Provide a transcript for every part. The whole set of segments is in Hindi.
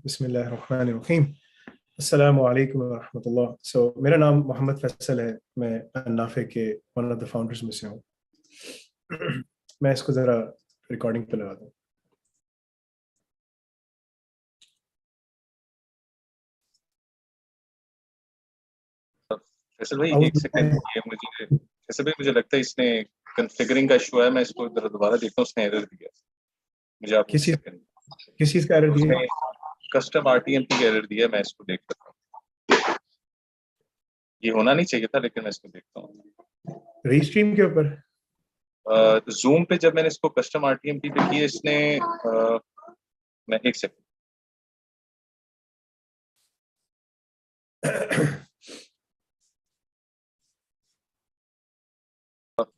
बिस्मिल्लाहिर रहमानिर रहीम अस्सलामु अलैकुम व रहमतुल्लाह। सो मेरा नाम मोहम्मद फैसल है। मैं अन्नाफे के वन ऑफ द फाउंडर्स में से हूँ। मैं इसको ज़रा रिकॉर्डिंग पे लगा दूँ। फैसल भाई एक अऊज़ु सेकंड, ये मुझे फैसल भाई मुझे लगता है इसने कॉन्फ़िगरिंग का इशू है। मैं इसको जरा दोबारा देखता हूँ, उसने एरर दिया। मुझे आप एक किस चीज़ सेकंड, किस चीज़ का एरर दिया उसने कस्टम आरटीएमपी का एरर दिया। मैं इसको देख लेता हूँ। ये होना नहीं चाहिए था, लेकिन मैं इसको देखता हूँ। रीस्ट्रीम के ऊपर? जूम पे जब मैंने इसको कस्टम आरटीएमपी पे किया, इसने मैं एक सेकंड,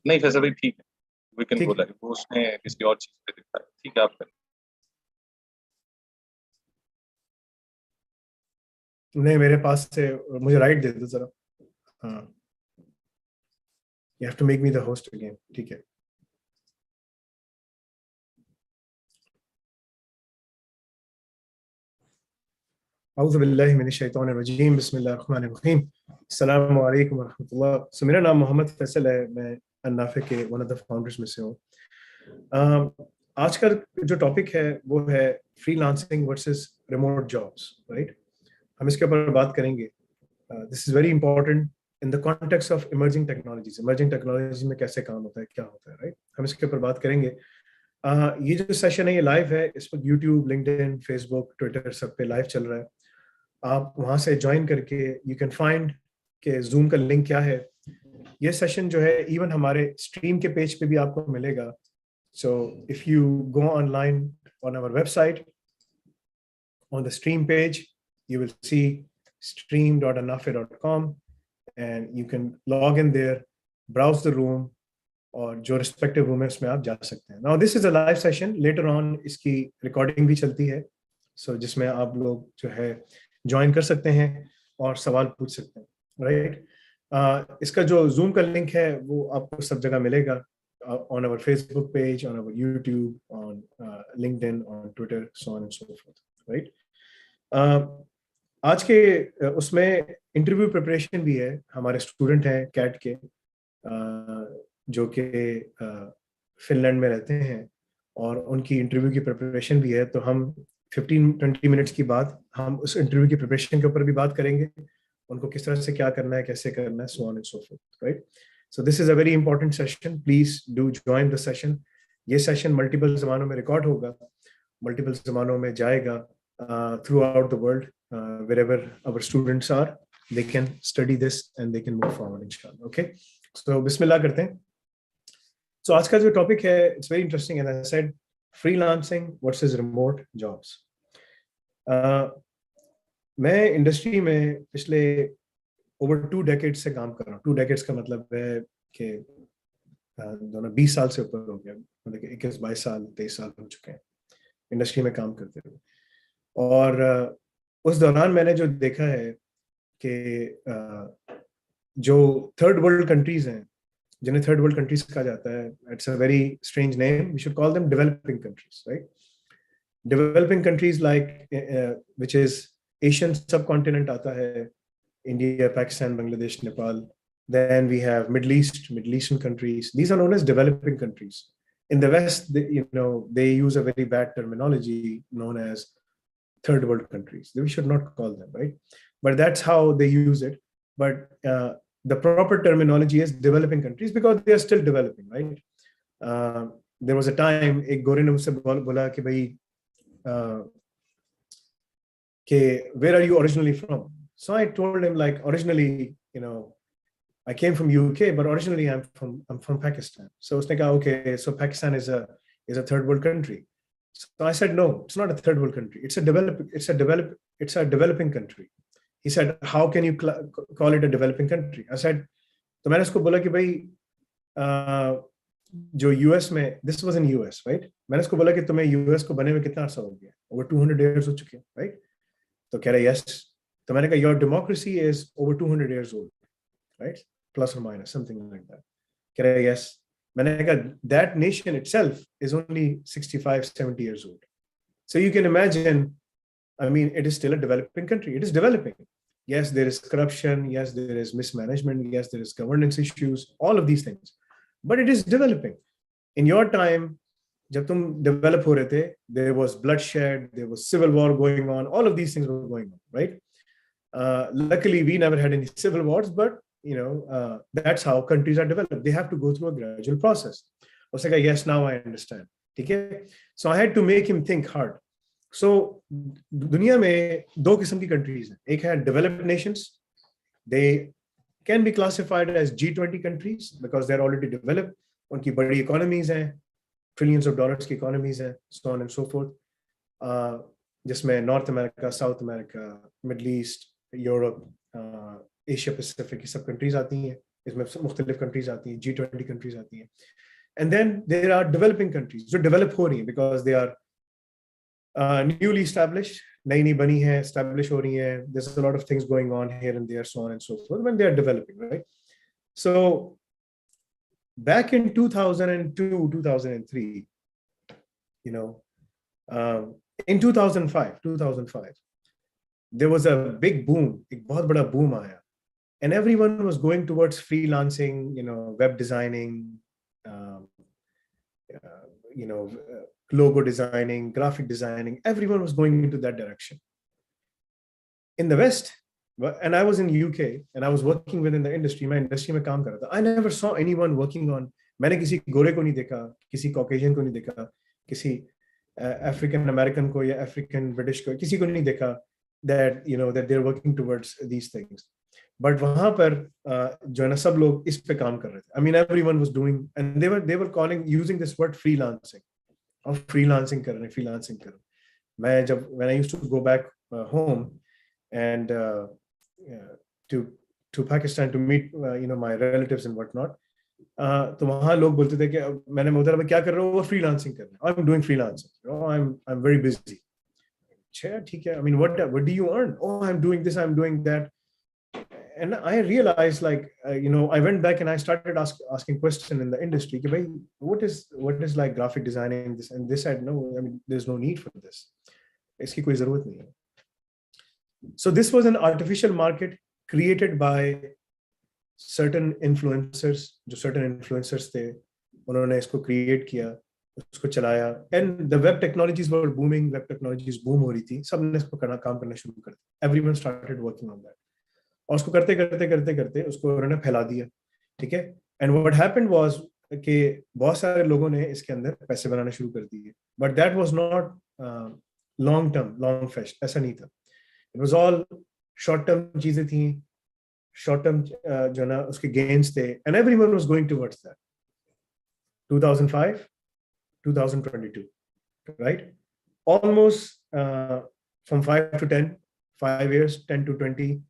नहीं फैसल भाई ठीक है, वी कैन गो ठीक है। लाइव। वो उसने किसी और चीज पे दिखा है। ठीक है, आप करें। नहीं, मेरे पास से मुझे राइट दे दो ज़रा। हाँ, you have to make me the host again. ठीक है। अऊज़ु बिल्लाहि मिनश शैतानिर रजीम बिस्मिल्लाहिर रहमानिर रहीम अस्सलामु अलैकुम व रहमतुल्लाह। सो मेरा नाम मोहम्मद फैसल है। मैं अन्नाफे के वन ऑफ द फाउंडर्स में से हूँ। आज का जो टॉपिक है वो है freelancing versus remote jobs, right. हम इसके ऊपर बात करेंगे। This is very important in the context of emerging technologies. Emerging technologies में कैसे काम होता है, क्या होता है, राइट। हम इसके ऊपर बात करेंगे। ये जो सेशन है ये लाइव है। इस पर यूट्यूब, लिंक्डइन, फेसबुक, ट्विटर सब पे लाइव चल रहा है। आप वहां से ज्वाइन करके यू कैन फाइंड के जूम का लिंक क्या है। ये सेशन जो है इवन हमारे स्ट्रीम के पेज पे भी आपको मिलेगा। So if you go online on our website, on the stream page, you will see stream.anafe.com and you can log in there, browse the room, और जो रिस्पेक्टिव रूम है उसमें आप जा सकते हैं। Now this is a live session, later on इसकी रिकॉर्डिंग भी चलती है। सो जिसमें आप लोग जो है ज्वाइन कर सकते हैं और सवाल पूछ सकते हैं, राइट। इसका जो जूम का लिंक है वो आपको सब जगह मिलेगा, on our Facebook page, on our YouTube, on LinkedIn, on Twitter, so on and so forth, right? आज के उसमें इंटरव्यू प्रिपरेशन भी है। हमारे स्टूडेंट हैं कैट के, जो कि फिनलैंड में रहते हैं, और उनकी इंटरव्यू की प्रिपरेशन भी है। तो हम 15-20 मिनट्स की बाद हम उस इंटरव्यू की प्रिपरेशन के ऊपर भी बात करेंगे, उनको किस तरह से क्या करना है, कैसे करना है, so on and so forth, right? So this is a very important session. Please do join the session. ये सेशन मल्टीपल जमानों में रिकॉर्ड होगा, मल्टीपल जमानों में जाएगा through out the world. wherever our students are, they can study this and they can move forward inshallah. Okay, so बिस्मिल्लाह करते हैं। So आज का जो टॉपिक है, it's very interesting, and I said freelancing versus remote jobs. मैं इंडस्ट्री में पिछले ओवर 2 डेकेड्स से काम कर रहा हूँ। 2 डेकेड्स का मतलब है कि दोनों 20 साल से ऊपर हो गया, मतलब 21-22 साल 23 साल हो चुके हैं इंडस्ट्री में काम करते हुए। और उस दौरान मैंने जो देखा है कि जो थर्ड वर्ल्ड कंट्रीज हैं, जिन्हें थर्ड वर्ल्ड कंट्रीज कहा जाता है, it's a very strange name, we should call them developing countries, right. Developing countries like which is Asian subcontinent आता है, India, Pakistan, Bangladesh, Nepal. Then we have Middle Eastern countries. These are known as developing countries. In the West, they use a very bad terminology known as third world countries. We should not call them, right? But that's how they use it. But the proper terminology is developing countries because they are still developing, right? There was a time एक गोरे ने मुझसे बोला कि भाई where are you originally from? So I told him, like, originally, I came from UK, but originally I'm from Pakistan. So उसने कहा, okay, so Pakistan is a third world country. So I said, no, it's not a third world country. It's a developing country. He said, how can you call it a developing country? I said, तो मैंने उसको बोला कि भाई जो यूएस में, this was in US, right. मैंने उसको बोला कि तुम्हें यूएस को बने में कितना अर्सा हो गया? ओवर 200 years हो चुके हैं, राइट। तो कह रहे यस। तो मैंने कहा your democracy is over 200 years old, right, plus और माइनस समथिंग लाइक दैट। कह रहे यस। मैंने कहा that nation itself is only 65-70 years old, So you can imagine, I mean, it is still a developing country. It is developing. Yes, there is corruption. Yes, there is mismanagement. Yes, there is governance issues, all of these things. But it is developing. In your time, जब तुम develop हो रहे थे, there was bloodshed, there was civil war going on, all of these things were going on, right? Luckily, we never had any civil wars, but that's how countries are developed. They have to go through a gradual process. I was like, yes, now I understand. Okay? So I had to make him think hard. So दुनिया में दो किस्म की countries हैं. एक है developed nations. They can be classified as G20 countries because they're already developed. उनकी बड़ी economies हैं, trillions of dollars की economies हैं, so on and so forth. जिसमें North America, South America, Middle East, Europe, Asia Pacific की सब countries आती हैं. इसमें मुख्तलिफ countries आती हैं, G20 countries आती हैं. And then there are developing countries जो develop हो रही हैं because they are newly established, नई बनी है, established हो रही हैं. There's a lot of things going on here and there, so on and so forth, when they are developing, right? So back in 2002, 2003, in 2005, there was a big boom, एक बहुत बड़ा boom आया, and everyone was going towards freelancing, web designing, logo designing, graphic designing. Everyone was going into that direction. In the West, and I was in UK, and I was working within the industry. मैं industry में काम कर रहा था. I never saw anyone working on. मैंने किसी गोरे को नहीं देखा, किसी Caucasian को नहीं देखा, किसी African American को या African British को, किसी को नहीं देखा that that they're working towards these things. But वहाँ पर जो है ना सब लोग इस पे काम कर रहे थे. I mean, everyone was doing, and they were using this word freelancing. और freelancing कर रहे. मैं जब when I used to go back home and to Pakistan to meet my relatives and whatnot, तो वहाँ लोग बोलते थे कि मैंने उधर में क्या कर रहा हूँ, वो freelancing कर रहे हैं. I'm doing freelancing. I'm very busy. ठीक है. I mean, what do you earn? Oh, I'm doing this, I'm doing that. And I realized, like, I went back and I started asking questions in the industry. What is like graphic designing this? And they said, no, I mean, there's no need for this. इसकी कोई ज़रूरत नहीं है. So this was an artificial market created by certain influencers. जो certain influencers थे, उन्होंने इसको create किया, उसको चलाया. And the web technologies were booming. Web technologies boom हो रही थी. सबने इसको काम करना शुरू कर दिया. Everyone started working on that. और उसको करते उसको उन्होंने फैला दिया. ठीक है. And what happened was कि बहुत सारे लोगों ने इसके अंदर पैसे बनाने शुरू कर दिए. But that was not long fetched. ऐसा नहीं था. It was all short term चीजें थी. Short term जो ना उसके gains थे. And everyone was going towards that. 2005, 2022, right? Almost from 5 to 10, 5 years, 10 to 20.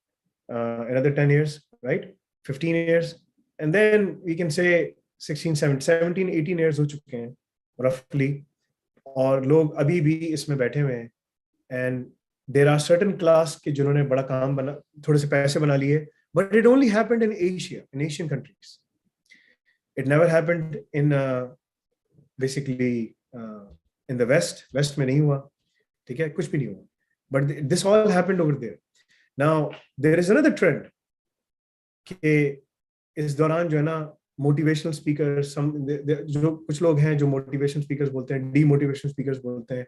Another 10 years, right? 15 years. And then we can say 16, 17, 18 years हो चुके हैं, roughly. और लोग अभी भी इसमें बैठे हुए हैं. And there are certain class के जिन्होंने बड़ा काम बना, थोड़े से पैसे बना लिए. But it only happened in Asia, in Asian countries. It never happened in basically in the West. West में नहीं हुआ. ठीक है, कुछ भी नहीं हुआ. But this all happened over there. Now there is another trend कि इस दौरान जो है ना motivational speakers, जो कुछ लोग हैं जो motivational speakers बोलते हैं, demotivational speakers बोलते हैं,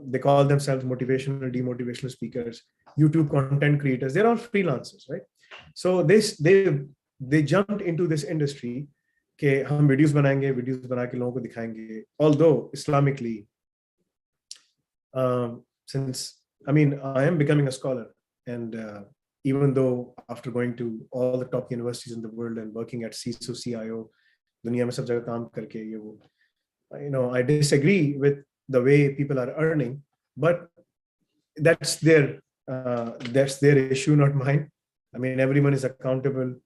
they call themselves motivational, demotivational speakers, YouTube content creators. They're all freelancers, right? So they jumped into this industry कि हम videos बनाएंगे, videos बना के लोगों को दिखाएंगे. Although Islamically, since I mean, I am becoming a scholar, and even though after going to all the top universities in the world and working at CISO, CIO, दुनिया में सब जगह काम करके ये वो, I disagree with the way people are earning, but that's their issue, not mine. I mean, everyone is accountable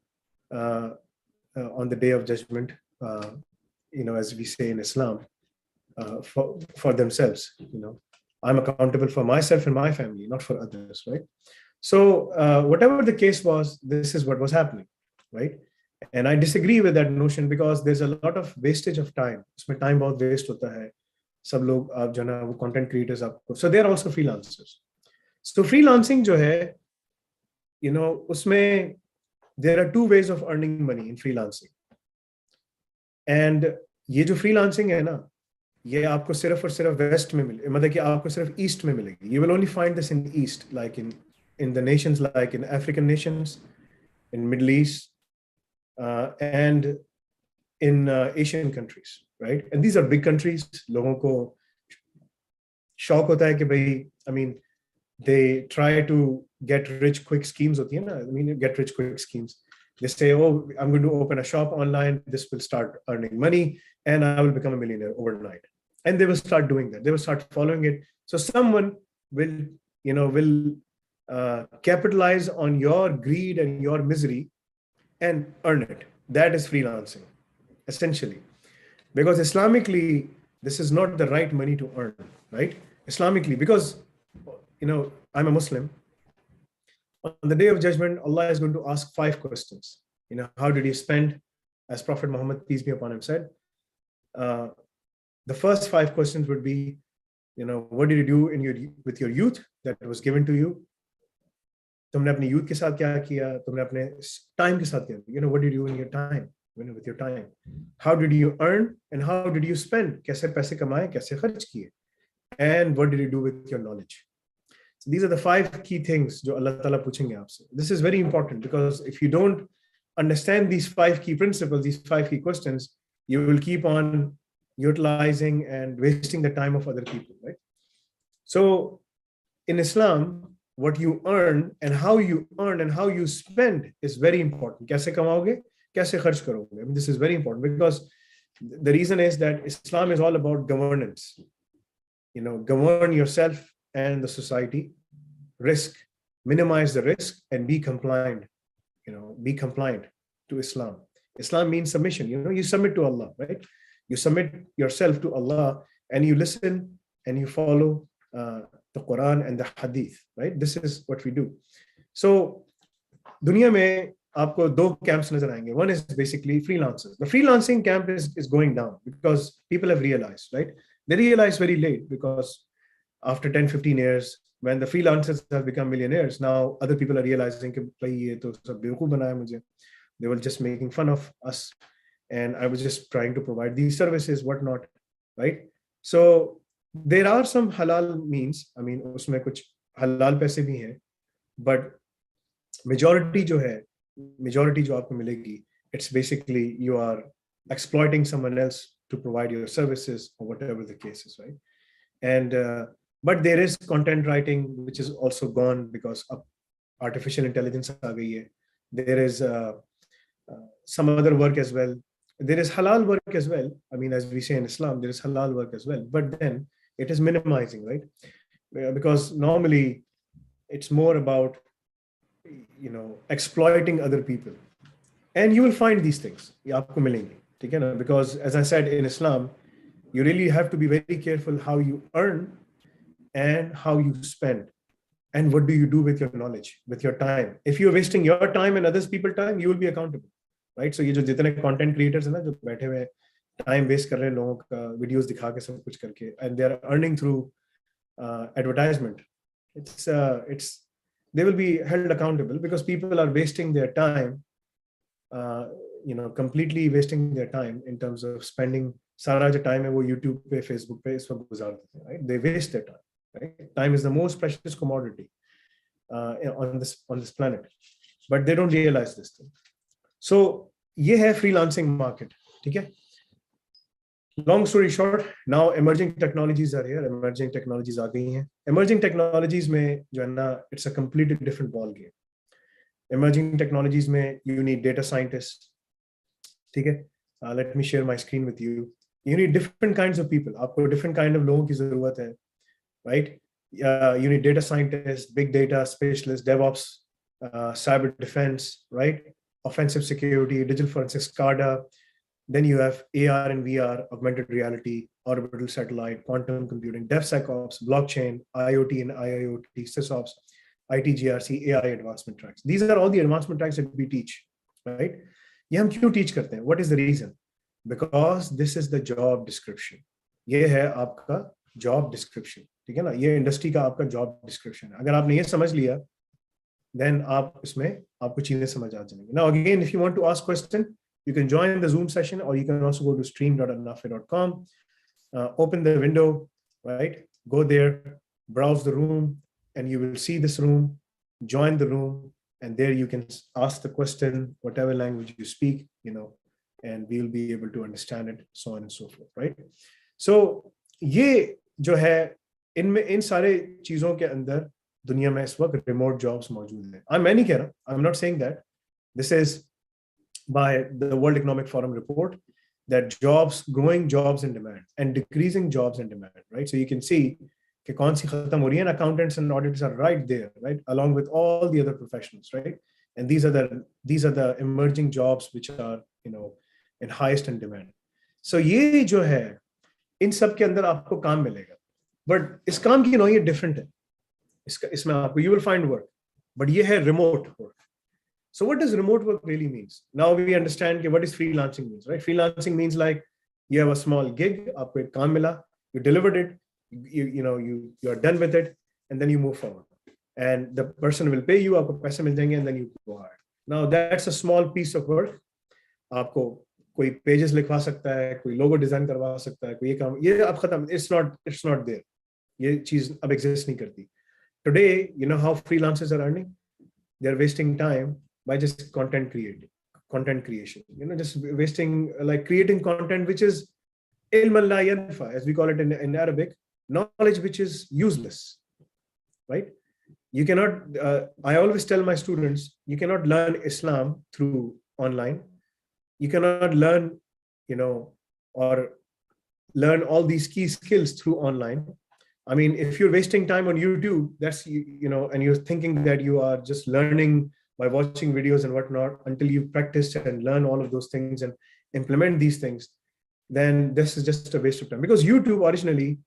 on the day of judgment, as we say in Islam, for themselves. I'm accountable for myself and my family, not for others, right? So whatever the case was, this is what was happening, right? And I disagree with that notion because there's a lot of wastage of time. उसमें time बहुत waste होता है. सब लोग आप जो ना वो कंटेंट क्रिएटर्स आपको, so they are also freelancers. So freelancing जो है, you know, उसमें there are two ways of earning money in freelancing. And ये जो freelancing है ना, ये आपको सिर्फ और सिर्फ वेस्ट में मिले, मतलब कि आपको सिर्फ ईस्ट में मिलेगी. You will only find this in east, like in the nations, like in African nations, in Middle East, and in Asian countries, right? And these are big countries. लोगों को शौक होता है कि भाई, I mean, they try to get rich quick schemes होती है ना, I mean, get rich quick schemes. They say, oh, I'm going to open a shop online, this will start earning money, and I will become a millionaire overnight. And they will start doing that. They will start following it. So someone will, you know, capitalize on your greed and your misery and earn it. That is freelancing, essentially. Because Islamically, this is not the right money to earn, right? Islamically, because, you know, I'm a Muslim. On the day of judgment, Allah is going to ask 5 questions. You know, how did you spend? As Prophet Muhammad, peace be upon him, said, the first 5 questions would be, you know, what did you do with your youth that was given to you? तुमने अपने youth के साथ क्या किया? तुमने अपने time के साथ क्या? You know, what did you do in your time? With your time, how did you earn and how did you spend? कैसे पैसे कमाए, कैसे खर्च किए? And what did you do with your knowledge? So these are the 5 key things जो Allah Ta'ala पूछेंगे आपसे. This is very important because if you don't understand these 5 key principles, these 5 key questions, you will keep on utilizing and wasting the time of other people, right? So in Islam, what you earn and how you spend is very important. कैसे कमाओगे, कैसे खर्च करोगे? I mean, this is very important because the reason is that Islam is all about governance. You know, govern yourself and the society, risk, minimize the risk, and be compliant. You know, be compliant to Islam. Islam means submission. You know, you submit to Allah, right? You submit yourself to Allah and you listen and you follow the Quran and the Hadith, right? This is what we do. So, दुनिया में आपको 2 camps नजर आएंगे. One is basically freelancers. The freelancing camp is going down because people have realized, right? They realized very late because after 10-15 years, when the freelancers have become millionaires, now other people are realizing कि भाई ये तो सब बेवकूफ बनाया मुझे. They were just making fun of us, and I was just trying to provide these services, whatnot, right? So there are some halal means. I mean, उसमें कुछ halal पैसे भी हैं, but majority जो आपको मिलेगी, it's basically you are exploiting someone else to provide your services or whatever the case is, right? And but there is content writing which is also gone because of artificial intelligence आ गई है. There is some other work as well. There is halal work as well. I mean, as we say in Islam, there is halal work as well, but then it is minimizing, right? Because normally it's more about, you know, exploiting other people, and you will find these things. आपको मिलेंगे, ठीक है ना? Because as I said, in Islam, you really have to be very careful how you earn and how you spend, and what do you do with your knowledge, with your time. If you're wasting your time and others people's time, you will be accountable, right? So ये जो जितने content creators हैं ना, जो बैठे हुए time waste कर रहे हैं लोगों का, videos दिखा के सब कुछ करके, and they are earning through advertisement, it's they will be held accountable because people are wasting their time, you know, completely wasting their time in terms of spending. सारा जो time है वो YouTube पे, Facebook पे इस वक्त गुजार देते हैं, right? They waste their time, right? Time is the most precious commodity on this planet, but they don't realize this thing. So ये है freelancing market, ठीक है? Long story short, now emerging technologies are here. Emerging technologies आ गई हैं. Emerging technologies में जो है ना, it's a completely different ball game. Emerging technologies में you need data scientists, ठीक है? Let me share my screen with you. You need different kinds of people. आपको different kind of लोगों की ज़रूरत है, right? You need data scientists, big data specialists, DevOps, cyber defense, right? Offensive security, digital forensics, SCADA. Then you have AR and VR, augmented reality, orbital satellite, quantum computing, DevSecOps, blockchain, IoT and IIoT, SysOps, ITGRC, AI advancement tracks. These are all the advancement tracks that we teach, right? ये हम क्यों teach करते हैं? What is the reason? Because this is the job description. ये है आपका जॉब डिस्क्रिप्शन, ठीक है ना, ये इंडस्ट्री का आपका जॉब डिस्क्रिप्शन है। अगर आपने ये समझ लिया, देन आप इसमें आपको चीजें समझ आ जाएंगी। Now again, if you want to ask question, you can join the Zoom session, or you can also go to stream.anafe.com, open the window, right? Go there, browse the room, and you will see this room. Join the room, and there you can ask the question, whatever language you speak, and we'll be able to understand it, so on and so forth, right? So ये जो है, इन सारे चीजों के अंदर दुनिया में इस वक्त रिमोट जॉब्स मौजूद हैं। मैं नहीं कह रहा, I am not saying that, this is by the World Economic Forum report, that growing jobs in demand and decreasing jobs in demand, right? So you can see कि कौन सी खत्म हो रही है, and accountants and auditors are right there, right, along with all the other professionals, right? And these are the emerging jobs which are in highest in demand. So ये जो है, इन सब के अंदर आपको काम मिलेगा, but इस काम की नौइयत डिफरेंट है। इसमें आपको you will find work, but ये है remote work. So what does remote work really means? Now we understand what is freelancing means, right? Freelancing means like you have a small gig, aapko ek kaam mila, you delivered it, you are done with it, and then you move forward. And the person will pay you, aapko paise mil jayenge, and then you go hard. Now that's a small piece of work. Aapko koi pages likhwa sakta hai, koi logo design karwa sakta hai, koi ye kaam, ye ab khatam, it's not there. Ye cheez ab exist nahi karti. Today, you know how freelancers are earning? They're wasting time by just content creation, just wasting, like creating content which is ilm la yanfa, as we call it in Arabic, knowledge which is useless, right? You cannot, I always tell my students, you cannot learn Islam through online. You cannot learn, or learn all these key skills through online. I mean, if you're wasting time on YouTube, that's, and you're thinking that you are just learning by watching videos and whatnot until you practice and learn all of those things and implement these things, then this is just a waste of time. Because YouTube originally,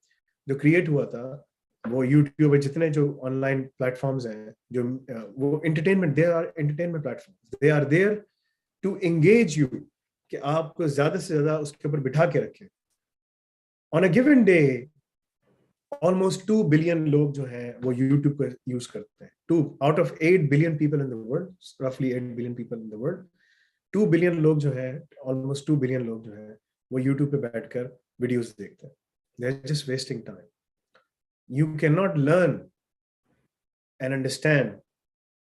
जो create हुआ था, वो YouTube में जितने जो online platforms हैं, जो वो entertainment, they are entertainment platforms. They are there to engage you, कि आपको ज़्यादा से ज़्यादा उसके ऊपर बिठा के रखें. On a given day, almost 2 billion लोग जो हैं वो YouTube को यूज करते हैं. 2 out of 8 billion people in the world, roughly 8 billion people in the world, 2 billion लोग जो हैं, almost 2 billion लोग जो हैं वो YouTube पे बैठकर वीडियोस देखते हैं. They're just wasting time. You cannot learn and understand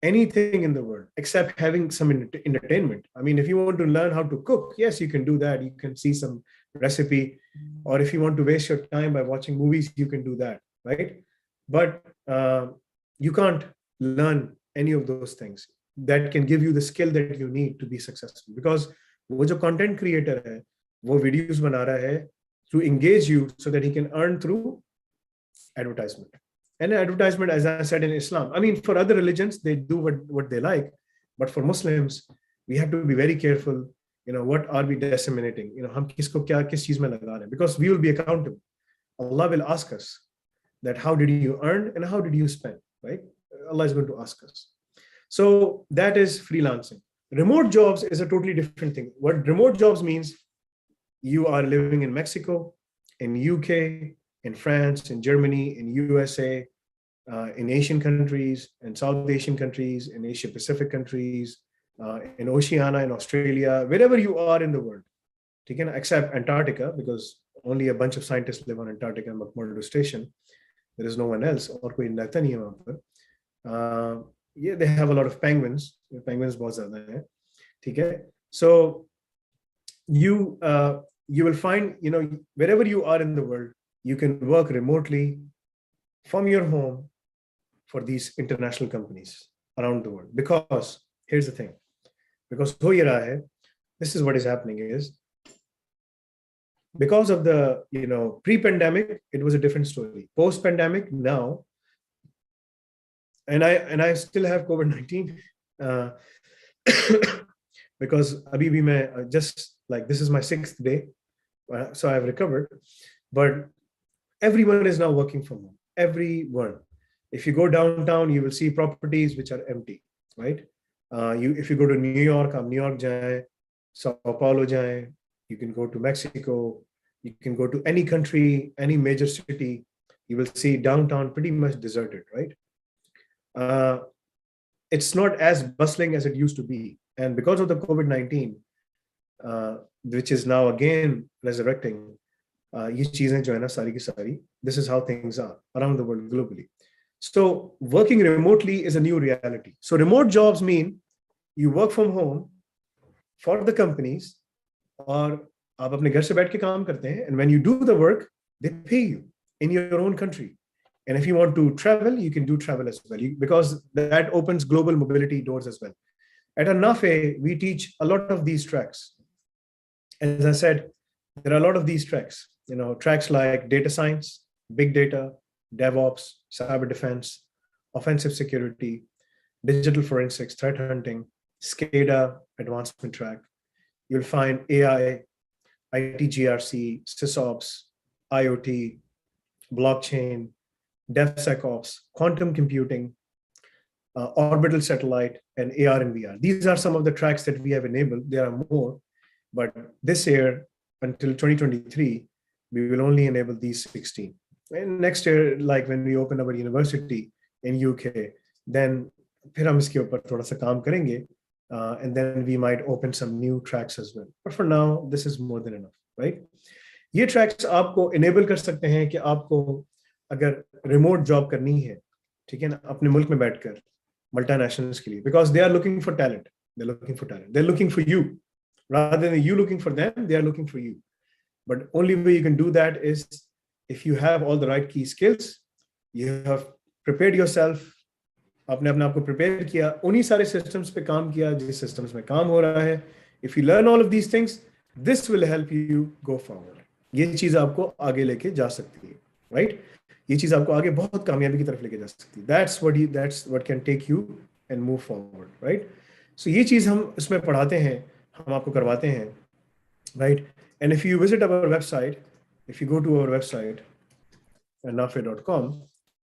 anything in the world except having some entertainment. I mean, if you want to learn how to cook, yes, you can do that. You can see some recipe, or if you want to waste your time by watching movies, you can do that, right? But you can't learn any of those things that can give you the skill that you need to be successful. Because वो जो content creator है, वो videos बना रहा है to engage you so that he can earn through advertisement. And advertisement, as I said, in Islam, I mean, for other religions, they do what they like, but for Muslims, we have to be very careful. What are we disseminating? हम किसको क्या किस चीज में लगा रहे हैं? Because we will be accountable. Allah will ask us that how did you earn and how did you spend, right? Allah is going to ask us. So that is freelancing. Remote jobs is a totally different thing. What remote jobs means, you are living in Mexico, in UK, in France, in Germany, in USA, in Asian countries, in South Asian countries, in Asia Pacific countries, in Oceania, in Australia, wherever you are in the world, except Antarctica, because only a bunch of scientists live on Antarctica and McMurdo Station. There is no one else. Or कोई रहता नहीं है वहाँ पर. Yeah, they have a lot of penguins. Penguins बहुत ज़्यादा हैं. ठीक है. So you will find, wherever you are in the world, you can work remotely from your home for these international companies around the world. Because here's the thing, because ho ye raha hai, this is what is happening is, because of the pre-pandemic, it was a different story. Post-pandemic now, and I still have COVID-19 because abhi bhi main just like, this is my 6th day, so I have recovered, but everyone is now working from home. Everyone. If you go downtown, you will see properties which are empty, right? If you go to New York, New York jaye, Sao Paulo jaye, you can go to Mexico, You can go to any country, any major city, you will see downtown pretty much deserted, right? It's not as bustling as it used to be. And because of the COVID-19, which is now again resurrecting, ये चीजें जो है ना सारी की सारी, this is how things are around the world globally. So working remotely is a new reality. So remote jobs mean you work from home for the companies, और आप अपने घर से बैठ के काम करते हैं, and when you do the work, they pay you in your own country. And if you want to travel, you can do travel as well, because that opens global mobility doors as well. At Anafe, we teach a lot of these tracks. As I said, there are a lot of these tracks, tracks like data science, big data, DevOps, cyber defense, offensive security, digital forensics, threat hunting, SCADA advancement track. You'll find AI, IT/GRC, SysOps, IoT, blockchain, DevSecOps, quantum computing, orbital satellite, and AR and VR. These are some of the tracks that we have enabled. There are more, but this year, until 2023, we will only enable these 16. And next year, like when we open our university in UK, then फिर हम इसके ऊपर थोड़ा सा काम करेंगे, and then we might open some new tracks as well. But for now, this is more than enough, right? ये tracks आपको enable कर सकते हैं कि आपको अगर remote job करनी है, ठीक है ना, अपने मुल्क में बैठकर multinationals के लिए, because they are looking for talent. They're looking for talent. They're looking for you. Rather than you looking for them, they are looking for you. But only way you can do that is if you have all the right key skills, you have prepared yourself, आपने अपने आप को prepare किया, उन्हीं सारे systems पे काम किया जिस systems में काम हो रहा है. If you learn all of these things, this will help you go forward. ये चीज आपको आगे लेके जा सकती है, right? ये चीज आपको आगे बहुत कामयाबी की तरफ लेके जा सकती है. That's what can take you and move forward, right? So ये चीज हम इसमें पढ़ाते हैं, हम आपको करवाते हैं, right? And if you visit our website, if you go to our website, nafe.com,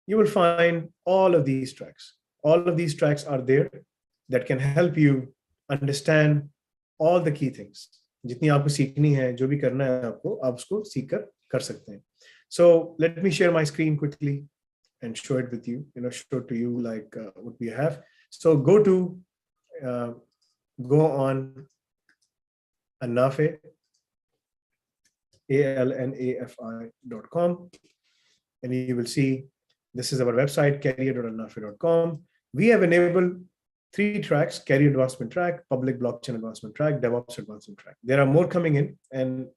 you will find all of these tracks. All of these tracks are there that can help you understand all the key things. जितनी आपको सीखनी है, जो भी करना है आपको, आप उसको सीख कर सकते हैं. So let me share my screen quickly and show it with you, show to you like what we have. So go on Anafe, alnafi.com, and you will see this is our website, career.anafe.com. We have enabled 3 tracks: career advancement track, public blockchain advancement track, DevOps advancement track. There are more coming in, and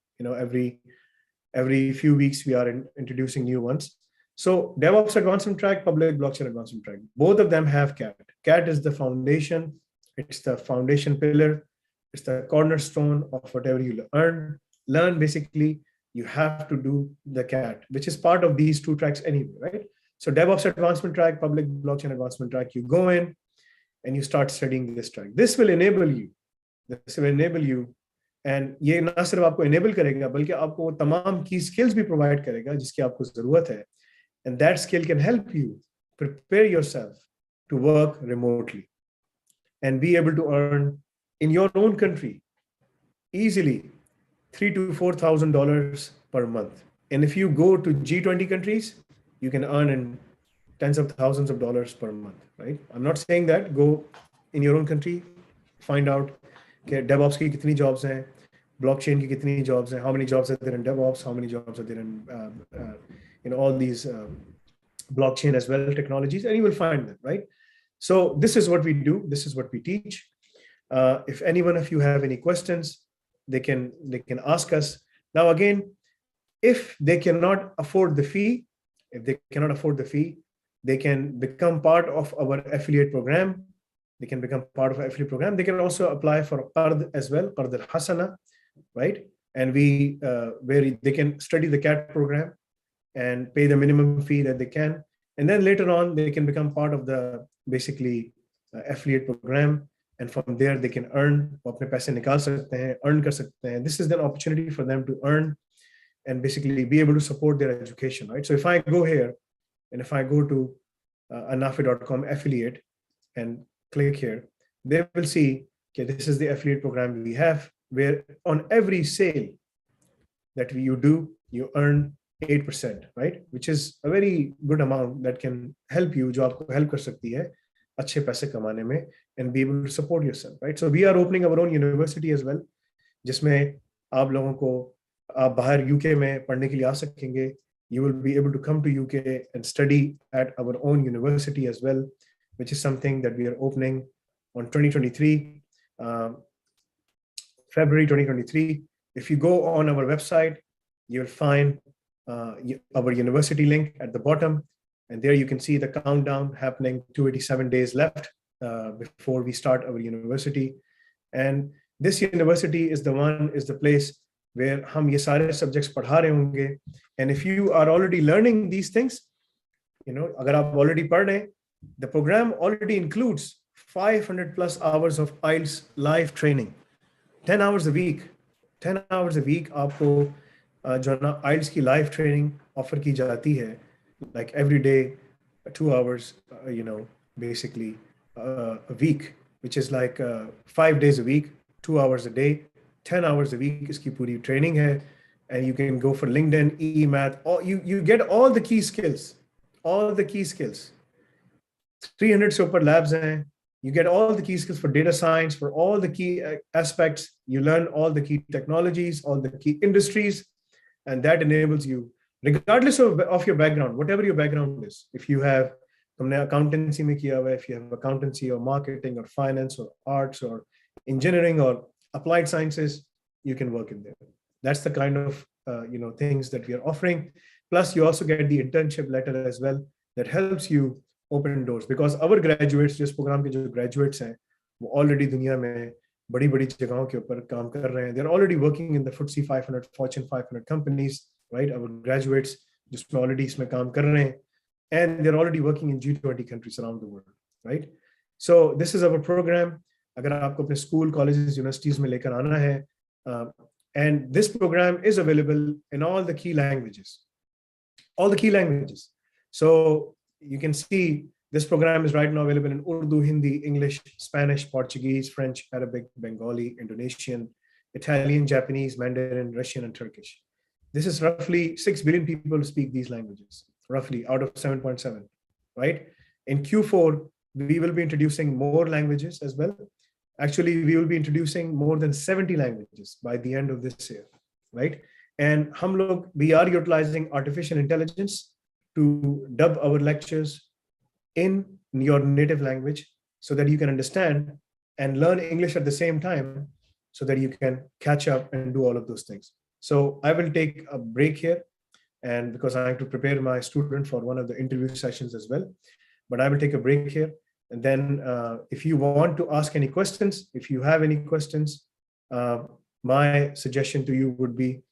every few weeks we are introducing new ones. So DevOps advancement track, public blockchain advancement track, both of them have CAT. CAT is the foundation. It's the foundation pillar. It's the cornerstone of whatever you learn. Basically, you have to do the CAT, which is part of these 2 tracks anyway, right? So DevOps advancement track, public blockchain advancement track, you go in and you start studying this track. This will enable you. And ये ना सिर्फ आपको enable करेगा, बल्कि आपको वो तमाम key skills भी provide करेगा जिसकी आपको ज़रूरत है. And that skill can help you prepare yourself to work remotely and be able to earn in your own country easily $3,000 to $4,000 per month. And if you go to G20 countries, you can earn in tens of thousands of dollars per month, right? I'm not saying that. Go in your own country, find out DevOps की कितनी jobs हैं, blockchain की कितनी jobs हैं, how many jobs are there in DevOps, how many jobs are there in all these blockchain as well technologies, and you will find them, right? So this is what we do. This is what we teach. If any one of you have any questions, they can ask us. Now again, if they cannot afford the fee, they can become part of our affiliate program. They can become part of our affiliate program. They can also apply for Qard as well, Qard al-Hasana, right? And where they can study the CAT program and pay the minimum fee that they can. And then later on, they can become part of the basically affiliate program. And from there, they can earn, अपने पैसे निकाल सकते हैं, earn कर सकते हैं. This is the opportunity for them to earn and basically be able to support their education, right? So if I go here and if I go to anafe.com affiliate and click here, they will see, okay, this is the affiliate program we have, where on every sale, that you do, you earn 8%, right? Which is a very good amount that can help you, जो आपको help कर सकती है अच्छे पैसे कमाने में, and be able to support yourself, right? So we are opening our own university as well, जिसमें आप लोगों को आप बाहर UK में पढ़ने के लिए आ सकेंगे. You will be able to come to UK and study at our own university as well, which is something that we are opening on 2023, February 2023. If you go on our website, you'll find our university link at the bottom, and there you can see the countdown happening. 287 days left before we start our university. And this university is the place where हम ये सारे subjects पढ़ा रहे होंगे. And if you are already learning these things, अगर आप already पढ़ रहे हैं, the program already includes 500 plus hours of IELTS live training, 10 hours a week. 10 hours a week आपको जो ना IELTS की live training offer की जाती है, like every day, 2 hours, basically a week, which is like 5 days a week, 2 hours a day, 10 hours a week इसकी पूरी training है. And you can go for LinkedIn, e-math, you get all the key skills, 300 से ऊपर labs हैं. You get all the key skills for data science, for all the key aspects. You learn all the key technologies, all the key industries, and that enables you, regardless of your background, whatever your background is. If you have accountancy में किया हुआ, if you have accountancy or marketing or finance or arts or engineering or applied sciences, you can work in there. That's the kind of things that we are offering. Plus, you also get the internship letter as well that helps you open doors, because our graduates, जिस program के जो graduates हैं, वो already दुनिया में बड़ी जगहों के ऊपर काम कर रहे हैं. They're already working in the FTSE 500, Fortune 500 companies, right? Our graduates जिसमें already इसमें काम कर रहे हैं, and they're already working in G20 countries around the world, right? So this is our program. अगर आपको अपने school, colleges, universities में लेकर आना है, and this program is available in all the key languages. So you can see this program is right now available in Urdu, Hindi, English, Spanish, Portuguese, French, Arabic, Bengali, Indonesian, Italian, Japanese, Mandarin, Russian, and Turkish. This is roughly 6 billion people who speak these languages, roughly out of 7.7, right? In Q4, we will be introducing more languages as well. Actually, we will be introducing more than 70 languages by the end of this year, right? And we are utilizing artificial intelligence to dub our lectures in your native language so that you can understand and learn English at the same time, so that you can catch up and do all of those things. So I will take a break here, and because I have to prepare my student for one of the interview sessions as well, but I will take a break here. And then if you want to ask any questions, if you have any questions, my suggestion to you would be,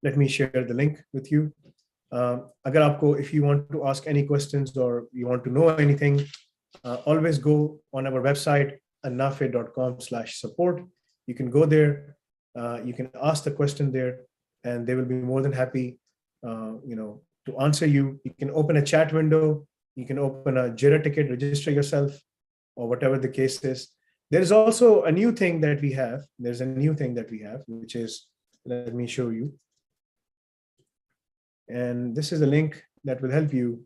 let me share the link with you. If you want to ask any questions or you want to know anything, always go on our website, annafe.com/support. You can go there, you can ask the question there, and they will be more than happy, to answer you. You can open a chat window, you can open a Jira ticket, register yourself, or whatever the case is. There is also a new thing that we have. There's a new thing that we have, which is, let me show you. And this is a link that will help you.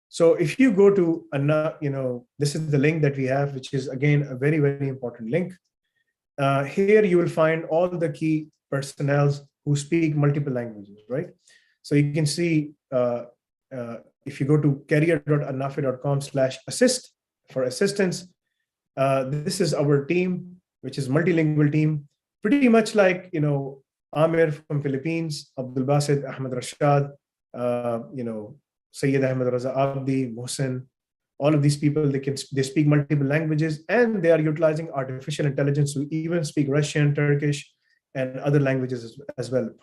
So if you go to, this is the link that we have, which is again, a very, very important link. Here you will find all the key personnel who speak multiple languages, right? So you can see, if you go to career.annafe.com/assist for assistance, this is our team, which is multilingual team, pretty much like, Amir from Philippines, Abdul Basid, Ahmed Rashad, Sayyid Ahmed Raza Abdi, Mohsen, all of these people, they speak multiple languages, and they are utilizing artificial intelligence to even speak Russian, Turkish, and other languages as well,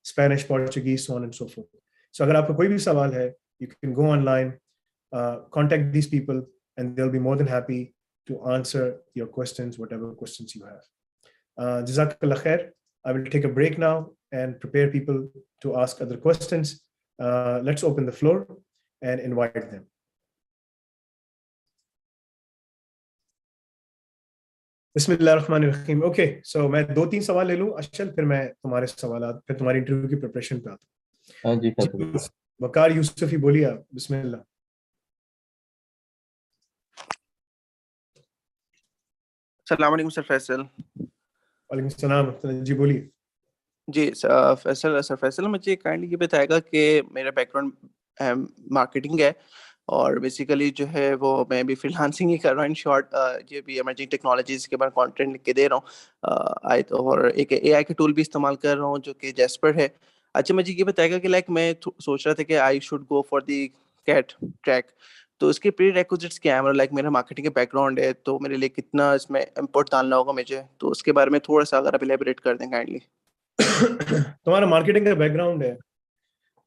Spanish, Portuguese, so on and so forth. So agar aapko koi bhi sawal hai, you can go online, contact these people, and they'll be more than happy to answer your questions, whatever questions you have. Jazakallah khair. I will take a break now and prepare people to ask other questions. Let's open the floor and invite them. बिस्मिल्लाहिर्रहमानिर्रहीम। ओके, सो मैं 2-3 सवाल ले लूं अशल, फिर मैं तुम्हारे सवाल, फिर तुम्हारी इंटरव्यू की प्रिपरेशन पे आता हाँ जी हूं। फैसल। जी, वकार यूसुफी बोलिए आप, बिस्मिल्लाह। अस्सलाम वालेकुम सर फैसल। वालेकुम सलाम जी, बोलिए। जी सर फैसल मुझे काइंडली ये बताएगा कि मेरा बैकग्राउंड मार्केटिंग है और बेसिकली जो है वो मैं भी फ्रीलांसिंग ही कर रहा हूँ। इन शॉर्ट ये भी इमर्जिंग टेक्नोलॉजीज के बारे में कंटेंट लिख के दे रहा हूँ। आई तो और एक एआई का टूल भी इस्तेमाल कर रहा हूँ जो कि जैस्पर है। अच्छा मुझे ये बताएगा कि लाइक मैं सोच रहा था कि I should go for the CAT track, तो इसके प्री रिक्विजिट्स क्या है? मतलब लाइक मेरा मार्केटिंग का बैकग्राउंड है तो मेरे लिए कितना इसमें इम्पोर्ट डालना होगा मुझे, तो उसके बारे में थोड़ा सा अगर आप इलेबोरेट कर दें काइंडली। तुम्हारा मार्केटिंग का बैकग्राउंड है,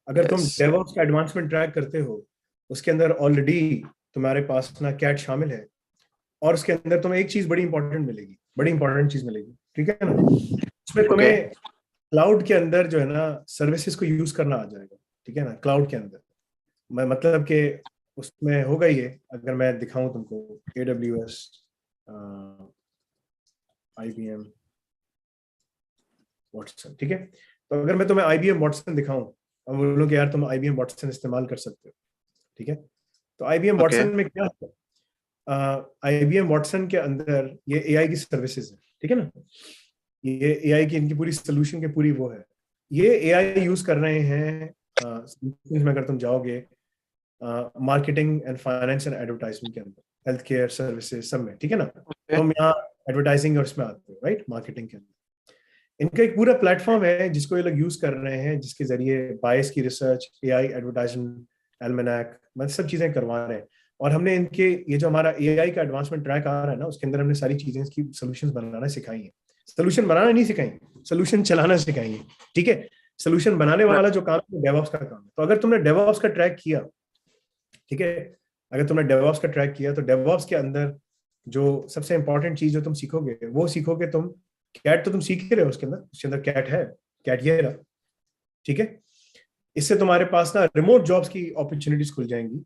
अगर तुम यस। डेवऑप्स का एडवांसमेंट ट्रैक करते हो, उसके अंदर ऑलरेडी तुम्हारे पास ना कैट शामिल है, और उसके अंदर तुम्हें एक चीज बड़ी इंपॉर्टेंट मिलेगी, बड़ी इंपॉर्टेंट चीज मिलेगी, ठीक है ना? उसमें ओके। तुम्हें क्लाउड के अंदर जो है ना सर्विसेज को यूज करना आ जाएगा, ठीक है ना? क्लाउड के अंदर मैं मतलब कि उसमें होगा ये, अगर मैं दिखाऊं तुमको AWS, IBM, वॉटसन, ठीक है? तो अगर मैं तुम्हें IBM वॉटसन दिखाऊं और बोलूं कि यार तुम IBM वॉटसन इस्तेमाल कर सकते हो, ठीक है? तो IBM ओके। वॉटसन में क्या है? IBM वॉटसन के अंदर ये AI की सर्विसेज है, ठीक है ना? ये AI की इनकी पूरी सोल्यूशन के पूरी वो है। ये AI यूज कर रहे हैं solutions में, अगर तुम जाओगे marketing and finance and advertisement के अंदर, हेल्थ केयर सर्विसेज सब में, ठीक है ना? तुम यहाँ एडवर्टाइजिंग और उसमें आते हो, राइट? मार्केटिंग के अंदर इनका एक पूरा प्लेटफॉर्म है जिसको ये लोग यूज कर रहे हैं, जिसके जरिए बायस की रिसर्च, AI एडवर्टाइजमेंट, एल्मेनाक, मतलब सब चीजें करवा रहे हैं। और हमने इनके ये जो हमारा AI का एडवांसमेंट ट्रैक आ रहा है ना, उसके अंदर हमने सारी चीजें इसकी सोल्यूशन बनाना सिखाई है। सोल्यूशन बनाना नहीं सिखाई, सोल्यूशन चलाना सिखाई है, ठीक है? सोल्यूशन बनाने वाला जो काम है डेवऑप्स का काम है। तो अगर तुमने डेवऑप्स का ट्रैक किया, ठीक है, अगर तुमने डेवऑप्स का ट्रैक किया, तो डेवऑप्स के अंदर जो सबसे इंपॉर्टेंट चीज जो तुम सीखोगे वो सीखोगे तुम। कैट तो तुम सीख ही रहे हो, उसके अंदर कैट है, कैट ये रहा, ठीक है? इससे तुम्हारे पास ना रिमोट जॉब्स की अपॉर्चुनिटीज खुल जाएंगी।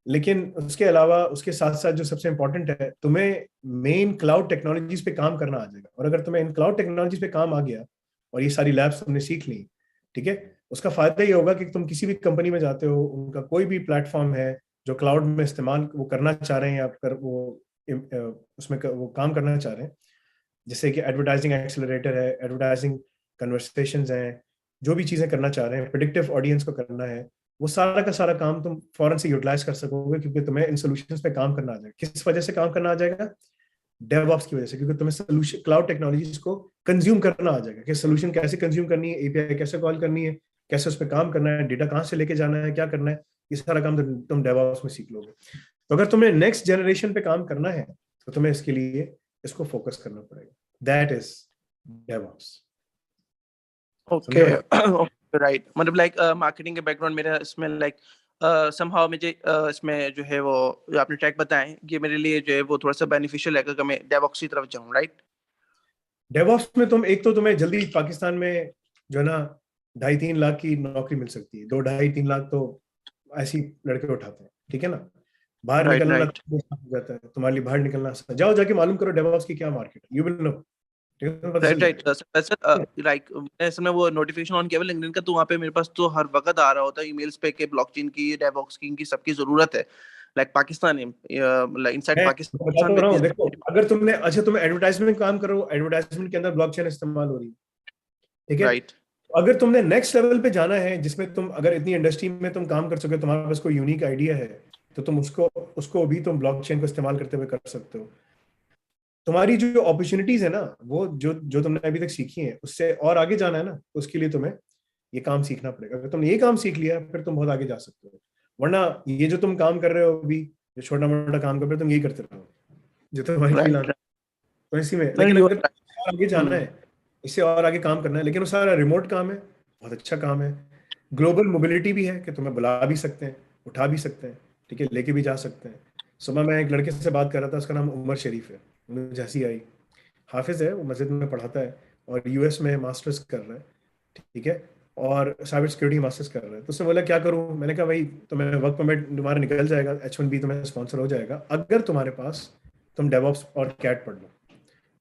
लेकिन उसके अलावा, उसके साथ साथ जो सबसे इंपॉर्टेंट है, तुम्हें मेन क्लाउड टेक्नोलॉजीज पे काम करना आ जाएगा। और अगर तुम्हें इन क्लाउड टेक्नोलॉजीज पे काम आ गया और ये सारी लैब्स तुमने सीख ली, ठीक है, उसका फायदा ये होगा कि तुम किसी भी कंपनी में जाते हो, उनका कोई भी प्लेटफॉर्म है जो क्लाउड में इस्तेमाल वो करना चाह रहे हैं या कर वो उसमें वो काम करना चाह रहे हैं, जैसे कि एडवर्टाइजिंग एक्सेलरेटर है, एडवर्टाइजिंग कन्वर्सेशंस हैं, जो भी चीजें करना चाह रहे हैं, प्रेडिक्टिव ऑडियंस को करना है, वो सारा का सारा काम तुम फौरन से यूटिलाइज कर सकोगे, क्योंकि तुम्हें इन सोल्यूशंस पे काम करना आ जाएगा। किस वजह से काम करना आ जाएगा? डेवऑप्स की वजह से, क्योंकि तुम्हें सोल्यूशन, क्लाउड टेक्नोलॉजीज को कंज्यूम करना आ जाएगा कि सोल्यूशन कैसे कंज्यूम करनी है, API कैसे कॉल करनी है, कैसे उस पर काम करना है, डेटा कहाँ से लेके जाना है, क्या करना है, ये सारा काम तुम डेवऑप्स में सीख लोगे। तो अगर तुम्हें नेक्स्ट जनरेशन पे काम करना है, तो तुम्हें इसके लिए इसको फोकस करना पड़ेगा। That is DevOps. Okay. Right, मतलब लाइक मार्केटिंग के बैकग्राउंड मेरा इसमें लाइक समहाउ मुझे इसमें जो है वो जो आपने ट्रैक बताएं ये मेरे लिए जो है वो थोड़ा सा बेनिफिशियल है अगर मैं डेवऑप्स की तरफ जाऊं, राइट? डेवऑप्स में तुम एक तो तुम्हें जल्दी पाकिस्तान में जो है ना 2.5-3 लाख की नौकरी मिल सकती है। 2-2.5-3 लाख तो ऐसी लड़के उठाते हैं, ठीक है ना? बाहर राइट निकलना राइट तो आसान हो जाता है तुम्हारे लिए, बाहर निकलना आसान। जाओ जाके मालूम करो डेवऑप्स की क्या मार्केट है, यू विल नो, ठीक है? तुम्हें पता चल राइट राइट जाएगा। सर लाइक मैंने इसमें वो नोटिफिकेशन ऑन किया लिंक्डइन का, तो वहाँ पे मेरे पास तो हर वक्त आ रहा होता है ईमेल्स पे कि ब्लॉकचेन की, डेवऑप्स की, इनकी सबकी जरूरत है। लाइक पाकिस्तान लाइक इनसाइड मैं बता पाकिस्तान तो में रहा भी। हूँ, देखो, अगर तुमने, अच्छा, तुम एडवर्टाइजमेंट काम करो, एडवर्टाइजमेंट के अंदर ब्लॉकचेन इस्तेमाल हो रही है, ठीक है? राइट अगर तुमने नेक्स्ट लेवल पे जाना है, जिसमें तुम अगर इतनी इंडस्ट्री में तुम काम कर सके, तुम्हारे पास कोई यूनिक आइडिया है, तो तुम उसको उसको भी तुम ब्लॉकचेन को इस्तेमाल करते हुए कर सकते हो। तुम्हारी जो अपॉर्चुनिटीज है ना, वो जो जो तुमने अभी तक सीखी है, उससे और आगे जाना है ना, तो उसके लिए तुम्हें ये काम सीखना पड़ेगा। अगर तुमने ये काम सीख लिया, फिर तुम बहुत आगे जा सकते हो। वरना ये जो तुम काम कर रहे हो अभी, जो छोटा मोटा काम कर रहे हो, तुम यही करते रहो, जो तुम्हारी फ्रीलांस, राइट तो इसी में। राइट लेकिन यू अगर और आगे जाना है, इससे और आगे काम करना है, लेकिन वो सारा रिमोट काम है, बहुत अच्छा काम है। ग्लोबल मोबिलिटी भी है कि तुम्हें बुला भी सकते हैं, उठा भी सकते हैं, ठीक है, लेके भी जा सकते हैं। सुबह मैं एक लड़के से बात कर रहा था, उसका नाम उमर शरीफ है, मुझे हंसी आई। हाफिज है, वो मस्जिद में पढ़ाता है और US में मास्टर्स कर रहा है, ठीक है, और साइबर सिक्योरिटी मास्टर्स कर रहा है। तो उसने बोला क्या करूं? मैंने कहा भाई, तुम्हें वर्क परमिट तुम्हारा निकल जाएगा, H1B तुम्हें स्पॉन्सर हो जाएगा, अगर तुम्हारे पास तुम डेवऑप्स और कैट पढ़ लो।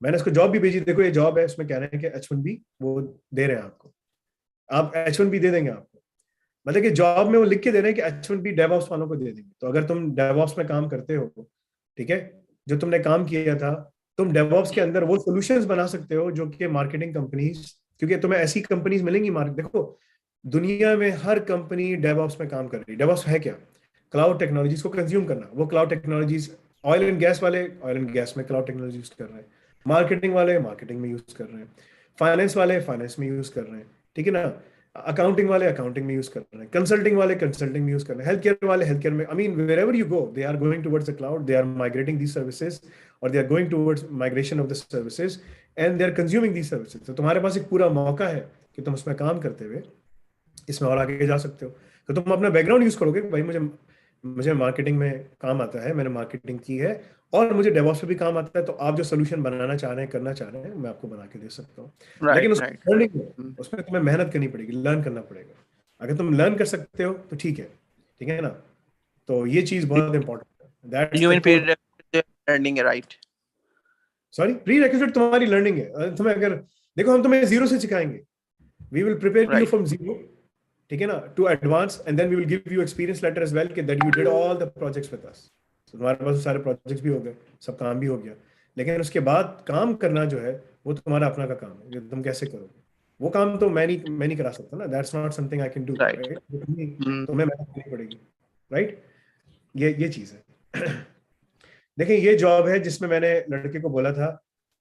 मैंने उसको जॉब भी भेजी, देखो ये जॉब है, उसमें कह रहे हैं कि H1B वो दे रहे हैं आपको, आप H1B दे देंगे आपको, मतलब कि जॉब में वो लिख के दे रहे हैं कि H1B डेवऑप्स वालों को दे देंगे। तो अगर तुम डेवऑप्स में काम करते हो, ठीक है, जो तुमने काम किया था, तुम डेवऑप्स के अंदर वो सॉल्यूशंस बना सकते हो जो कि मार्केटिंग कंपनीज, क्योंकि तुम्हें ऐसी कंपनीज मिलेंगी मार्केट, देखो दुनिया में हर कंपनी डेवऑप्स में काम कर रही है। डेवऑप्स है क्या? क्लाउड टेक्नोलॉजीज को कंज्यूम करना। वो cloud technologies, oil and gas वाले ऑयल एंड गैस में क्लाउड टेक्नोलॉजी यूज कर रहे हैं, मार्केटिंग वाले मार्केटिंग में यूज कर रहे हैं, फाइनेंस वाले फाइनेंस में यूज कर रहे हैं, ठीक है ना, अकाउंटिंग वाले अकाउंटिंग में यूज कर रहे हैं, कंसल्टिंग वाले कंसल्टिंग में यूज कर रहे हैं, हेल्थ केयर वाले हेल्थ केयर में, I mean wherever you go they are going towards the cloud, they are migrating these services, और they are going towards migration of the services, and they are consuming these services. तो तुम्हारे पास एक पूरा मौका है कि तुम उसमें काम करते हुए इसमें और आगे जा सकते हो। तो तुम अपना बैकग्राउंड यूज करोगे कि भाई मुझे मुझे मार्केटिंग में काम आता है, मैंने मार्केटिंग की है, और मुझे डेवऑप्स में भी काम आता है, तो आप जो सोल्यूशन बनाना चाह रहे हैं, करना चाह रहे हैं, मैं आपको बना के दे सकता हूँ। लेकिन राइट, उसमें राइट। लर्निंग है, उसमें तुम्हें मेहनत करनी पड़ेगी, लर्न करना पड़ेगा। अगर तुम लर्न कर सकते हो तो ठीक है ना। तो ये चीज बहुत इंपॉर्टेंट है, that's you the mean core. फिर लर्निंग है, राइट? सॉरी, प्री रिक्विजिट तुम्हारी लर्निंग है। तुम्हें अगर देखो, हम तुम्हें जीरो से सिखाएंगे, we will prepare you right, from zero, ठीक है ना, to advance, and then we will give you experience letter as well कि that you did all the projects with us. तुम्हारे पास सारे प्रोजेक्ट्स भी हो गए, सब काम भी हो गया, लेकिन उसके बाद काम करना जो है वो तुम्हारा अपना का काम है, जो तुम कैसे करोगे वो काम तो मैं नहीं करा सकता ना, that's not something I can do, right. Right. तुम्हें मेहनत करनी पड़ेगी, राइट। ये चीज है। देखिए ये जॉब है जिसमें मैंने लड़के को बोला था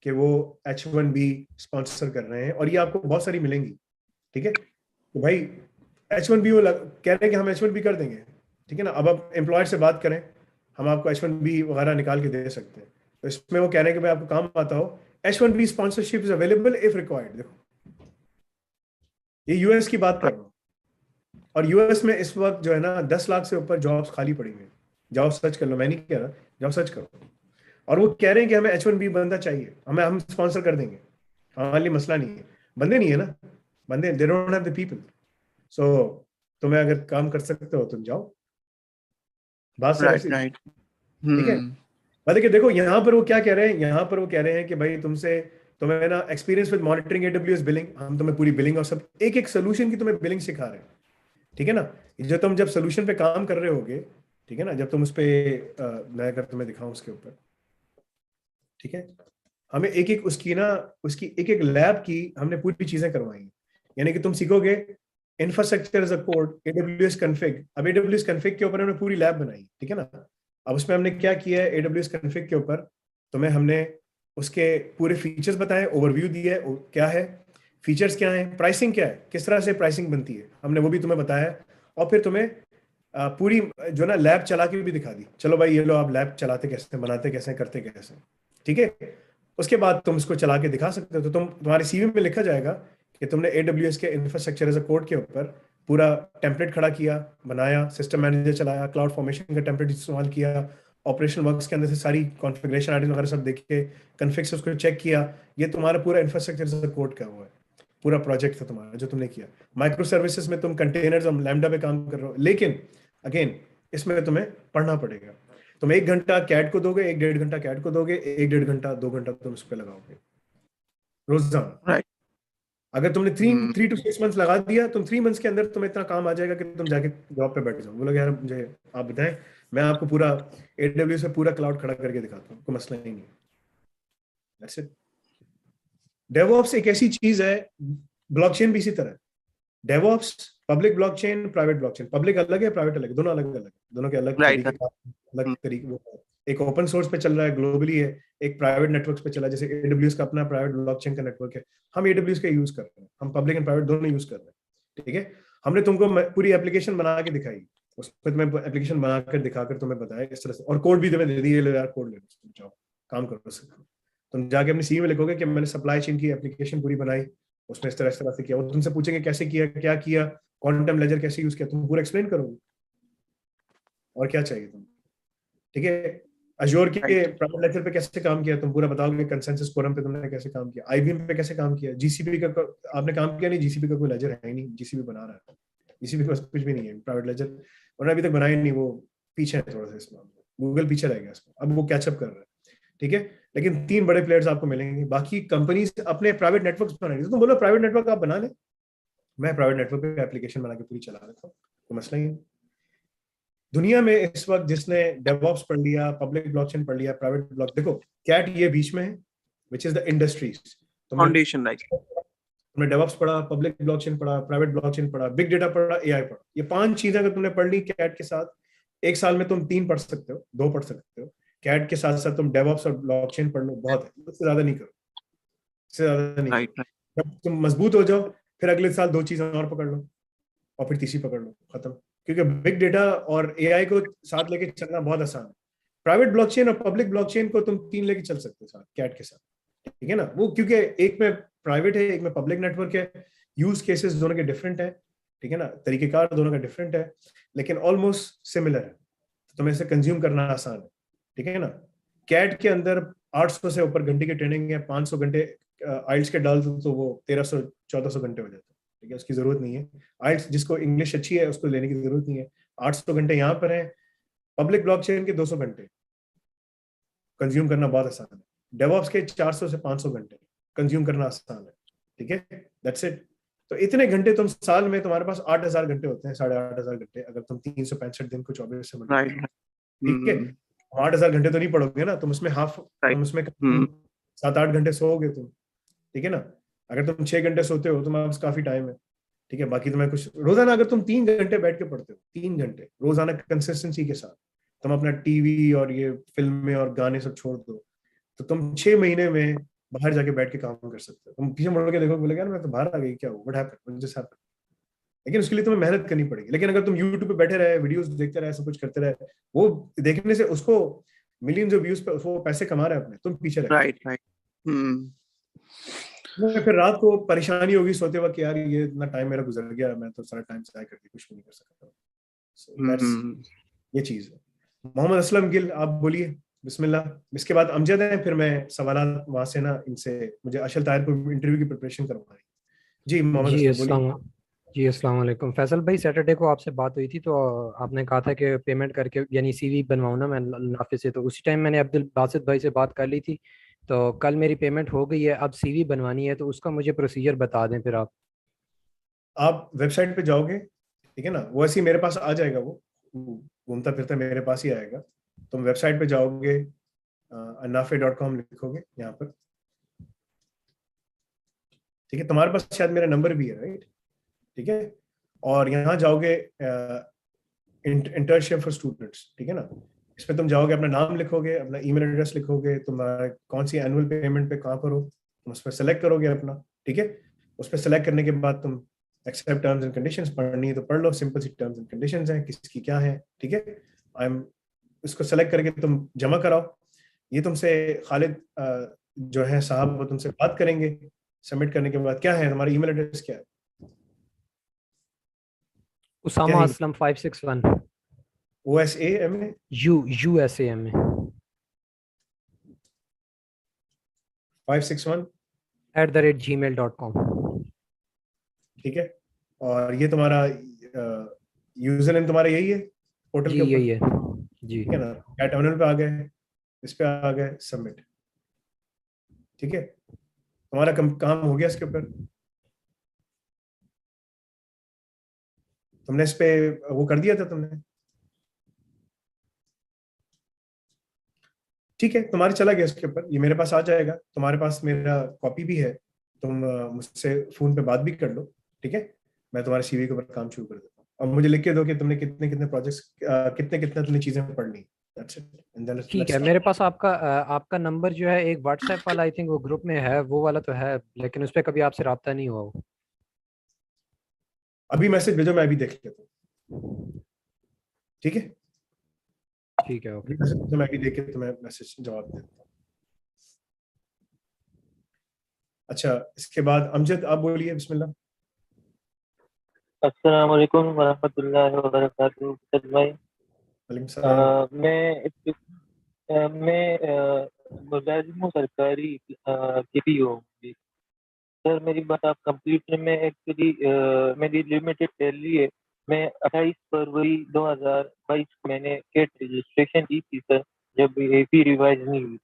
कि वो H1B स्पॉन्सर कर रहे हैं, और ये आपको बहुत सारी मिलेंगी, ठीक है। तो भाई H1B वो कह रहे हैं कि हम H1B कर देंगे, ठीक है ना। अब आप एम्प्लॉयर से बात करें, हम आपको H1B वगैरह निकाल के दे सकते हैं। तो इसमें वो कह रहे हैं कि भाई आपको काम आता हो, H1B sponsorship is available if required. देखो ये यूएस की बात कर रहा हूँ, और यूएस में इस वक्त जो है ना 10 लाख से ऊपर जॉब्स खाली पड़ी हुई हैं। जाओ सर्च कर लो, मैं नहीं कह रहा, जाओ सर्च करो। और वो कह रहे हैं कि हमें H1B बंदा चाहिए, हम स्पॉन्सर कर देंगे, हमारे लिए मसला नहीं है। बंदे नहीं है ना, बंदे they don't have the people. So तुम्हें अगर काम कर सकते हो तुम जाओ, बात सर राइट, ऐसी, राइट। ठीक है। मतलब देखिए देखो यहाँ पर वो क्या कह रहे हैं, यहाँ पर वो कह रहे हैं कि भाई तुम्हें ना experience with monitoring AWS billing, हम तुम्हें पूरी बिलिंग और सब एक एक सोल्यूशन की तुम्हें बिलिंग सिखा रहे हैं, ठीक है ना। जो तुम जब सोल्यूशन पे काम कर रहे होगे, ठीक है ना, जब तुम उस पे मैं अगर तुम्हें दिखाऊं उसके ऊपर, ठीक है, हमें एक एक उसकी एक एक लैब की हमने पूरी चीजें करवाई हैं। यानी कि तुम सीखोगे infrastructure as a code, AWS config. अब AWS कन्फिग के ऊपर हमने पूरी लैब बनाई, ठीक है ना। अब उसमें हमने क्या किया है, AWS कन्फिग के ऊपर तुम्हें हमने उसके पूरे फीचर्स बताए, ओवरव्यू दिया है, क्या है फीचर्स, क्या है प्राइसिंग, क्या है किस तरह से प्राइसिंग बनती है, हमने वो भी तुम्हें बताया। और फिर तुम्हें पूरी जो ना लैब चला के भी दिखा दी, चलो भाई ये लो आप लैब चलाते कैसे, बनाते कैसे, करते कैसे, ठीक है। उसके बाद तुम इसको चला के दिखा सकते हो, तो तुम्हारे सीवी में लिखा जाएगा कि तुमने AWS के इंफ्रास्ट्रक्चर एज अ कोड के ऊपर पूरा टेम्पलेट खड़ा किया, बनाया, सिस्टम मैनेजर चलाया, क्लाउड फॉर्मेशन का टेम्पलेट इस्तेमाल किया, ऑपरेशनल वर्क्स के अंदर से सारी कॉन्फ़िगरेशन आईडी वगैरह सब देखे, कन्फिग से उसको चेक किया। ये तुम्हारा पूरा इंफ्रास्ट्रक्चर एज अ कोड का हुआ है, पूरा प्रोजेक्ट था तुम्हारा जो तुमने किया। माइक्रो सर्विसेज में तुम कंटेनर्स और लैम्डा पे काम कर रहे हो, लेकिन अगेन इसमें तुम्हें पढ़ना पड़ेगा। तुम 1 घंटा कैट को दोगे, 1-1.5 घंटा कैट को दोगे, 1-1.5 घंटा 2 घंटा तुम उस पर लगाओगे रोजाना। राइट। अगर तुमने 3 to 6 मंथ्स लगा दिया, तुम 3 मंथ्स के अंदर तुम्हें इतना काम आ जाएगा कि तुम जाके जॉब पे बैठ जाओ, बोलोगे यार मुझे आप बताएं, मैं आपको पूरा AWS से पूरा क्लाउड खड़ा करके दिखाता हूँ, कोई मसला ही नहीं। That's it. डेवऑप्स एक ऐसी चीज है, ब्लॉकचेन भी इसी तरह है। DevOps, public blockchain, private blockchain, public अलग है, प्राइवेट अलग है, दोनों अलग अलग है, दोनों के अलग राइट। तरीके का, अलग तरीके वो है। एक ओपन सोर्स पे चल रहा है ग्लोबली है, एक प्राइवेट नेटवर्क पे चला है, जैसे AWS का अपना प्राइवेट ब्लॉकचेन का नेटवर्क है, हम AWS का यूज कर रहे हैं, हम पब्लिक एंड प्राइवेट दोनों यूज कर रहे हैं, ठीक है। हमने तुमको पूरी एप्लीकेशन बना के दिखाई, उसमें तुम्हें एप्लीकेशन बनाकर दिखाकर तुम्हें बताया इस तरह से, और कोड भी तुम्हें दे दिए, लो यार कोड ले लो, जाओ काम करो। तुम जाके अपनी सीवी में लिखोगे कि मैंने सप्लाई चेन की एप्लीकेशन पूरी बनाई, उसमें इस तरह से किया। वो तुमसे पूछेंगे कैसे किया, क्या किया, क्वांटम लेजर कैसे यूज किया, तुम पूरा एक्सप्लेन करोगे, और क्या चाहिए तुम, ठीक है। अजोर के राइट। प्राइवेट लेजर पे कैसे काम किया, तुम पूरा बताओगे। कंसेंसस फोरम पे तुमने कैसे काम किया, IBM पे कैसे काम किया, GCP का आपने काम किया नहीं, GCP का कोई लेजर है ही नहीं, GCP बना रहा है, GCP के पास कुछ भी नहीं है प्राइवेट लेजर, उन्होंने अभी तक बनाया नहीं, वो पीछे है थोड़ा सा इसमें, गूगल पीछे रह गया इसमें, अब वो कैचअप कर रहा है। ठीक है, लेकिन 3 बड़े प्लेयर्स आपको मिलेंगे, बाकी कंपनीज अपने प्राइवेट नेटवर्क्स बनाएंगे। तो तुम बोलो प्राइवेट नेटवर्क आप बना ले, मैं प्राइवेट नेटवर्क पे एप्लीकेशन बना के पूरी चला लेता हूँ, कोई मसला ही नहीं। दुनिया में इस वक्त जिसने डेवऑप्स पढ़ लिया, पब्लिक ब्लॉकचेन पढ़ लिया, प्राइवेट ब्लॉक, देखो कैट ये बीच में है, which is the industries. Foundation like तुमने डेवऑप्स पढ़ा, पब्लिक ब्लॉकचेन पढ़ा, प्राइवेट ब्लॉकचेन पढ़ा, बिग डेटा पढ़ा, एआई पढ़ा, ये 5 चीजें अगर तुमने पढ़ ली कैट के साथ, एक साल में तुम 3 पढ़ सकते हो, 2 पढ़ सकते हो। कैट के साथ साथ तुम डेवऑप्स और ब्लॉकचेन पढ़ लो, बहुत है, इससे ज्यादा नहीं करो, इससे ज्यादा नहीं राइट करो। जब तुम मजबूत हो जाओ फिर अगले साल 2 चीजें और पकड़ लो और फिर तीसरी पकड़ लो, खत्म। क्योंकि बिग डेटा और एआई को साथ लेके चलना बहुत आसान है। प्राइवेट ब्लॉकचेन और पब्लिक ब्लॉकचेन को तुम 3 लेके चल सकते हो साथ कैट के साथ, ठीक है ना। वो क्योंकि एक में प्राइवेट है, एक में पब्लिक नेटवर्क है, यूज केसेस दोनों के डिफरेंट है, ठीक है ना, तरीकेकार दोनों का डिफरेंट है, लेकिन ऑलमोस्ट सिमिलर है, तो तुम्हें इसे कंज्यूम करना आसान है, ठीक है ना। कैट के अंदर 800 से ऊपर घंटे की ट्रेनिंग है, 500 घंटे आइल्स के डाल दो तो वो 1300-1400 घंटे हो जाते हैं, ठीक है, उसकी जरूरत नहीं है। आइल्स जिसको इंग्लिश अच्छी है उसको लेने की जरूरत नहीं है। 800 घंटे यहाँ पर है, पब्लिक ब्लॉकचेन के 200 घंटे, कंज्यूम करना बहुत आसान है। डेवऑप्स के 400 से 500 घंटे, कंज्यूम करना आसान है, ठीक है, दैट्स इट। तो इतने घंटे तुम साल में, तुम्हारे पास 8000 घंटे होते हैं, 8500 घंटे, अगर तुम 365 दिन को 24 से मल्टीप्लाई, राइट ठीक है। 8000 घंटे तो नहीं पढ़ोगे ना तुम, उसमें हाफ, तुम उसमें 7-8 घंटे सोओगे तुम, ठीक है ना। अगर तुम 6 घंटे सोते हो तुम्हारे पास काफी टाइम है, ठीक है। बाकी तुम्हें कुछ रोजाना अगर तुम 3 घंटे बैठ के पढ़ते हो, 3 घंटे रोजाना कंसिस्टेंसी के साथ, तुम अपना टीवी और ये फिल्में और गाने सब छोड़ दो, तो तुम 6 महीने में बाहर जाके बैठ के काम कर सकते हो। तुम पीछे मुड़ के देखो, बोलेगा यार मैं तो बाहर आ गई, क्या हुआ, व्हाट हैपेंड, जस्ट हैपेंड। लेकिन उसके लिए तुम्हें मेहनत करनी पड़ेगी। लेकिन अगर तुम यूट्यूब पे बैठे रहे, वीडियोस देखते रहे, सब कुछ करते रहे, वो देखने से उसको मिलियंस ऑफ व्यूज पे वो पैसे कमा रहे हैं अपने, तुम पीछे रहे, राइट राइट फिर रात को परेशानी होगी सोते वक्त, यार ये इतना टाइम मेरा गुजर गया, मैं तो सारा टाइम जाया करके कुछ भी नहीं कर सकता। So that's ये चीज है। मोहम्मद असलम गिल, आप बोलिए, बिस्मिल्लाह। इसके बाद अमजद है, फिर मैं सवाल वहां से ना इनसे, मुझे अशल ताहिर को इंटरव्यू की प्रिपरेशन करवानी है। जी मोहम्मद जी असलम बोलिए। जी अस्सलाम वालेकुम फैसल भाई। सैटरडे को आपसे बात हुई थी तो आपने कहा था कि पेमेंट करके यानी सीवी बनवाऊँ ना मैं नाफिस से, तो उसी टाइम मैंने अब्दुल बासित भाई से बात कर ली थी, तो कल मेरी पेमेंट हो गई है। अब सीवी बनवानी है तो उसका मुझे प्रोसीजर बता दें फिर आप वेबसाइट पे जाओगे, ठीक है ना, वो ऐसे ही मेरे पास आ जाएगा, वो घूमता फिरता मेरे पास ही आएगा। तुम वेबसाइट पे जाओगे, anafe.com लिखोगे यहाँ पर, ठीक है। तुम्हारे पास शायद मेरा नंबर भी है, राइट, ठीक है। और यहाँ जाओगे इंटर्नशिप फॉर स्टूडेंट्स, ठीक है ना। इसमें तुम जाओगे, अपना नाम लिखोगे, अपना ईमेल एड्रेस लिखोगे, तुम्हारा कौन सी एनुअल पेमेंट पे कहाँ पर हो, तुम उस पर सेलेक्ट करोगे अपना, ठीक है। उस पर सेलेक्ट करने के बाद तुम एक्सेप्ट टर्म्स एंड कंडीशंस, पढ़नी है तो पढ़ लो, सिंपल सी टर्म्स एंड कंडीशंस हैं, किसकी क्या है, ठीक है। आई एम इसको सेलेक्ट करके तुम जमा कराओ। ये तुमसे खालिद जो है साहब, वो तुमसे बात करेंगे। सबमिट करने के बाद क्या है, तुम्हारा ईमेल एड्रेस क्या है, क्या उसामा है? Aslam 561 OSAMA USAM 561, @gmail.com। ठीक है। और ये तुम्हारा यूजर नेम तुम्हारा यही है पोर्टल जी के ऊपर, यही है जी। ठीक है ना। क्या टर्मिनल पे आ गए, इस पे आ गए, सबमिट, ठीक है। तुम्हारा काम हो गया इसके ऊपर। तुमने इस पे वो कर दिया था तुमने, ठीक है, तुम्हारे चला गया इसके ऊपर, ये मेरे पास आ जाएगा, तुम्हारे पास मेरा कॉपी भी है, तुम मुझसे फोन पे बात भी कर लो, ठीक है। मैं तुम्हारे सीवी के ऊपर काम शुरू कर देता हूँ। अब मुझे लिख के दो कि तुमने कितने कितने प्रोजेक्ट्स, कितने कितने तुमने चीजें पढ़ ली, दैट्स इट, एंड देन ठीक लेट्स है, स्टार्ट। मेरे पास आपका नंबर जो है एक व्हाट्सएप वाला आई थिंक वो ग्रुप में है, वो वाला तो है, लेकिन उस पर कभी आपसे रब्ता नहीं हुआ वो। अभी मैसेज भेजो, मैं अभी देख लेता हूँ, ठीक है। ठीक है ओके। अभी मैसेज भेजो, मैं अभी देख के तुम्हें मैसेज जवाब देता हूँ। अच्छा, इसके बाद अमजद आप बोलिए, बिस्मिल्लाह। अस्सलाम वालेकुम वरहमतुल्लाहि वबरकातुहू। सर भाई, वालेकुम सलाम। मैं मुलाजिम हूँ सरकारी के पी ओ। सर मेरी बात आप कंप्यूटर में एक्चुअली मेरी लिमिटेड सैलरी है। मैं 28 फरवरी 2022 मैंने केट रजिस्ट्रेशन की थी सर, जब AP रिवाइज नहीं हुई।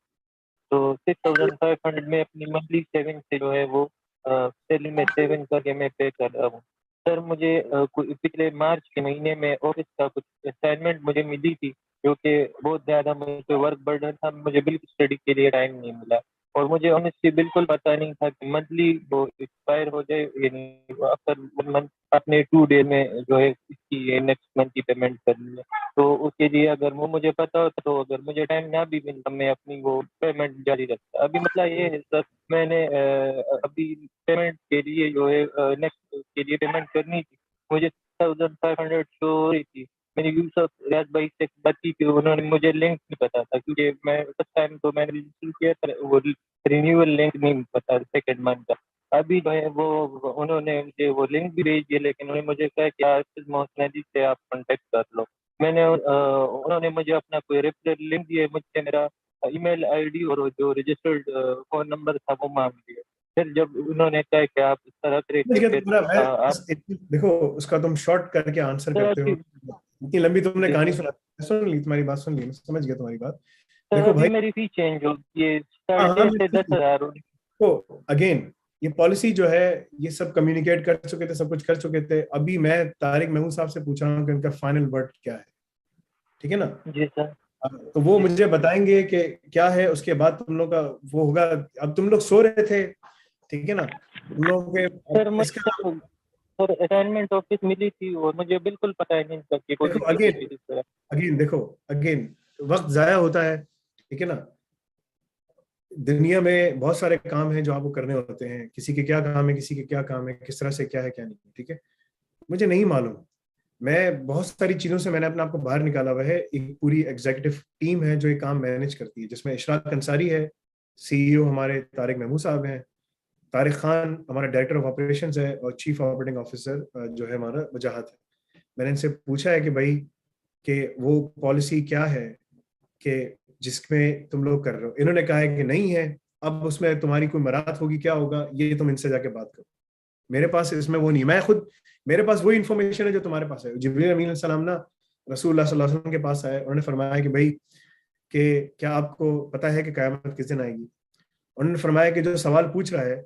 तो 6500 में अपनी मंथली सेविंग से जो है वो सैलरी में सेविंग करके मैं पे कर रहा हूँ। सर मुझे पिछले मार्च के महीने में ऑफिस का कुछ असाइनमेंट मुझे मिली थी, जो कि बहुत ज़्यादा मुझे वर्क बर्डन था, मुझे बिल्कुल स्टडी के लिए टाइम नहीं मिला और मुझे ऑनेस्टली बिल्कुल पता नहीं था कि मंथली वो एक्सपायर हो जाए या नहीं, आफ्टर 1 मंथ अपने 2 डे में जो है इसकी नेक्स्ट मंथ की पेमेंट करनी है। तो उसके लिए अगर वो मुझे पता होता तो अगर मुझे टाइम ना भी मिलता मैं अपनी वो पेमेंट जारी रखता। अभी मतलब ये है सर, मैंने अभी पेमेंट के लिए जो है नेक्स्ट के लिए पेमेंट करनी थी, मुझे 6500 शो हो रही थी। मेरी यूसुफ रियाज भाई से बात की थी, उन्होंने मुझे लिंक नहीं पता था क्योंकि मैं फर्स्ट टाइम तो मैंने रजिस्टर किया था, वो रिन्यूअल लिंक नहीं पता सेकेंड मंथ का। अभी जो है वो उन्होंने मुझे वो लिंक भी भेज दिया, लेकिन उन्होंने मुझे कहा कि आसिफ मोहसिन अली से आप कॉन्टेक्ट कर लो। मैंने उन्होंने मुझे अपना कोई रेफरल लिंक दिया, मुझसे मेरा ईमेल आईडी और जो रजिस्टर्ड फोन नंबर था वो मांग लिया। फिर जब उन्होंने कहा कि आप इस तरह करें समझ गया फिर तुम्हारा। मैं आप देखो, उसका तुम शॉर्ट करके आंसर करते हो। इतनी लंबी तुमने कहानी सुन ली, तुम्हारी बात सुन ली, मैं समझ गया तुम्हारी बात। सर देखो अभी भाई, मेरी फी चेंज होगी, ये हाँ हाँ 6.5 से 10,000 होगी। तो अगेन ये पॉलिसी जो है, ये सब कम्युनिकेट कर चुके थे, सब कुछ कर चुके थे। अभी मैं तारिक महमूद साहब से पूछ रहा हूँ कि उनका फाइनल वर्ड क्या है, ठीक है ना? जी सर। तो वो जी मुझे बताएंगे कि क्या है, उसके बाद तुम लोग का वो होगा। अब तुम लोग सो रहे थे, ठीक है ना? तुम लोग के सर, अब मुझे इसका सर असाइनमेंट ऑफिस मिली थी और मुझे बिल्कुल पता ही नहीं था कि देखो पॉलिसी अगेन किस तरह। अगेन देखो अगेन वक्त जाया होता है, ठीक है ना? दुनिया में बहुत सारे काम हैं जो आपको करने होते हैं। किसी के क्या काम है, किसी के क्या काम है, किस तरह से क्या है क्या नहीं, ठीक है? मुझे नहीं मालूम। मैं बहुत सारी चीजों से मैंने अपने आप को बाहर निकाला हुआ है। एक पूरी एग्जीक्यूटिव टीम है जो ये काम मैनेज करती है, जिसमें इशराक अंसारी है, सीईओ हमारे तारिक महमूद साहब हैं, तारिक खान हमारा डायरेक्टर ऑफ ऑपरेशंस है, और चीफ ऑपरेटिंग ऑफिसर जो है हमारा वजाहत है। मैंने इनसे पूछा है कि भाई कि वो पॉलिसी क्या है कि जिसमें तुम लोग कर रहे हो। इन्होंने कहा है कि नहीं है। अब उसमें तुम्हारी कोई मराहत होगी, क्या होगा, ये तुम इनसे जाके बात करो। मेरे पास इसमें वो नहीं, मैं खुद, मेरे पास वही इंफॉर्मेशन है जो तुम्हारे पास है। जिब्रील अमीन सलाम ना रसूलुल्लाह सल्लल्लाहु अलैहि वसल्लम के पास आए, उन्होंने फरमाया कि भाई कि क्या आपको पता है कि क़यामत किस दिन आएगी? उन्होंने फरमाया कि जो सवाल पूछ रहा है,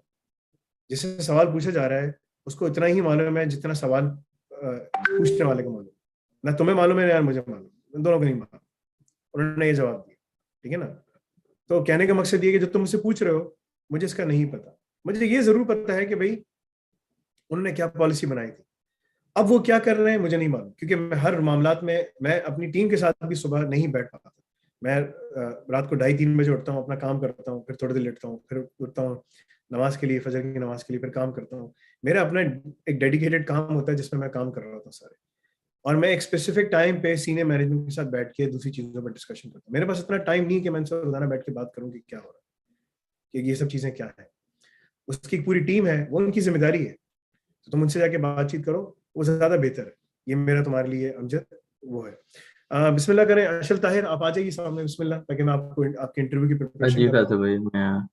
जिससे सवाल पूछा जा रहा है, उसको इतना ही मालूम है जितना सवाल पूछने वाले को मालूम। ना तुम्हें मालूम है, ना मुझे मालूम, दोनों को नहीं मालूम। उन्होंने ये जवाब दिया, ठीक है ना? तो कहने का मकसद ये कि जो तुम मुझसे पूछ रहे हो, मुझे इसका नहीं पता। मुझे ये जरूर पता है कि भाई उन्होंने क्या पॉलिसी बनाई थी। अब वो क्या कर रहे हैं मुझे नहीं मालूम, क्योंकि मैं हर मामलात में, मैं अपनी टीम के साथ भी सुबह नहीं बैठ पाता। मैं रात को 2:30-3 बजे उठता हूँ, अपना काम करता हूँ, फिर थोड़ी देर लेटता हूँ, फिर उठता हूँ नमाज के लिए, फजर की नमाज के लिए, फिर काम करता हूँ। मेरा अपना एक डेडिकेटेड काम होता है जिसमें मैं काम कर रहा होता हूँ सारे। और मैं एक स्पेसिफिक टाइम पे सीनियर मैनेजमेंट के साथ बैठ के दूसरी चीजों पर डिस्कशन करता हूँ। मेरे पास इतना टाइम नहीं कि मैं उनसे रोजाना बैठ के बात करूँ कि क्या हो रहा है, कि ये सब चीजें क्या है। उसकी एक पूरी टीम है, वो उनकी जिम्मेदारी है। तो तुम उनसे जाके बातचीत करो, वो ज्यादा बेहतर है। ये मेरा तुम्हारे लिए अमजद वो है। बिस्मिल्लाह करें। अशल ताहिर आप आ जाइए सामने, बिस्मिल्लाह, ताकि मैं आपको आपके इंटरव्यू की प्रिपरेशन जी कर फैसल पाऊँ। भाई मैं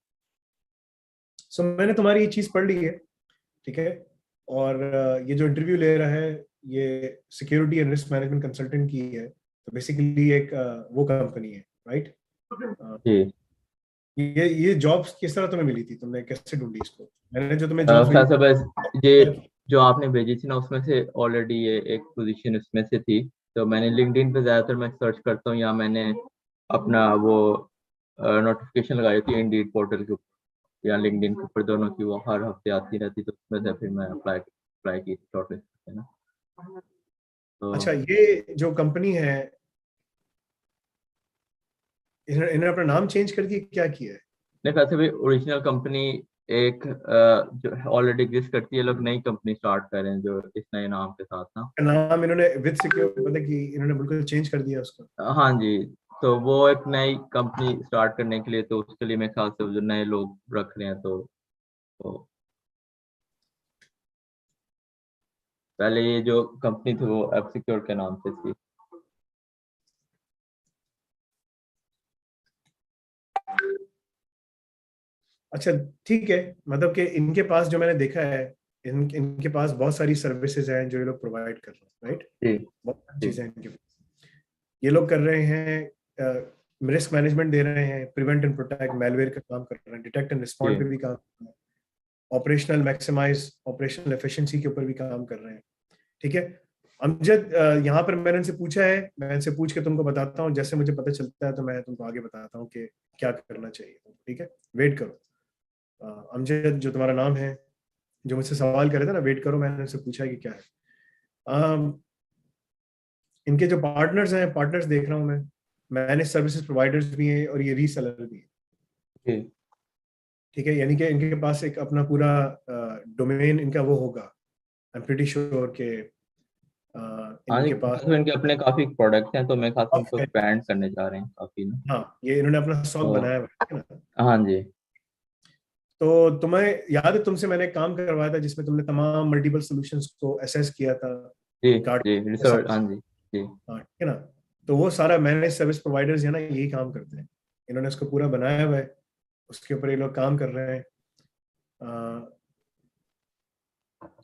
सो मैंने तुम्हारी ये चीज पढ़ ली है, ठीक है? और ये जो इंटरव्यू ले रहा है, ये security and risk management consultant की है। तो बेसिकली एक वो कंपनी है, राइट? जी ये जॉब्स किस तरह तुम्हें मिली थी, तुमने कैसे ढूंढी इसको? मैंने जो तुम्हें जॉब्स फैसल भाई ये भेजी, जो आपने भेजी थी ना उसमें से ऑलरेडी ये एक पोजीशन उसमें से थी। तो मैंने लिंक्डइन पे ज़्यादातर मैं सर्च करता हूँ, या मैंने अपना वो नोटिफिकेशन लगाई थी इंडीड पोर्टल के ऊपर या लिंक्डइन के ऊपर, दोनों की वो हर हफ्ते आती रहती। तो उसमें से फिर मैं अप्लाई की शॉर्टलिस्ट है ना। तो अच्छा, ये जो कंपनी है, इन्होंने अपना नाम चेंज कर दिया, क्या किया है? नहीं फैसल भाई ओरिजिनल कंपनी एक जो ऑलरेडी एग्जिस्ट करती है, लोग नई कंपनी स्टार्ट कर रहे हैं जो इस नए नाम के साथ ना। नाम इन्होंने विद सिक्योर, मतलब कि इन्होंने बिल्कुल चेंज कर दिया उसको। हाँ जी। तो वो एक नई कंपनी स्टार्ट करने के लिए, तो उसके लिए मेरे ख्याल से जो नए लोग रख रहे हैं, तो पहले ये जो कंपनी थी वो एप सिक्योर के नाम से थी। अच्छा, ठीक है। मतलब कि इनके पास जो मैंने देखा है, इनके पास बहुत सारी सर्विसेज हैं जो ये लोग प्रोवाइड कर रहे हैं, राइट? जी बहुत सारी जी चीजें हैं इनके पास। ये लोग कर रहे हैं रिस्क मैनेजमेंट दे रहे हैं, प्रिवेंट एंड प्रोटेक्ट मेलवेयर का काम कर रहे हैं, डिटेक्ट एंड रिस्पॉन्ड पे भी काम कर रहे हैं, ऑपरेशनल मैक्सिमाइज ऑपरेशनल एफिशिएंसी के ऊपर भी काम कर रहे हैं। ठीक है अमजद, यहाँ पर मैंने इनसे पूछा है, मैं इनसे पूछ के तुमको बताता हूँ, जैसे मुझे पता चलता है तो मैं तुमको आगे बताता हूँ कि क्या करना चाहिए। ठीक है, वेट करो। अमजद जो तुम्हारा नाम है, जो मुझसे सवाल कर रहे थे ना, वेट करो, मैंने इनसे पूछा है कि क्या है। इनके जो पार्टनर्स हैं, पार्टनर्स देख रहा हूँ मैं, मैनेज सर्विसेज प्रोवाइडर्स भी हैं और ये रीसेलर भी है। ठीक है, यानी कि इनके पास एक अपना पूरा डोमेन इनका वो होगा। आई एम प्रीटी श्योर के इनके पास इनके अपने काफी प्रोडक्ट्स हैं, तो मैं खास उनको एक्सपैंड करने जा रहे हैं काफी ना। हाँ, ये इन्होंने अपना स्टॉक बनाया हुआ है ना। हाँ जी। तो तुम्हें याद है तुमसे मैंने काम करवाया था जिसमें तुमने तमाम मल्टीपल सॉल्यूशंस को असेस किया था। जी जी रिसर्च, हाँ जी जी। हाँ ठीक है ना, तो वो सारा मैनेज सर्विस प्रोवाइडर्स है ना, यही काम करते हैं। इन्होंने उसको पूरा बनाया हुआ है, उसके ऊपर ये लोग काम कर रहे हैं।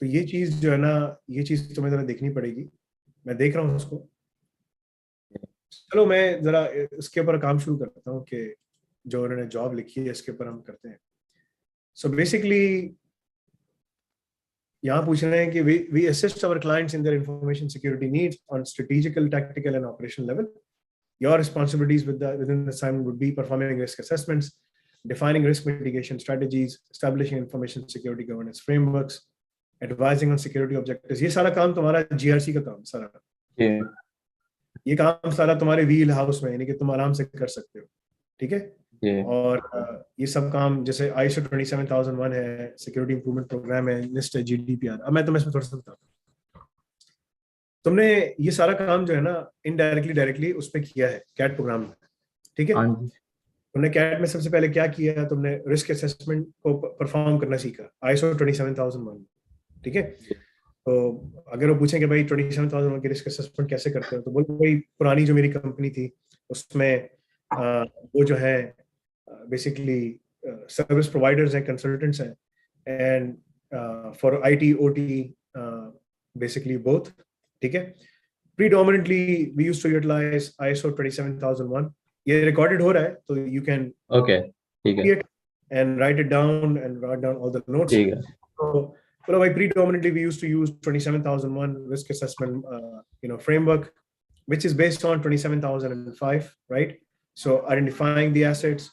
तो ये चीज जो है ना, ये चीज तुम्हें जरा देखनी पड़ेगी, मैं देख रहा हूँ उसको। चलो मैं जरा इसके ऊपर काम शुरू करता हूँ कि जो उन्होंने जॉब लिखी है इसके ऊपर हम करते हैं। सो बेसिकली यहाँ पूछ रहे हैं कि we assist our clients in their information security needs on strategical, tactical and operational level. Your responsibilities within the assignment would be performing risk assessments, defining risk mitigation strategies, establishing information security governance frameworks, advising on security objectives. ये सारा काम तुम्हारा GRC का काम सारा। ये काम सारा तुम्हारे व्हील हाउस में, यानी कि तुम आराम से कर सकते हो। ठीक है, और ये सब काम जैसे ISO 27001 है, सिक्योरिटी इंप्रूवमेंट प्रोग्राम है, लिस्ट है, GDPR। अब मैं तुम्हें इसमें थोड़ा सा बताता हूँ। तुमने ये सारा काम जो है ना इनडायरेक्टली डायरेक्टली उसमें किया है कैट प्रोग्राम में। ठीक है, तुमने कैट में सबसे पहले क्या किया, तुमने रिस्क असेसमेंट को परफॉर्म करना सीखा ISO 27001। ठीक है, तो अगर वो पूछें कि भाई 27001 की रिस्क असेसमेंट कैसे करते हो, तो बोलो भाई पुरानी जो मेरी कंपनी थी उसमें वो जो है बेसिकली सर्विस प्रोवाइडर्स हैं, कंसल्टेंट्स हैं, and for IT OT basically both. ठीक है, predominantly we used to utilize ISO 27001। ये रिकॉर्डेड हो रहा है तो you can ठीक है and write it down and write down all the notes। ठीक है, so predominantly we used to use 27001 risk assessment framework, which is based on 27005, right? So identifying the assets,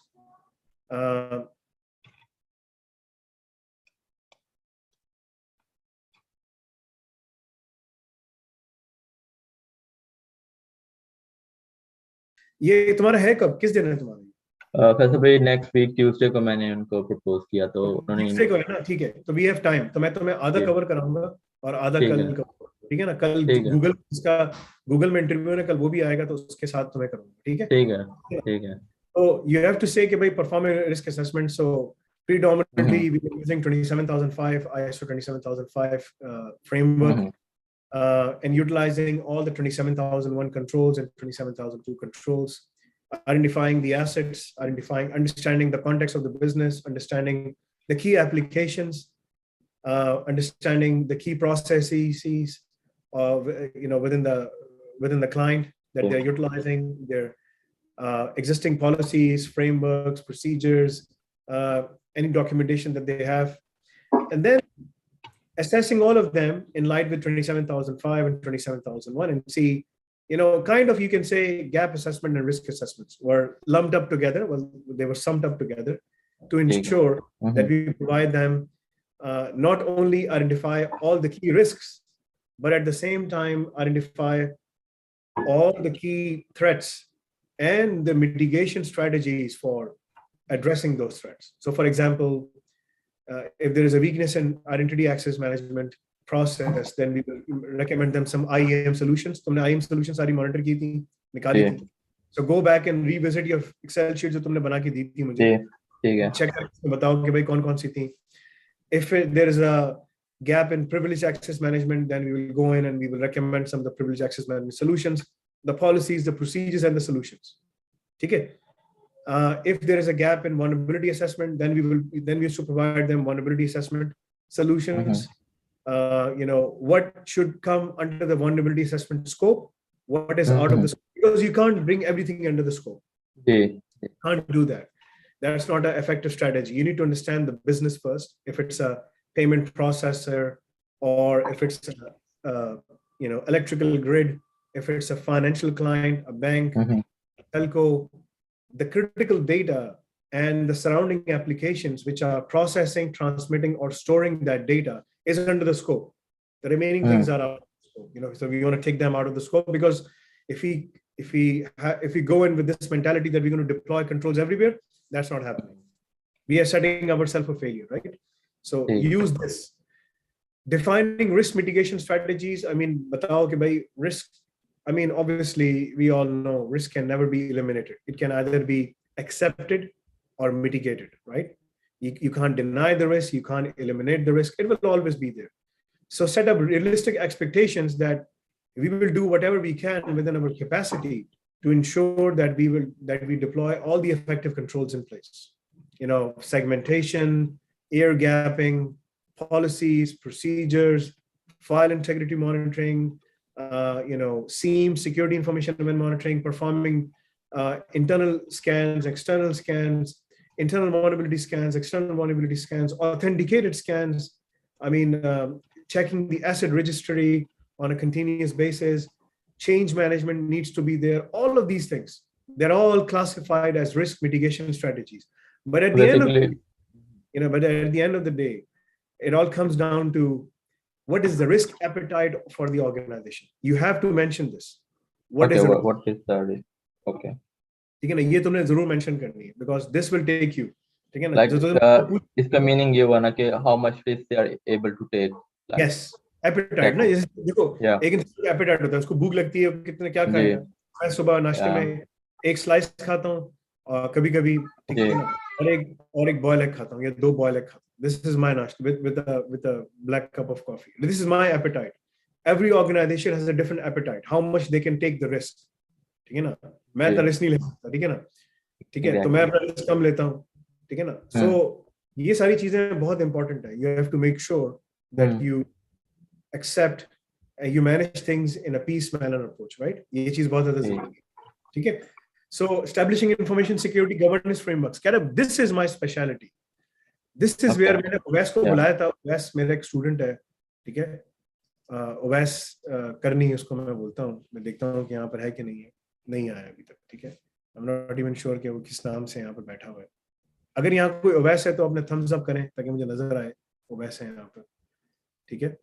ये तुम्हारा है कब, किस दिन है तुम्हारा? वैसे भाई नेक्स्ट वीक ट्यूसडे को मैंने उनको प्रपोज किया, तो उन्होंने ट्यूसडे को है ना। ठीक है, तो वी हैव टाइम, तो मैं तुम्हें आधा कवर कराऊंगा और आधा कल कवर। ठीक है ना, कल गूगल में इंटरव्यू है कल, वो भी आएगा तो उसके साथ तुम्हें करूंगा। ठीक है ठीक है। तो यू हैव टू से कि भाई perform risk assessment. So predominantly we were using 27005 ISO 27005 framework, and utilizing all the 27001 controls and 27002 controls, identifying the assets, understanding the context of the business, understanding the key applications, understanding the key processes of within the client that they're utilizing, their existing policies, frameworks, procedures, any documentation that they have, and then assessing all of them in light with 27005 and 27001, and see, kind of, you can say gap assessment and risk assessments were lumped up together. Well, they were summed up together to ensure that we provide them, not only identify all the key risks, but at the same time identify all the key threats and the mitigation strategies for addressing those threats. So for example, if there is a weakness in identity access management process, then we will recommend them some IAM solutions. तुमने IAM solutions सारी monitor की थी, निकाली थी। So go back and revisit your Excel sheet जो तुमने बना के दी थी मुझे। ठीक है, check करके बताओ कि भाई कौन कौन सी थी। If there is a gap in privileged access management, then we will go in and we will recommend some of the privileged access management solutions, the policies, the procedures, and the solutions. ठीक है, if there is a gap in vulnerability assessment, then we used to provide them vulnerability assessment solutions. What should come under the vulnerability assessment scope, what is out of the scope, because you can't bring everything under the scope. Can't do that. That's not an effective strategy. You need to understand the business first. If it's a payment processor, or if it's a electrical grid, if it's a financial client, a bank, telco, the critical data and the surrounding applications which are processing, transmitting, or storing that data is under the scope. The remaining things are out of the scope. So we want to take them out of the scope, because if we go in with this mentality that we're going to deploy controls everywhere, that's not happening. We are setting ourselves for failure, right? So use this. Defining risk mitigation strategies. I mean, batao ki bhai, risk. I mean, obviously, we all know risk can never be eliminated. It can either be accepted or mitigated, right? You can't deny the risk. You can't eliminate the risk. It will always be there. So set up realistic expectations that we will do whatever we can within our capacity to ensure that we deploy all the effective controls in place. Segmentation, air gapping, policies, procedures, file integrity monitoring, SIEM, security information event monitoring, performing internal scans, external scans, internal vulnerability scans, external vulnerability scans, authenticated scans. I mean, checking the asset registry on a continuous basis. Change management needs to be there. All of these things, they're all classified as risk mitigation strategies. But at the end of the day, it all comes down to what is the risk appetite for the organization. You have to mention this. What is the risk? Okay. ये तुमने जरूर mention करनी है, because this will take you. Like इसका meaning ये हुआ ना कि how much risk they are able to take. Like, yes, appetite ना, जैसे देखो एक इंसान का appetite होता है, उसको भूख लगती है, कितने क्या खाएगा. मैं सुबह नाश्ते में एक स्लाइस खाता हूँ, और कभी-कभी ठीक है ना, और एक boil egg खाता हूँ, या 2 boil egg खाता हूँ. This is my nashta with a black cup of coffee. This is my appetite. Every organization has a different appetite. How much they can take the risk. ठीक है ना? मैं तो risk नहीं ले सकता, ठीक है ना? ठीक है, तो मैं अपना risk कम लेता हूँ, ठीक है ना? So ये सारी चीजें बहुत important है. You have to make sure that you accept and you manage things in a peace manner approach, right? ये चीज बहुत ज़्यादा ज़रूरी है, ठीक है? So establishing information security governance frameworks. This is my specialty. This is where मैंने ओवैस को बुलाया था. ओवैस मेरा एक स्टूडेंट है, ठीक है? ओवैस करनी उसको मैं बोलता हूँ, मैं देखता हूँ कि यहाँ पर है कि नहीं आया अभी तक, ठीक है? I'm not even sure कि वो किस नाम से यहाँ पर बैठा हुआ है. अगर यहाँ कोई ओवैस है तो अपने thumbs up करें ताकि मुझे नजर आए ओवैस है यहाँ पर, ठीक है?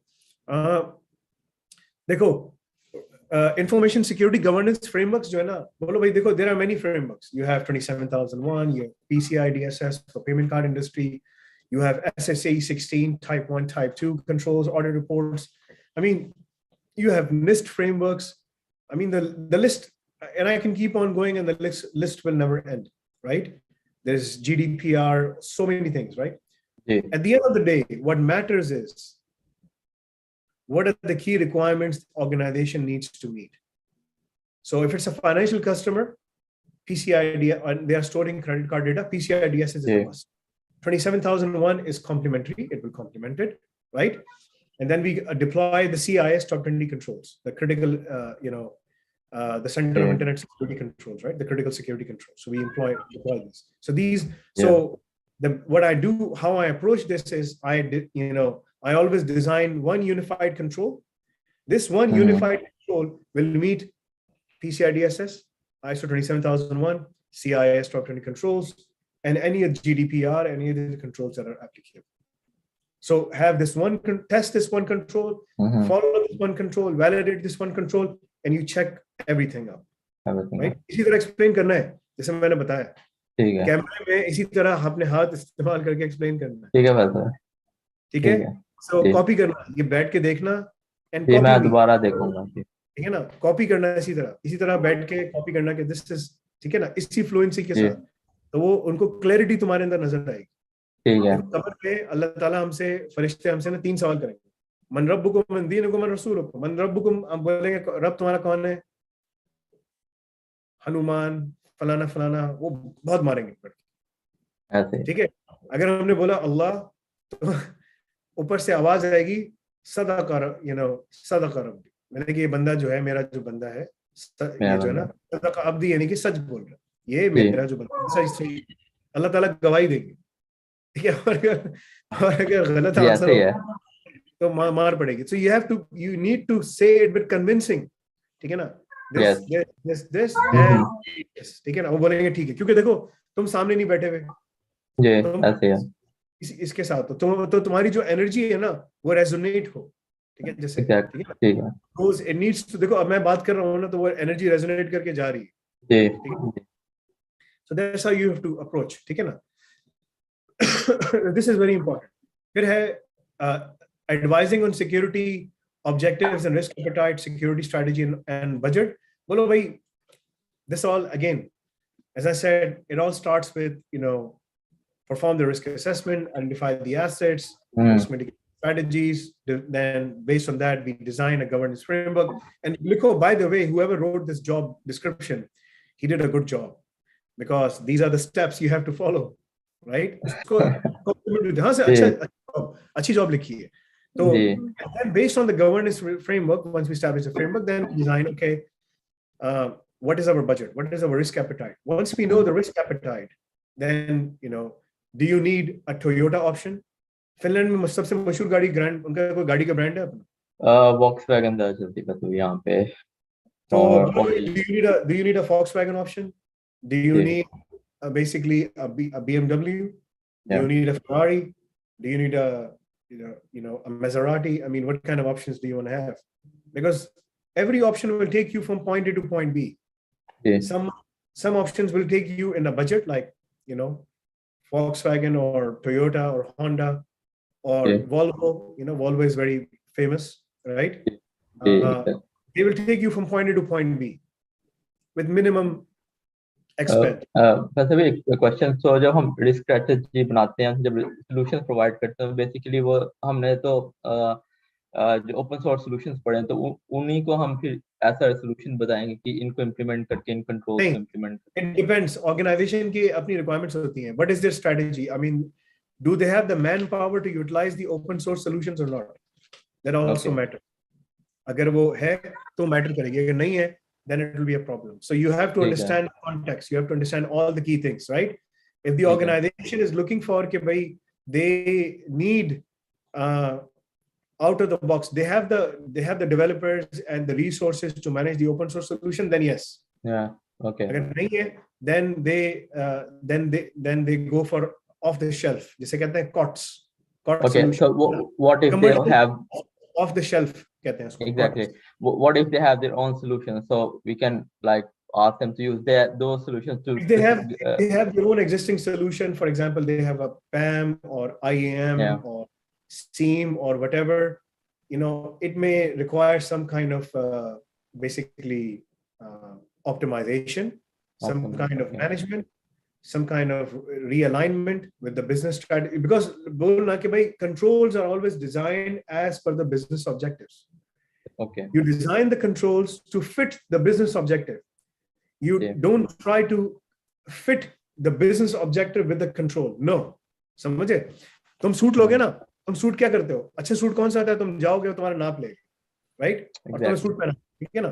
देखो, information security governance frameworks जो है ना, बोलो भाई देखो, there are many frameworks. You have 27001, you have PCI DSS for payment card industry. You have SSA 16, type 1, type 2 controls, audit reports. I mean, you have NIST frameworks. I mean, the list, and I can keep on going, and the list will never end, right? There's GDPR, so many things, right? Yeah. At the end of the day, what matters is, what are the key requirements the organization needs to meet? So if it's a financial customer, PCI, they are storing credit card data, PCI DSS is a must. 27001 is complementary, it will complement it, right? And then we deploy the CIS top 20 controls, the critical, the Center of Internet Security Controls, right? The critical security controls. So we deploy this. So these, what I do, how I approach this is, I always design one unified control. This one unified control will meet PCI DSS, ISO 27001, CIS top 20 controls, and any of GDPR, any of the controls that are applicable. So have this one, test this one control, follow this one control, validate this one control, and you check everything up. Right? इसी तरह explain करना है, जैसे मैंने बताया. ठीक है. कैमरे में इसी तरह अपने हाथ इस्तेमाल करके explain करना है. ठीक है बात है. ठीक है. So copy करना, ये बैठ के देखना, and copy. मैं दोबारा देखूंगा. ठीक है ना? Copy करना इसी तरह बैठ के copy करना कि this is, ठीक है ना? इसी fluency के साथ. तो वो उनको क्लैरिटी तुम्हारे अंदर नजर आएगी. ठीक है. कब्र पे अल्लाह ताला हमसे, फरिश्ते हमसे ना 3 सवाल करेंगे. मन रब्बुकुम मन दीनुकुम मन रसूलुकुम. मन रब्बुकुम, हम बोलेंगे रब तुम्हारा कौन है? हनुमान, फलाना फलाना, वो बहुत मारेंगे पड़ के. ठीक है. अगर हमने बोला अल्लाह, तो ऊपर से आवाज आएगी सदाका, सदाका रब्बी. मैंने कि ये बंदा जो है, मेरा जो बंदा है, ये जो है ना, सदाका अब्दी, यानी कि सच बोल रहा है. ये मेरा जो बंदा सही, अल्लाह ताला गवाही देंगे, ठीक है। और अगर गलत आंसर हो तो मार पड़ेगी। सो यू नीड टू से इट विद कन्विंसिंग, ठीक है ना, दिस एंड ठीक है ना। वो बोलेंगे ठीक है, क्योंकि देखो तुम सामने नहीं बैठे हुए, तुम इसके साथ तो तुम्हारी जो एनर्जी है ना वो रेजोनेट हो, ठीक है, जैसे ठीक है, रोज इट नीड्स टू, देखो अब मैं बात कर रहा हूँ ना तो वो एनर्जी रेजोनेट करके जा रही है, ठीक है। So that's how you have to approach, ठीक है ना। This is very important. फिर है advising on security objectives and risk appetite, security strategy and budget. बोलो भाई, this all again, as I said, it all starts with, you know, perform the risk assessment, identify the assets, risk mitigation strategies. Then based on that, we design a governance framework. And look, oh, by the way, whoever wrote this job description, he did a good job, because these are the steps you have to follow, right? उसको compliment हाँ से अच्छी job लिखी है। So, and then based on the governance framework, once we establish a framework, then we design, okay, what is our budget? What is our risk appetite? Once we know the risk appetite, then, you know, do you need a Toyota option? Finland में सबसे मशहूर गाड़ी ग्रैंड, उनका कोई गाड़ी का ब्रांड है अपना? Volkswagen दा चलती है तो यहाँ पे। तो do you need a Volkswagen option? Do you need basically a BMW? Do you need a Ferrari? Do you need a a Maserati? I mean, what kind of options do you want to have? Because every option will take you from point A to point B. Some options will take you in a budget, like, you know, Volkswagen or Toyota or Honda or Volvo. You know, Volvo is very famous, right? They will take you from point A to point B with minimum expense. वैसे भी एक क्वेश्चन, सो जब हम रिस्क स्ट्रेटजी बनाते हैं, जब सॉल्यूशन प्रोवाइड करते हैं, बेसिकली वो हमने तो जो ओपन सोर्स सॉल्यूशंस पढ़े हैं, तो उन्हीं को हम फिर ऐसा सॉल्यूशन बताएंगे कि इनको इंप्लीमेंट करके इन कंट्रोल्स को इंप्लीमेंट। इट डिपेंड्स, ऑर्गेनाइजेशन की अपनी रिक्वायरमेंट्स होती हैं। What is their strategy? I mean, do they have the man power to utilise the open source solutions और नॉट? That also matter. अगर वो है तो मैटर करेगी, अगर नहीं है then it will be a problem. So you have to understand context, you have to understand all the key things, right? If the organization is looking for ke bhai they need out of the box, they have the developers and the resources to manage the open source solution, then yes. Agar nahi hai, then they go for off the shelf, jise kehte hain COTS. Solution. So what if they have off the shelf kehte hain usko? Exactly. What if they have their own solutions, so we can like ask them to use those solutions to if they have their own existing solution. For example, they have a PAM or IAM or SIEM or whatever, you know, it may require some kind of basically optimization, some kind of management, some kind of realignment with the business strategy, because bolna ke bhai controls are always designed as per the business objectives. You design the controls to fit the business objective. You don't try to fit the business objective with the control. No. समझे? तुम सूट लोगे ना, तुम सूट क्या करते हो? अच्छा सूट कौन सा आता है? तुम जाओगे और तुम्हारा नाप लेगा, राइट? और तुम्हें सूट पहना, ठीक है ना?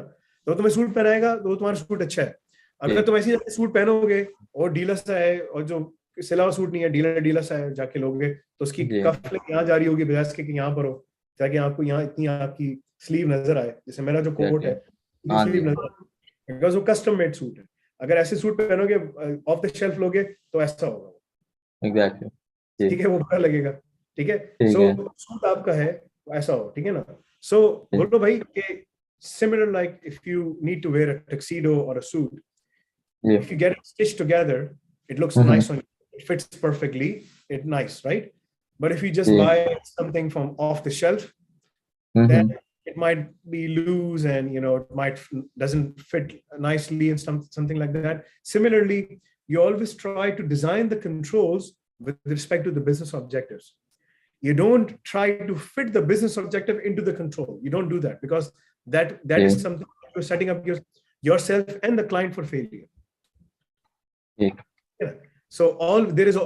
तो तुम्हें सूट पहनाएगा तो तुम्हारा सूट अच्छा है। अगर तुम ऐसे सूट पहनोगे और ढीला सा है और जो सिला हुआ सूट नहीं है, ढीला सा है, जाके लोगे तो उसकी कफ यहाँ जा रही होगी बजाय के यहाँ पर हो, ताकि आपको यहाँ इतनी आपकी स्लीव नजर आए। जैसे मेरा जो कोट है, स्लीव नजर आए, बिकॉज़ वो कस्टम मेड सूट है। अगर ऐसे सूट पहनोगे, ऑफ द शेल्फ लोगे, तो ऐसा होगा। एग्जैक्टली, ठीक है, वो बुरा लगेगा, ठीक है। सो सूट आपका है, ऐसा हो, ठीक है ना। सो बोलो भाई कि similar like if you need to wear a tuxedo or a suit, if you get it stitched together, it looks nice on you, it fits perfectly, it's nice, right? But if you just buy something from off the shelf, then it might be loose and, you know, it might doesn't fit nicely and something like that. Similarly, you always try to design the controls with respect to the business objectives. You don't try to fit the business objective into the control. You don't do that, because that is something you're setting up yourself and the client for failure. So there is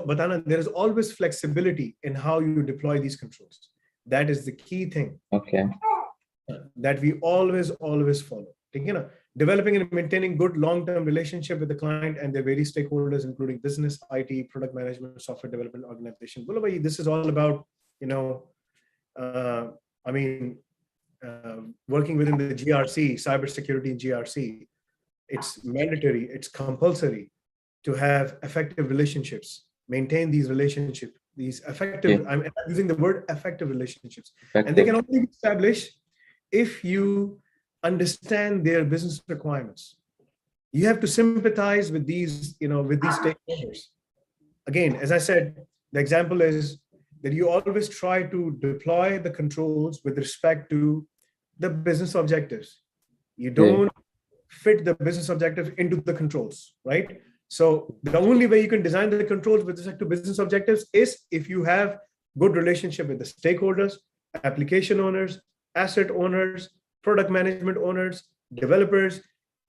always flexibility in how you deploy these controls. That is the key thing. Okay. That we always follow. ठीक है ना? developing and maintaining good long-term relationship with the client and their various stakeholders, including business, IT, product management, software development organization. Bolo bhai, this is all about, working within the GRC, cybersecurity in GRC. It's mandatory, it's compulsory to have effective relationships, maintain these relationships, these effective, I'm using the word effective relationships. And they can only be established if you understand their business requirements. You have to sympathize with these, with these stakeholders. Again, as I said, the example is that you always try to deploy the controls with respect to the business objectives. You don't fit the business objective into the controls, right? So the only way you can design the controls with respect to business objectives is if you have good relationship with the stakeholders, application owners, asset owners, product management owners, developers.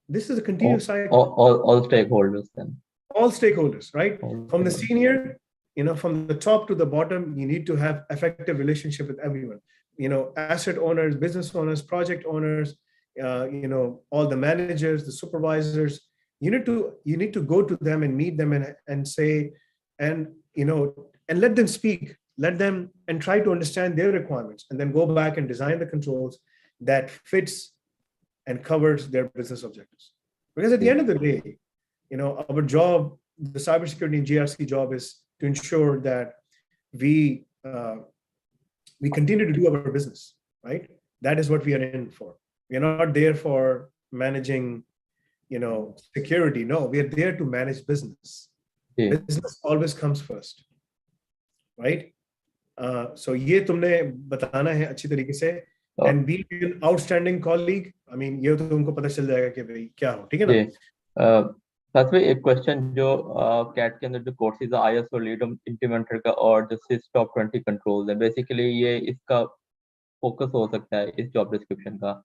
This is a continuous cycle. All stakeholders then. All stakeholders, right? From the senior, from the top to the bottom, you need to have effective relationship with everyone. Asset owners, business owners, project owners, all the managers, the supervisors. You need to go to them and meet them and say, and let them speak, let them and try to understand their requirements, and then go back and design the controls that fits and covers their business objectives. Because at the end of the day, our job, the cybersecurity and GRC job, is to ensure that we continue to do our business, right? That is what we are in for. We are not there for managing, security. No, we are there to manage business. Business always comes first, right? So ये तुमने बताना है अच्छी तरीके से, and be an outstanding colleague. I mean, ये तो तुमको पता चल जाएगा कि भाई क्या हो, ठीक है ना? साथ में एक क्वेश्चन, जो कैट के अंदर जो कोर्सेज है ISO लीड इम्प्लीमेंटर का और जो सिस टॉप 20 कंट्रोल्स है, बेसिकली ये इसका फोकस हो सकता है इस जॉब डिस्क्रिप्शन का.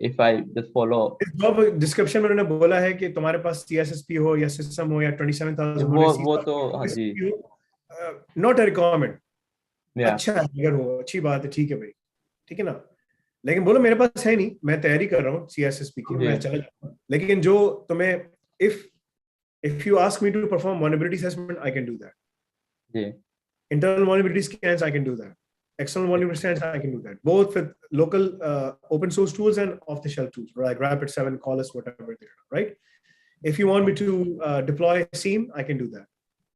If I just follow इस जॉब डिस्क्रिप्शन में उन्होंने बोला है कि तुम्हारे पास CSSP हो या सिस्टम हो या 27,000 वो तो हाँ जी, नॉट अ रिक्वायरमेंट. अच्छा अगर हो, अच्छी बात है, ठीक है भाई, ठीक है ना. लेकिन बोलो मेरे पास है नहीं, मैं तैयारी कर रहा हूँ CSSP की, मैं चला जाऊंगा. लेकिन जो तुम्हें if you ask me to perform vulnerability assessment, I can do that. Internal vulnerability scans, I can do that. External vulnerability scans, I can do that. Both with local open source tools and off-the-shelf tools, like Rapid7, Qualys, whatever they are, right? If you want me to deploy a SIEM, I can do that.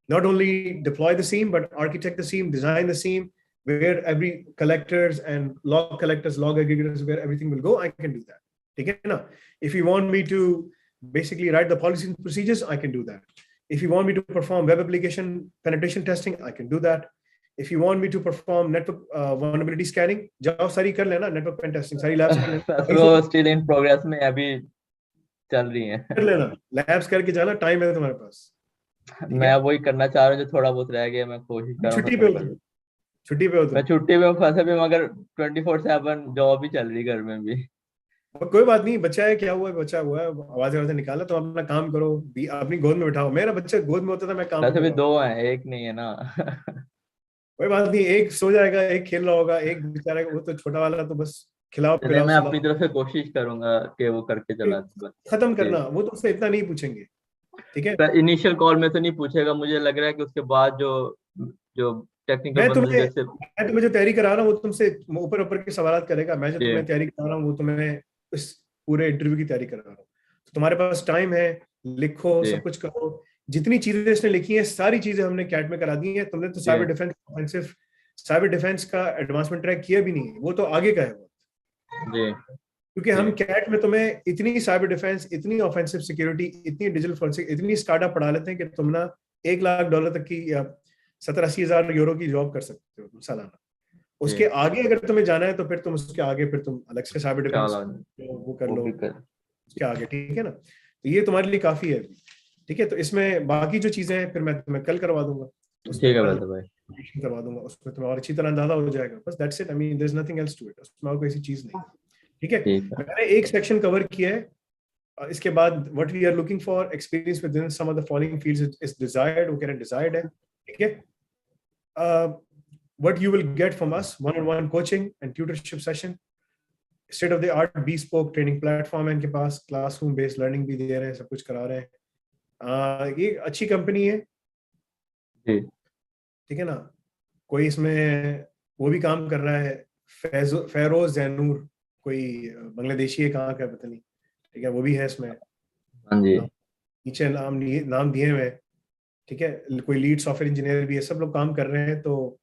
Not only deploy the SIEM, but architect the SIEM, design the SIEM, where every collectors and log collectors, log aggregators, where everything will go, I can do that. Okay? Now, if you want me to basically write the policies and procedures, I can do that. If you want me to perform web application penetration testing, I can do that. If you want me to perform network vulnerability scanning, जाओ सारी कर लेना, network pen testing सारी labs कर लेना. वो still in progress में अभी चल रही हैं. कर लेना, labs करके जाना, time है तुम्हारे पास. मैं वही करना चाह रहा हूँ जो थोड़ा बहुत रह गया, मैं कोशिश कर रहा हूँ. छुट्टी पे हो तुम? मैं छुट्टी पे फंसा भी, मगर 24/7 जॉब भी चल रही घर में भी. कोई बात नहीं, बच्चा है, क्या हुआ है, बच्चा हुआ है, आवाज निकाला तो अपना काम करो, अपनी गोद में बिठाओ. मेरा बच्चा गोद में होता था, मैं काम वैसे भी 2 हैं, एक नहीं है ना. कोई बात नहीं, एक सो जाएगा, एक खेल रहा होगा, एक बेचारा वो तो छोटा वाला तो बस खिलाओ पिलाओ. मैं अपनी तरफ से कोशिश करूंगा कि वो करके चला खत्म करना. वो तो उससे इतना नहीं पूछेंगे, ठीक है? इनिशियल कॉल में तो नहीं पूछेगा. मुझे लग रहा है कि उसके बाद जो टेक्निकल मैं तुम्हें जो तैयारी करा रहा हूँ वो तुमसे ऊपर के सवाल करेगा. मैं जो तुम्हें तैयारी करा रहा हूँ वो तुम्हें इस पूरे इंटरव्यू की तैयारी करा रहा हूँ. तो तुम्हारे पास टाइम है, लिखो, सब कुछ करो. जितनी चीजें इसने लिखी हैं सारी चीजें हमने कैट में करा दी हैं. तुमने तो साइबर डिफेंस का एडवांसमेंट ट्रैक किया भी नहीं है, वो तो आगे का है वो. क्योंकि हम कैट में तुम्हें इतनी साइबर डिफेंस, इतनी ऑफेंसिव सिक्योरिटी, इतनी डिजिटल फॉरेंसिक, इतनी स्टार्टअप पढ़ा लेते हैं कि तुम ना $1 लाख तक की या 70-80 हज़ार यूरो की जॉब कर सकते हो सालाना. उसके आगे अगर तुम्हें जाना है तो फिर तुम उसके आगे फिर तुम अलग से साइबर डिफेंस वो कर लो उसके आगे, ठीक है ना? तो ये तुम्हारे लिए काफी है, ठीक है? तो इसमें बाकी जो चीजें हैं फिर मैं तुम्हें कल करवा दूंगा, ठीक है भाई, करवा दूंगा. उसमें तुम्हें और अच्छी तरह अंदाजा हो जाएगा. बस that's it. I mean there is nothing else to it. उसमें और कोई ऐसी चीज नहीं, ठीक है? मैंने एक सेक्शन कवर किया है. इसके बाद what we are looking for experience within some of the following fields is desired. वो कह रहे हैं डिजायर्ड है, ठीक है? What you will get from us, one-on-one coaching and tutorship session, state of the art bespoke training platform है इनके पास, क्लासरूम बेस्ड लर्निंग भी दे रहे हैं, सब कुछ करा रहे हैं। ये अच्छी कंपनी है, जी ठीक है ना। कोई इसमें वो भी काम कर रहा है, फेरोज जैनूर, कोई बांग्लादेशी है, कहाँ का पता नहीं, ठीक है, वो भी है इसमें। हाँ जी नीचे नाम दिए हुए हैं, ठीक है। कोई लीड सॉफ्टवेयर इंजीनियर भी है, सब लोग काम कर रहे हैं। तो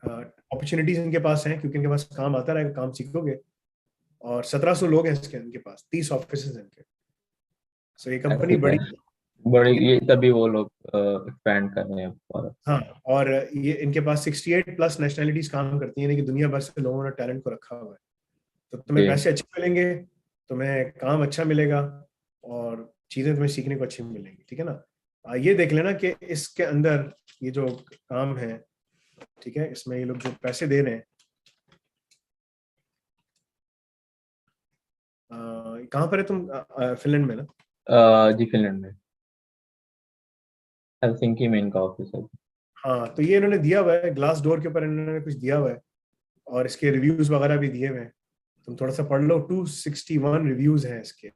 अपॉर्चुनिटीज इनके पास हैं, क्योंकि इनके पास काम आता रहेगा, काम सीखोगे। और 1700 लोग हैं इसके, इनके पास 30 ऑफिस हैं इनके। सो ये कंपनी ठीक है, बड़ी, बड़ी ठीक है। ये तभी वो लोग एक्सपैंड कर रहे हैं और हाँ, और ये इनके पास 68 प्लस नेशनैलिटीज काम करती हैं, यानी कि दुनिया भर से लोगों ने टैलेंट को रखा हुआ है। तो तुम्हें जी पैसे अच्छे मिलेंगे, तुम्हें काम अच्छा मिलेगा, और चीजें तुम्हें सीखने को अच्छी मिलेंगी, ठीक है ना। ये देख लेना कि इसके अंदर ये जो काम है, ठीक है, इसमें ये लोग जो पैसे दे रहे हैं, कहाँ पर है तुम? फिनलैंड में ना? जी फिनलैंड में हेलसिंकी में इनका ऑफिस है। हाँ, तो ये इन्होंने दिया हुआ है, ग्लास डोर के ऊपर इन्होंने कुछ दिया हुआ है, और इसके रिव्यूज वगैरह भी दिए हुए हैं, तुम थोड़ा सा पढ़ लो। 261 रिव्यूज हैं इसके।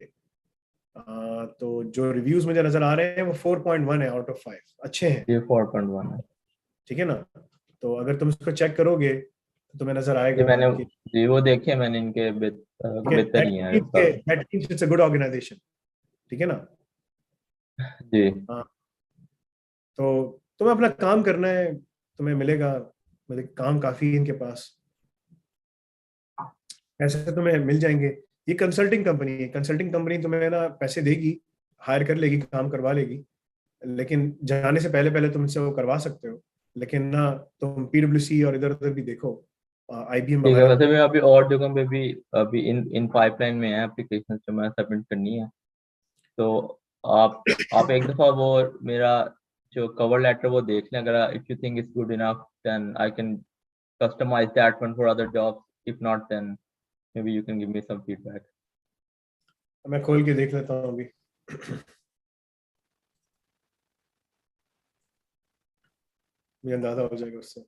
तो जो रिव्यूज मुझे नजर आ रहे हैं वो 4.1 है आउट ऑफ 5, अच्छे हैं, ये 4.1 है। ठीक है ना। तो अगर तुम इसको चेक करोगे तो तुम्हें नजर जी आएगा मैंने, कि जी वो देखे मैंने, इनके बेहतर ही है सब। That means it's a good organisation, ठीक है ना। जी हाँ, तो तुम्हें अपना काम करना है, तुम्हें मिलेगा, मतलब काम काफी है इनके पास, ऐसे तुम्हें मिल जाएंगे। ये कंसल्टिंग कंपनी है, कंसल्टिंग कंपनी तुम्हें ना पैसे देगी, हायर कर लेगी, काम करवा लेगी, लेकिन जाने से पहले पहले तुम इनसे वो करवा सकते हो। लेकिन ना, तुम पीडब्ल्यूसी और इधर उधर भी देखो, IBM ठीक है। वगैरह। वैसे मैं अभी और जगह पे भी अभी इन इन पाइपलाइन में है एप्लीकेशन जो मैं सबमिट करनी है। तो आप एक दफा वो मेरा जो कवर लेटर वो देख लें, अगर if you think it's good enough then I can customize that one for other jobs. If not, then maybe you can give me some feedback. मैं खोल के देख लेता हूँ अभी। मुझे अंदाजा हो जाएगा उससे।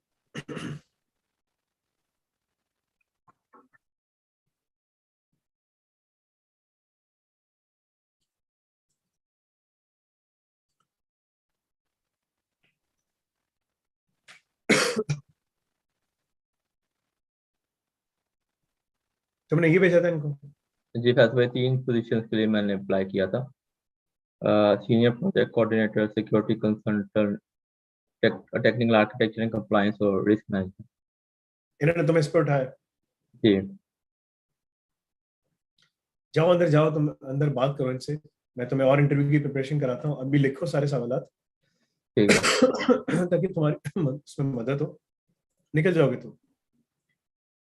तुमने ये भेजा था इनको? जी फैसले 3 पोजीशंस के लिए मैंने अप्लाई किया था। Senior project coordinator, security consultant, technical architecture and compliance और रिस्क मैनेजमेंट। इन्होंने तुम्हें इस पर उठाया? जी जाओ अंदर, जाओ तुम अंदर बात करो इनसे, मैं तुम्हें और इंटरव्यू की प्रिपरेशन कराता हूँ। अभी लिखो सारे सवालात ठीक है। ताकि तुम्हारी उसमें मदद हो, निकल जाओगे तुम।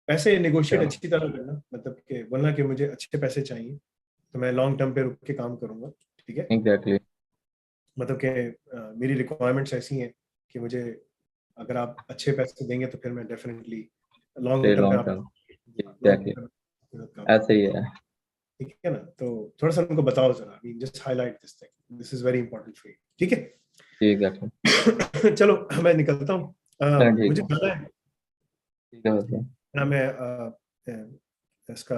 पैसे नेगोशिएट अच्छा अच्छी तरह करना, मतलब कि बोलना कि मुझे अच्छे पैसे चाहिए, तो मैं लॉन्ग टर्म पे रुक के काम करूंगा, ठीक है। एग्जैक्टली। मतलब कि मेरी रिक्वायरमेंट्स ऐसी हैं कि मुझे, अगर आप अच्छे पैसे देंगे तो फिर मैं डेफिनेटली लॉन्ग टर्म पे लॉन्ग आप टर्म long एग्जैक्टली term काम, ऐसे ही है। ठीक है ना। तो थोड़ा सा उनको बताओ जरा, just highlight this thing, this is very important for you, ठीक है। जी एग्जैक्टली। चलो मैं निकलता हूँ, चलो ठीक मुझे है। जाना है ठीक है वैसे। ना। मैं इसका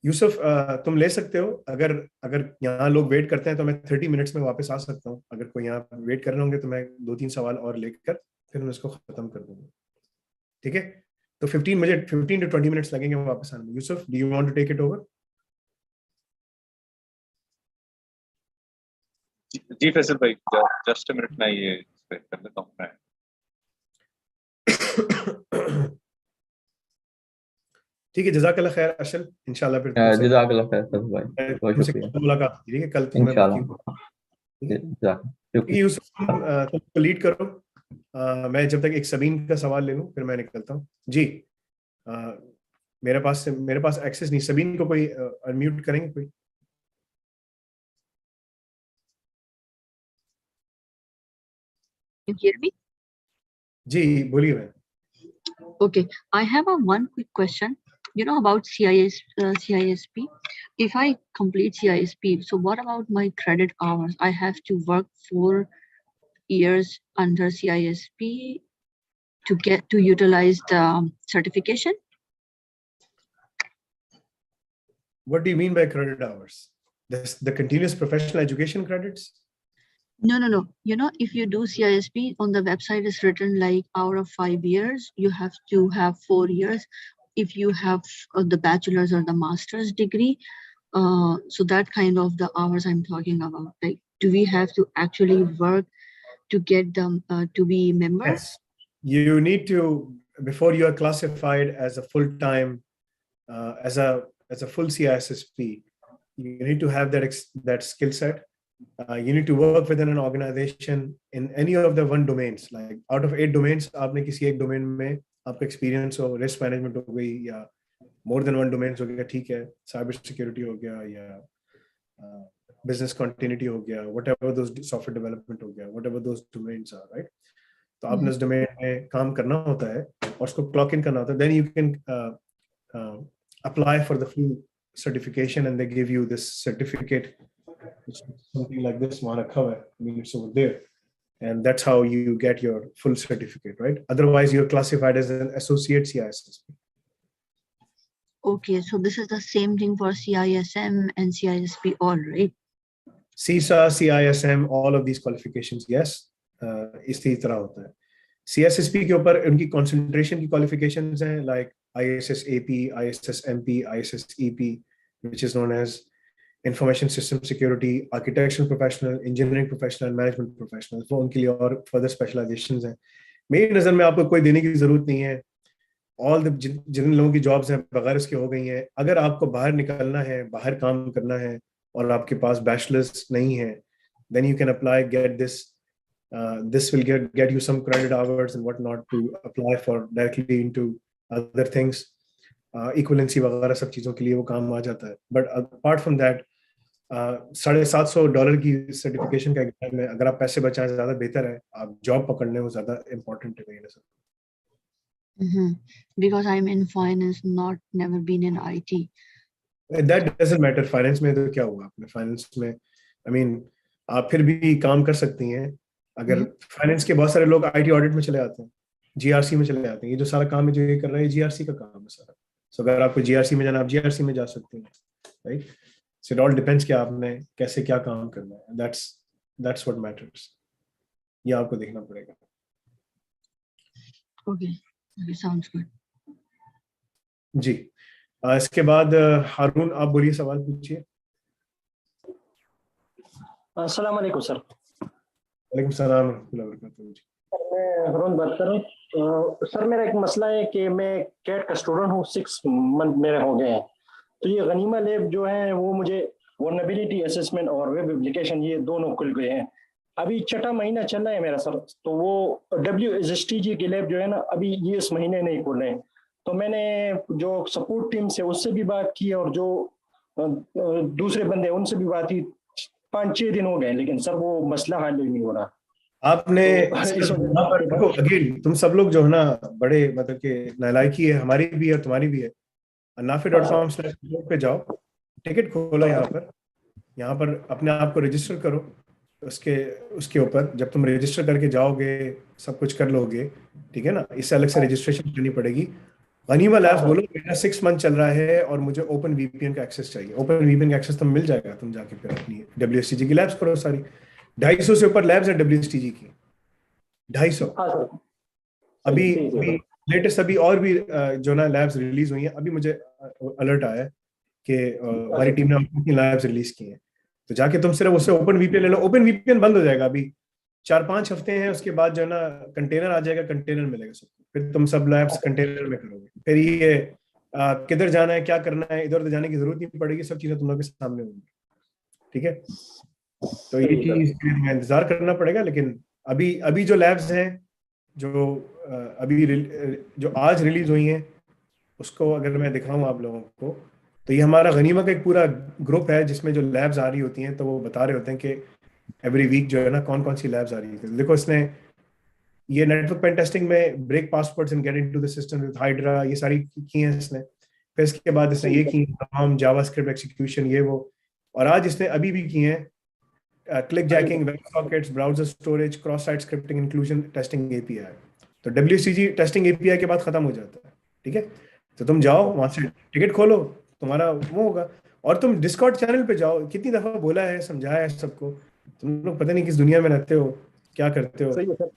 यूसुफ, तुम ले सकते हो, अगर अगर यहाँ लोग वेट करते हैं तो मैं 30 मिनट्स में वापस आ सकता हूँ। अगर कोई यहाँ वेट कर रहे होंगे तो मैं 2-3 सवाल और लेकर फिर मैं इसको खत्म कर दूंगा, ठीक है। तो 15 to 20 मिनट्स लगेंगे वापस आने में। Yusuf, do you want to take it over? जी फैसल भाई, जस्ट अ मिनट, मैं ये इस पे कर लेता हूँ मैं। ठीक है, जज़ाकल्लाह खैर अशल, इंशाल्लाह फिर तुमसे जज़ाकल्लाह खैर सब भाई, बहुत तुमसे शुक्रिया। कल मुलाकात होगी, ठीक है। कल तुम्हें बाकी, इंशाल्लाह। ठीक है। ठीक है शुक्रिया। यूसुफ, तुम लीड करो। मैं जब तक एक सबीन का सवाल ले लूं फिर मैं निकलता हूँ जी। अ, मेरे पास एक्सेस नहीं। सबीन को कोई अनम्यूट करेंगे कोई? You hear me? जी बोलिए ma'am. Okay, I have one quick question. You know about CISP. If I complete CISP, so what about my credit hours? I have to work 4 years under CISP to utilize the certification. What do you mean by credit hours? The continuous professional education credits? No. If you do CISP, on the website is written like out of 5 years, you have to have 4 years. If you have the bachelor's or the master's degree, so that kind of the hours I'm talking about. Like, do we have to actually work to get them to be members? Yes. You need to, before you are classified as a full-time, as a full CISSP, you need to have that skill set. You need to work within an organization in any of the 1 domains. Like out of 8 domains, आपने किसी एक domain में आपका experience हो, risk management हो गई, या more than 1 domains हो गया, ठीक है, cyber security हो गया, या business continuity हो गया, whatever those software development हो गया, whatever those domains are, right? तो आपने उस domain में काम करना होता है और उसको clock in करना होता है. Then you can apply for the full certification, and they give you this certificate. It's something like this, I mean, it's over there, and that's how you get your full certificate, right? Otherwise, you're classified as an associate CISSP. Okay, so this is the same thing for CISM and CISP, all right? CISA, CISM, all of these qualifications, yes, इसी तरह होता है. CISSP के ऊपर उनकी concentration की qualifications हैं, like ISS AP, ISS MP, ISS EP, which is known as Information System Security, Architectural Professional, Engineering Professional, Management Professional. वो उनके लिए और further specializations हैं. मेरी नज़र में आपको कोई देने की जरूरत नहीं है. All the जिन लोगों की jobs हैं बगैर उसके हो गई हैं. अगर आपको बाहर निकलना है, बाहर काम करना है और आपके पास bachelor's नहीं है, then you can apply, get this. This will get you some credit hours and whatnot to apply for directly into other things. Equivalency वगैरह सब चीज़ों के लिए वो काम आ जाता है. But apart from that, $750 की सर्टिफिकेशन का एग्जाम है. अगर आप पैसे बचाएं ज़्यादा बेहतर है. आप जॉब पकड़ने वो ज़्यादा इम्पोर्टेंट है. Because I'm in finance, never been in IT. That doesn't matter. Finance में तो क्या हुआ आपने? फाइनेंस में I mean, आप फिर भी काम कर सकती हैं. अगर फाइनेंस के बहुत सारे लोग IT ऑडिट में चले आते हैं, GRC में चले जाते हैं. ये जो सारा काम है जो ये कर रहे हैं, GRC का काम है सारा. So अगर आपको GRC में जाना, आप GRC में जा सकते हैं, right? So it all depends कि आपने कैसे क्या काम करना है. That's what matters. ये आपको देखना पड़ेगा. Okay, sounds good. जी. इसके बाद हारून, आप बोलिए, सवाल पूछिए. अस्सलाम वालेकुम सर. वालेकुम सलाम रहमतुल्लाहि व बरकातहू. मैं हारून बात कर रहा हूँ. सर मेरा एक मसला है कि मैं कैट का स्टूडेंट हूँ. 6 मंथ मेरे हो गए हैं. तो ये गनीमा लैब जो है वो मुझे वल्नरेबिलिटी असेसमेंट और वेब एप्लीकेशन ये दोनों खुल गए हैं. अभी 6वां महीना चल रहा है मेरा सर. तो वो WSTG की लैब जो है ना अभी ये इस महीने नहीं खुल रहे हैं. तो मैंने जो सपोर्ट टीम से उससे भी बात की और जो दूसरे बंदे उनसे भी बात की. 5-6 दिन हो गए लेकिन सर वो मसला हल ही नहीं हो रहा. आपने देखो अगेन, तुम सब लोग जो है ना बड़े मतलब कि नालायकी है, हमारी भी है और तुम्हारी भी है. nafi.com/support पे जाओ, टिकट खोलो, यहाँ पर अपने आप को रजिस्टर करो. उसके ऊपर जब तुम रजिस्टर करके जाओगे, सब कुछ कर लोगे, ठीक है ना. इससे अलग से रजिस्ट्रेशन करनी पड़ेगी. गनीमा लैब्स बोलो मेरा 6 मंथ चल रहा है और मुझे ओपन VPN का एक्सेस चाहिए. ओपन VPN का एक्सेस तो मिल जाएगा. तुम जाके फिर अपनी WSTG की लैब्स करो. सारी 250 से ऊपर लैब्स है WSTG की. 250. अभी लेटेस्ट अभी और भी जो ना लैब्स रिलीज हुई हैं. अभी मुझे अलर्ट आया कि हमारी टीम ने अपनी लैब्स रिलीज की हैं. तो जाके तुम सिर्फ उससे ओपन VPN ले लो. ओपन VPN बंद हो जाएगा अभी 4-5 हफ्ते हैं. उसके बाद जो है ना कंटेनर आ जाएगा, कंटेनर मिलेगा सबको. फिर तुम सब लैब्स कंटेनर में करोगे. फिर ये किधर जाना है, क्या करना है, इधर उधर जाने की जरूरत नहीं पड़ेगी. सब चीजें तुम लोगों के सामने होंगी, ठीक है. तो ये चीज इंतजार करना पड़ेगा. लेकिन अभी जो लैब्स हैं जो अभी जो आज रिलीज हुई हैं, उसको अगर मैं दिखाऊं आप लोगों को, तो ये हमारा गनीमा का एक पूरा ग्रुप है जिसमें जो लैब्स आ रही होती हैं तो वो बता रहे होते हैं कि एवरी वीक जो है ना कौन कौन सी लैब्स आ रही है. देखो इसने ये नेटवर्क पेन टेस्टिंग में break passwords and get into the system with Hydra, ये सारी की हैं इसने. फिर इसके बाद इसने ये की तमाम जावास्क्रिप्ट एक्सिक्यूशन, ये वो. और आज इसने अभी भी की हैं click jacking, web sockets, browser storage, cross site scripting, inclusion testing API. तो WCG टेस्टिंग API के बाद खत्म हो जाता है, ठीक है. तो तुम जाओ वहां से टिकट खोलो, तुम्हारा वो होगा. और तुम डिस्कॉर्ड चैनल पे जाओ, कितनी दफा बोला है, समझाया है सबको, तुम लोग पता नहीं किस दुनिया में रहते हो, क्या करते हो। सही है सर,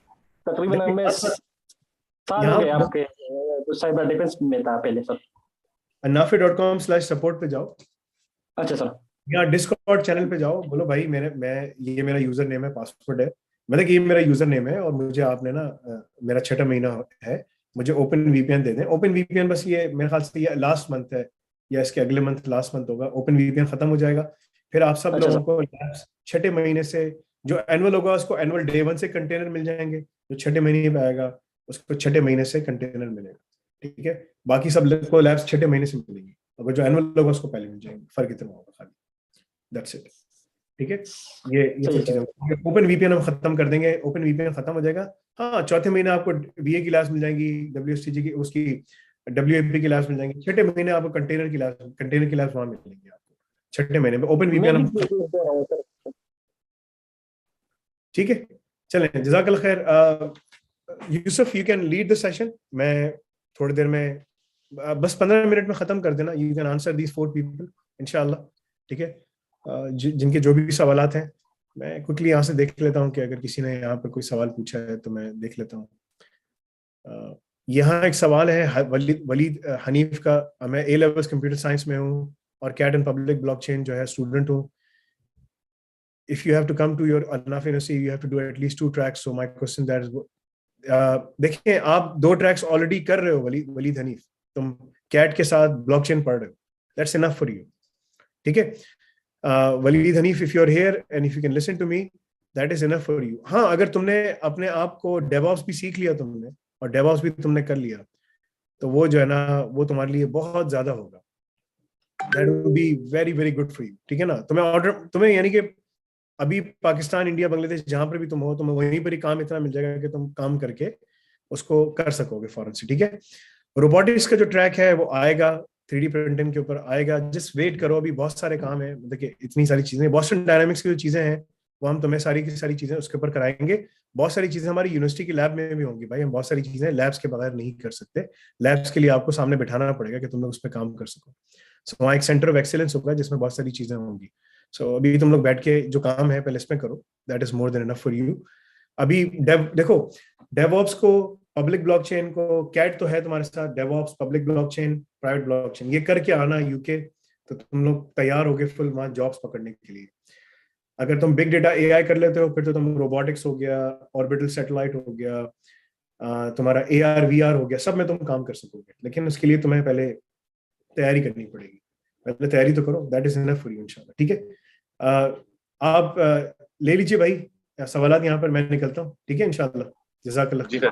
तकरीबन लेकिन हमें साल हो यहाँ गए आपके साइबर डिफेंस में था पहले सर। nafi.com/support पे जाओ, अच्छा सर। यहाँ डिस्कॉर्ड चैनल पे जाओ, बोलो भाई ये मेरा यूजर नेम है, पासवर्ड है, मतलब कि ये मेरा यूजर नेम है और मुझे आपने ना मेरा 6ठा महीना है, मुझे ओपन वीपीएन दे दें। ओपन वीपीएन बस ये मेरे ख्याल से ये लास्ट मंथ है या इसके अगले मंथ लास्ट मंथ होगा, ओपन वीपीएन खत्म हो जाएगा। फिर आप सब अच्छा लोगों सर। को 6ठे महीने से जो एनुअल होगा उसको एनुअल डे 1 से कंटेनर मिल जाएंगे, जो 6ठे महीने में आएगा उसको 6ठे महीने से कंटेनर मिलेगा, ठीक है। बाकी सब को लैब्स 6ठे महीने से मिलेंगी, अगर जो एनुअल होगा उसको पहले मिल जाएंगे, फर्क इतना होगा खाली, दैट्स इट, ठीक है। ये सही सब चीजें, ओपन वीपीएन हम खत्म कर देंगे, ओपन वीपीएन खत्म हो जाएगा। हाँ, चौथे महीने आपको वीए की क्लास मिल जाएंगी, डब्ल्यूएसटीजी की, उसकी डब्ल्यूएपी की क्लास मिल जाएंगी, 6ठे महीने आपको कंटेनर की क्लास वहां मिलेंगी आपको 6ठे महीने में, ओपन मैं वीपीएन भी हम, दे रहा हूँ सर। ठीक है। चलें, जज़ाकल्लाह खैर। Yusuf, you can lead the session, मैं थोड़ी देर में बस 15 मिनट में खत्म कर देना, you can answer these 4 people इंशाल्लाह, ठीक है। जिनके जो भी सवालात हैं मैं क्विकली यहाँ से देख लेता हूँ कि अगर किसी ने यहाँ पर कोई सवाल पूछा है तो मैं देख लेता हूँ। यहाँ एक सवाल है वलीद हनीफ का, मैं ए लेवल्स कंप्यूटर साइंस में हूँ और कैट एंड पब्लिक ब्लॉकचेन जो है स्टूडेंट हूँ। If you have to come to your Anafi University, you have to do at least 2 tracks. So my question that is, देखिए आप 2 ट्रैक्स ऑलरेडी कर रहे हो वलीद हनीफ, तुम कैट के साथ ब्लॉकचेन पढ़ रहे हो, दैट्स इनफ फॉर यू, ठीक है। Waleed Hanif, if you are here and if you can listen to me, that is enough for you. हाँ, अगर तुमने अपने आप को डेवऑप्स भी सीख लिया तुमने और डेवऑप्स भी तुमने कर लिया, तो वो जो है ना वो तुम्हारे लिए बहुत ज्यादा होगा, that will be very very good for you, ठीक है ना। तुम्हें यानी कि अभी पाकिस्तान, इंडिया, बांग्लादेश जहां पर भी तुम हो, तुम्हें वहीं पर ही काम इतना मिल जाएगा कि तुम काम करके उसको कर सकोगे फौरन से, ठीक है। रोबोटिक्स का जो ट्रैक है वो आएगा, 3D प्रिंटिंग के ऊपर आएगा, जस्ट वेट करो, अभी बहुत सारे काम है, देखिए इतनी सारी चीजें, बॉस्टन डायनामिक्स की जो चीजें हैं वो हम तुम्हें सारी की सारी चीजें उसके ऊपर कराएंगे। बहुत सारी चीजें हमारी यूनिवर्सिटी की लैब में भी होंगी भाई, हम बहुत सारी चीजें लैब्स के बगैर नहीं कर सकते, लैब्स के लिए आपको सामने बिठाना पड़ेगा कि तुम लोग उस पर काम कर सको। सो वहाँ एक सेंटर ऑफ एक्सीलेंस होगा जिसमें बहुत सारी चीजें होंगी। सो अभी तुम लोग बैठ के जो काम है पहले इसमें करो, that is more than enough for you. अभी देखो, डेवऑप्स को, पब्लिक ब्लॉकचेन को, कैट तो है तुम्हारे साथ, DevOps, public blockchain, private blockchain, ये करके आना यूके, तो तुम लोग तैयार होगे फुल वहां जॉब्स पकड़ने के लिए। अगर तुम बिग डेटा एआई कर लेते हो, फिर तो तुम रोबोटिक्स हो गया, ऑर्बिटल सैटेलाइट हो गया, तुम्हारा एआर वीआर हो गया, सब में तुम काम कर सकोगे, लेकिन उसके लिए तुम्हें पहले तैयारी करनी पड़ेगी, पहले तैयारी तो करो, that is enough for you इंशाल्लाह, ठीक है। आप ले लीजिए भाई सवालात यहाँ पर, मैं निकलता हूँ, ठीक है इंशाल्लाह, जज़ाकल्लाह। जी सर,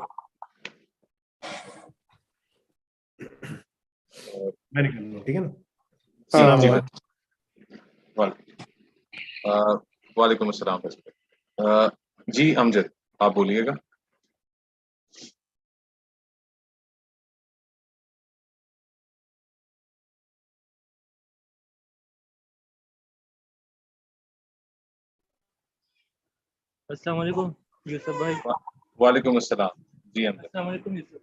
मैं निकल रहा हूँ, ठीक है ना। हाँ, जी अस्सलाम सर, वालेकुम अस्सलाम। जी अमजद, आप बोलिएगा। अस्सलाम वालेकुम यूसुफ भाई। वालेकुम अस्सलाम। जी अमजद। अस्सलाम वालेकुम यूसुफ।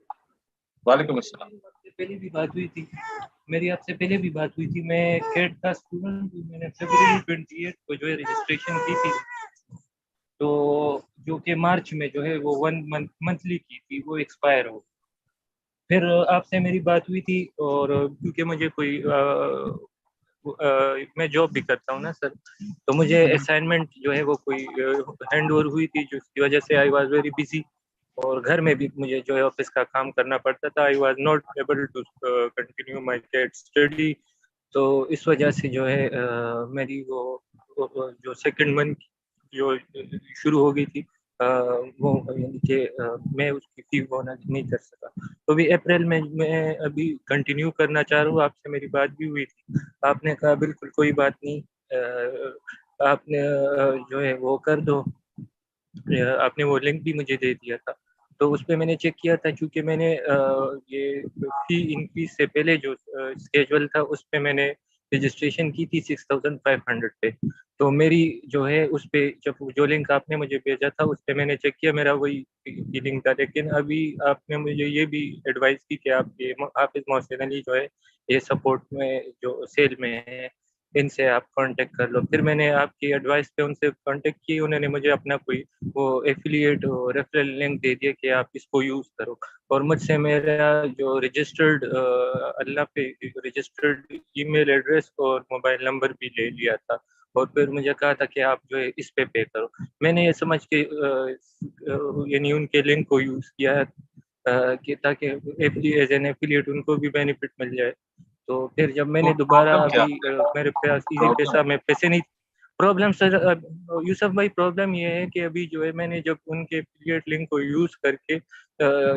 वालेकुम अस्सलाम। आपसे पहले भी बात हुई थी, मेरी आपसे पहले भी बात हुई थी। मैं कैट का स्टूडेंट हूँ, मैंने फरवरी 28 को जो है रजिस्ट्रेशन की थी, तो जो कि मार्च में जो है वो 1 मंथली की थी, वो एक्सपायर हो। फिर आपसे मेरी बात हुई थी, और क्योंकि मुझे कोई मैं जॉब भी करता हूँ ना सर, तो मुझे असाइनमेंट जो है वो कोई हैंड ओवर हुई थी, जिसकी वजह से आई वाज वेरी बिजी, और घर में भी मुझे जो है ऑफिस का काम करना पड़ता था। I was not able to continue my cat study. तो इस वजह से जो है मेरी वो जो सेकंड मंथ जो शुरू हो गई थी, वो यानी कि मैं उसकी फी होना नहीं कर सका। तो भी अप्रैल में मैं अभी कंटिन्यू करना चाह रहा हूँ। आपसे मेरी बात भी हुई थी, आपने कहा बिल्कुल कोई बात नहीं, आपने जो है वो कर दो। आपने वो लिंक भी मुझे दे दिया था, तो उस पर मैंने चेक किया था, क्योंकि मैंने ये फी इंक्रीज से पहले जो स्केजुअल था उस पर मैंने रजिस्ट्रेशन की थी 6500 पे। तो मेरी जो है उस पे जब जो लिंक आपने मुझे भेजा था उस पे मैंने चेक किया, मेरा वही लिंक था। लेकिन अभी आपने मुझे ये भी एडवाइस की कि आप ये हाफिज मोहसिन अली जो है ये सपोर्ट में जो सेल में है, इनसे आप कांटेक्ट कर लो। फिर मैंने आपकी एडवाइस पे उनसे कांटेक्ट की, उन्होंने मुझे अपना कोई वो एफिलिएट रेफरल लिंक दे दिया कि आप इसको यूज़ करो, और मुझसे मेरा जो रजिस्टर्ड अल्लाह पे रजिस्टर्ड ईमेल एड्रेस और मोबाइल नंबर भी ले लिया था, और फिर मुझे कहा था कि आप जो है इस पे करो। मैंने ये समझ के यानी उनके लिंक को यूज़ किया है कि ताकि एज एन एफिलिएट उनको भी बेनिफिट मिल जाए। तो फिर जब मैंने तो दोबारा प्रॉब्लम क्या अभी मेरे पास इजी प्रॉब्लम पैसा में पैसे नहीं। प्रॉब्लम सर यूसुफ भाई, प्रॉब्लम ये है कि अभी जो है मैंने जब उनके एफिलिएट लिंक को यूज़ करके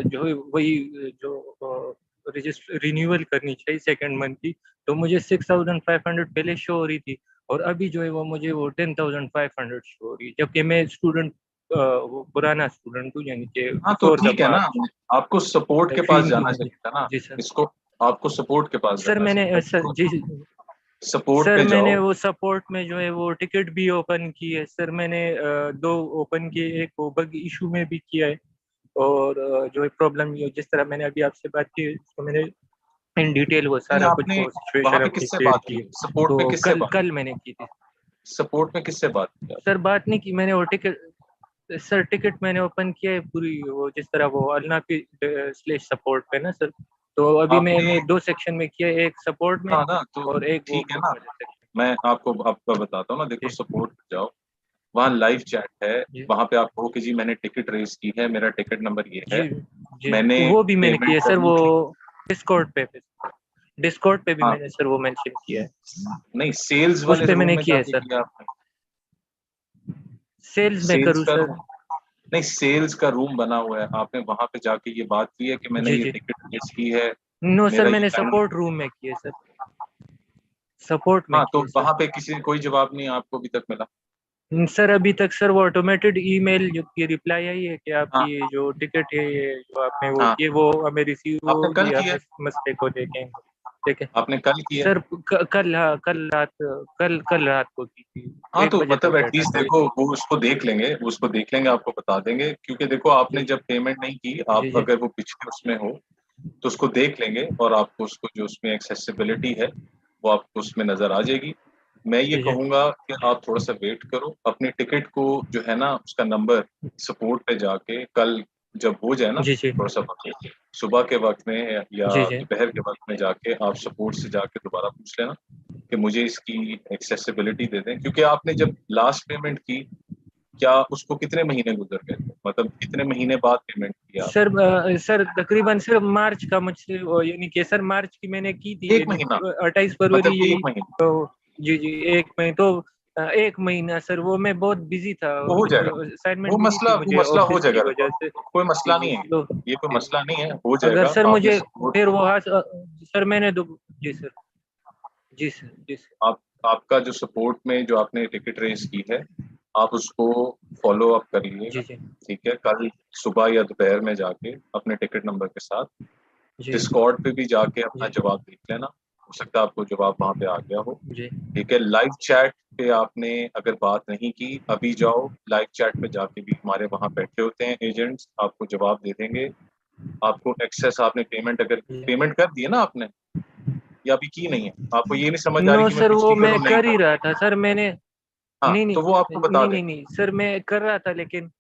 जो है वही जो रजिस्टर रिन्यूअल करनी चाहिए सेकंड मंथ की, तो मुझे 6500 पहले शो हो रही थी, और अभी जो है वो मुझे वो 10,500 शो हो रही है, जबकि मैं स्टूडेंट वो पुराना स्टूडेंट हूँ, यानी कि हाँ तो बिफोर द ठीक है ना, मार्च आपको सपोर्ट के फी पास जाना जी। चाहिए था ना, जी सर। इसको आपको सपोर्ट के पास सर जाना मैंने चाहिए सर था, जी सपोर्ट सर पे मैंने जाओ। वो सपोर्ट में जो है वो टिकट भी ओपन की है सर, मैंने 2 ओपन किए, एक वो बग इशू में भी किया है, और जो है प्रॉब्लम ये जिस तरह मैंने अभी आपसे बात की उसको मैंने इन डिटेल वो नहीं सारा कुछ आपने वो वहां सिचुएशन पे अपनी किससे क्रिएट बात की की, है। सपोर्ट में तो किससे कल बात कल की, मैंने की थी सपोर्ट में किससे बात की सर, बात नहीं की मैंने, वो टिकट सर टिकट मैंने ओपन किया है पूरी, वो जिस तरह वो अलना की स्लेश सपोर्ट पे ना सर, तो अभी आपने? मैंने 2 सेक्शन में किया है, एक सपोर्ट में हाँ ना, तो और एक वो ठीक है बुक ना, वाले सेक्शन। मैं आपको बताता हूँ ना, देखो जी सपोर्ट पे जाओ, वहाँ लाइव चैट है, जी वहां पे आप कहो कि जी मैंने टिकट रेस की है, मेरा टिकट नंबर ये है, जी जी, मैंने वो भी मैंने पेमेंट किया है सर, करनी वो थी। डिस्कॉर्ड पे भी हाँ मैंने सर वो मेंशन किया है, नहीं, सेल्स उस वाले पे रूम मैंने में किया है जाके सर। किया आपने? सेल्स में सेल्स करूँ का सर? रूम, नहीं सेल्स का रूम बना हुआ है, आपने वहां पे जाके ये बात की है कि मैंने जी ये जी, टिकट रेस की है, नो सर मेरा ये मैंने टाइम। सपोर्ट रूम में किया सर, सपोर्ट में हाँ तो किया सर। वहां पे किसी कोई जवाब नहीं आपको अभी तक मिला? सर अभी तक सर वो ऑटोमेटेड ईमेल जो की रिप्लाई आई है कि हाँ आपकी जो टिकट है ये जो आपने वो हाँ, किए वो हमें रिसीव आपने कल होगी, हम किया, इस मसले को देखेंगे। ठीक है आपने कल किया। सर, कल, हाँ कल रात को की थी, हाँ 1 तो बजे मतलब तक बैठा एटलीस्ट था। देखो वो उसको देख लेंगे, आपको बता देंगे, क्योंकि देखो आपने जी जब पेमेंट नहीं की, जी आप जी अगर वो पिछले उसमें हो तो उसको देख लेंगे, और आपको उसको जो उसमें एक्सेसिबिलिटी है वो आपको उसमें नजर आ जाएगी। मैं ये जी जी कहूंगा कि आप थोड़ा सा वेट करो, अपने टिकट को जो है ना उसका नंबर सपोर्ट पे जाके कल जब हो जाए ना, जी जी थोड़ा सा वक्त सुबह के वक्त में या जी जी। दोपहर के वक्त में जाके आप सपोर्ट से जाके दोबारा पूछ लेना कि मुझे इसकी एक्सेसिबिलिटी दे दें, क्योंकि आपने जब लास्ट पेमेंट की, क्या उसको कितने महीने गुजर गए थे, मतलब कितने महीने बाद पेमेंट किया सर सर तकरीबन सर मार्च का मुझसे यानी कि सर मार्च की मैंने की थी, एक यानी महीना, 28 फरवरी मतलब एक यही महीना तो। जी जी, 1 महीने तो 1 महीना सर, वो मैं बहुत बिजी था, वो हो कुछ जाएगा, असाइनमेंट मिली थी वो मुझे मसला हो ऑफिस की जाएगा वजह से। कोई जी मसला जी, नहीं है, तो ये कोई जी, मसला नहीं है, हो अगर जाएगा सर आपने मुझे सपोर्ट। फिर वो सर मैंने जी सर, जी सर, जी सर। आप आपका जो सपोर्ट में जो आपने टिकट रेस की है, आप उसको फॉलो अप कर लीजिएगा, जी जी ठीक है, कल सुबह या दोपहर में जाके अपने टिकट नंबर के साथ जी डिस्कॉर्ड पे भी जाके अपना जी जवाब देख लेना, हो सकता है आपको जवाब वहां पे आ गया हो। जी ठीक है, लाइव चैट पे आपने अगर बात नहीं की, अभी जाओ लाइव चैट पे जाके भी हमारे वहाँ बैठे होते हैं एजेंट्स, आपको जवाब दे देंगे, आपको एक्सेस, आपने पेमेंट अगर जी। पेमेंट कर दी है ना आपने, या अभी की नहीं है, आपको ये नहीं समझ आ रही नो कि मैं सर, वो पिछली मैं करूँ नहीं कर ही करूँ? रहा था सर, मैंने हाँ नहीं नहीं तो वो आपको बता नहीं नहीं देंगे। नहीं सर, मैं कर रहा था, लेकिन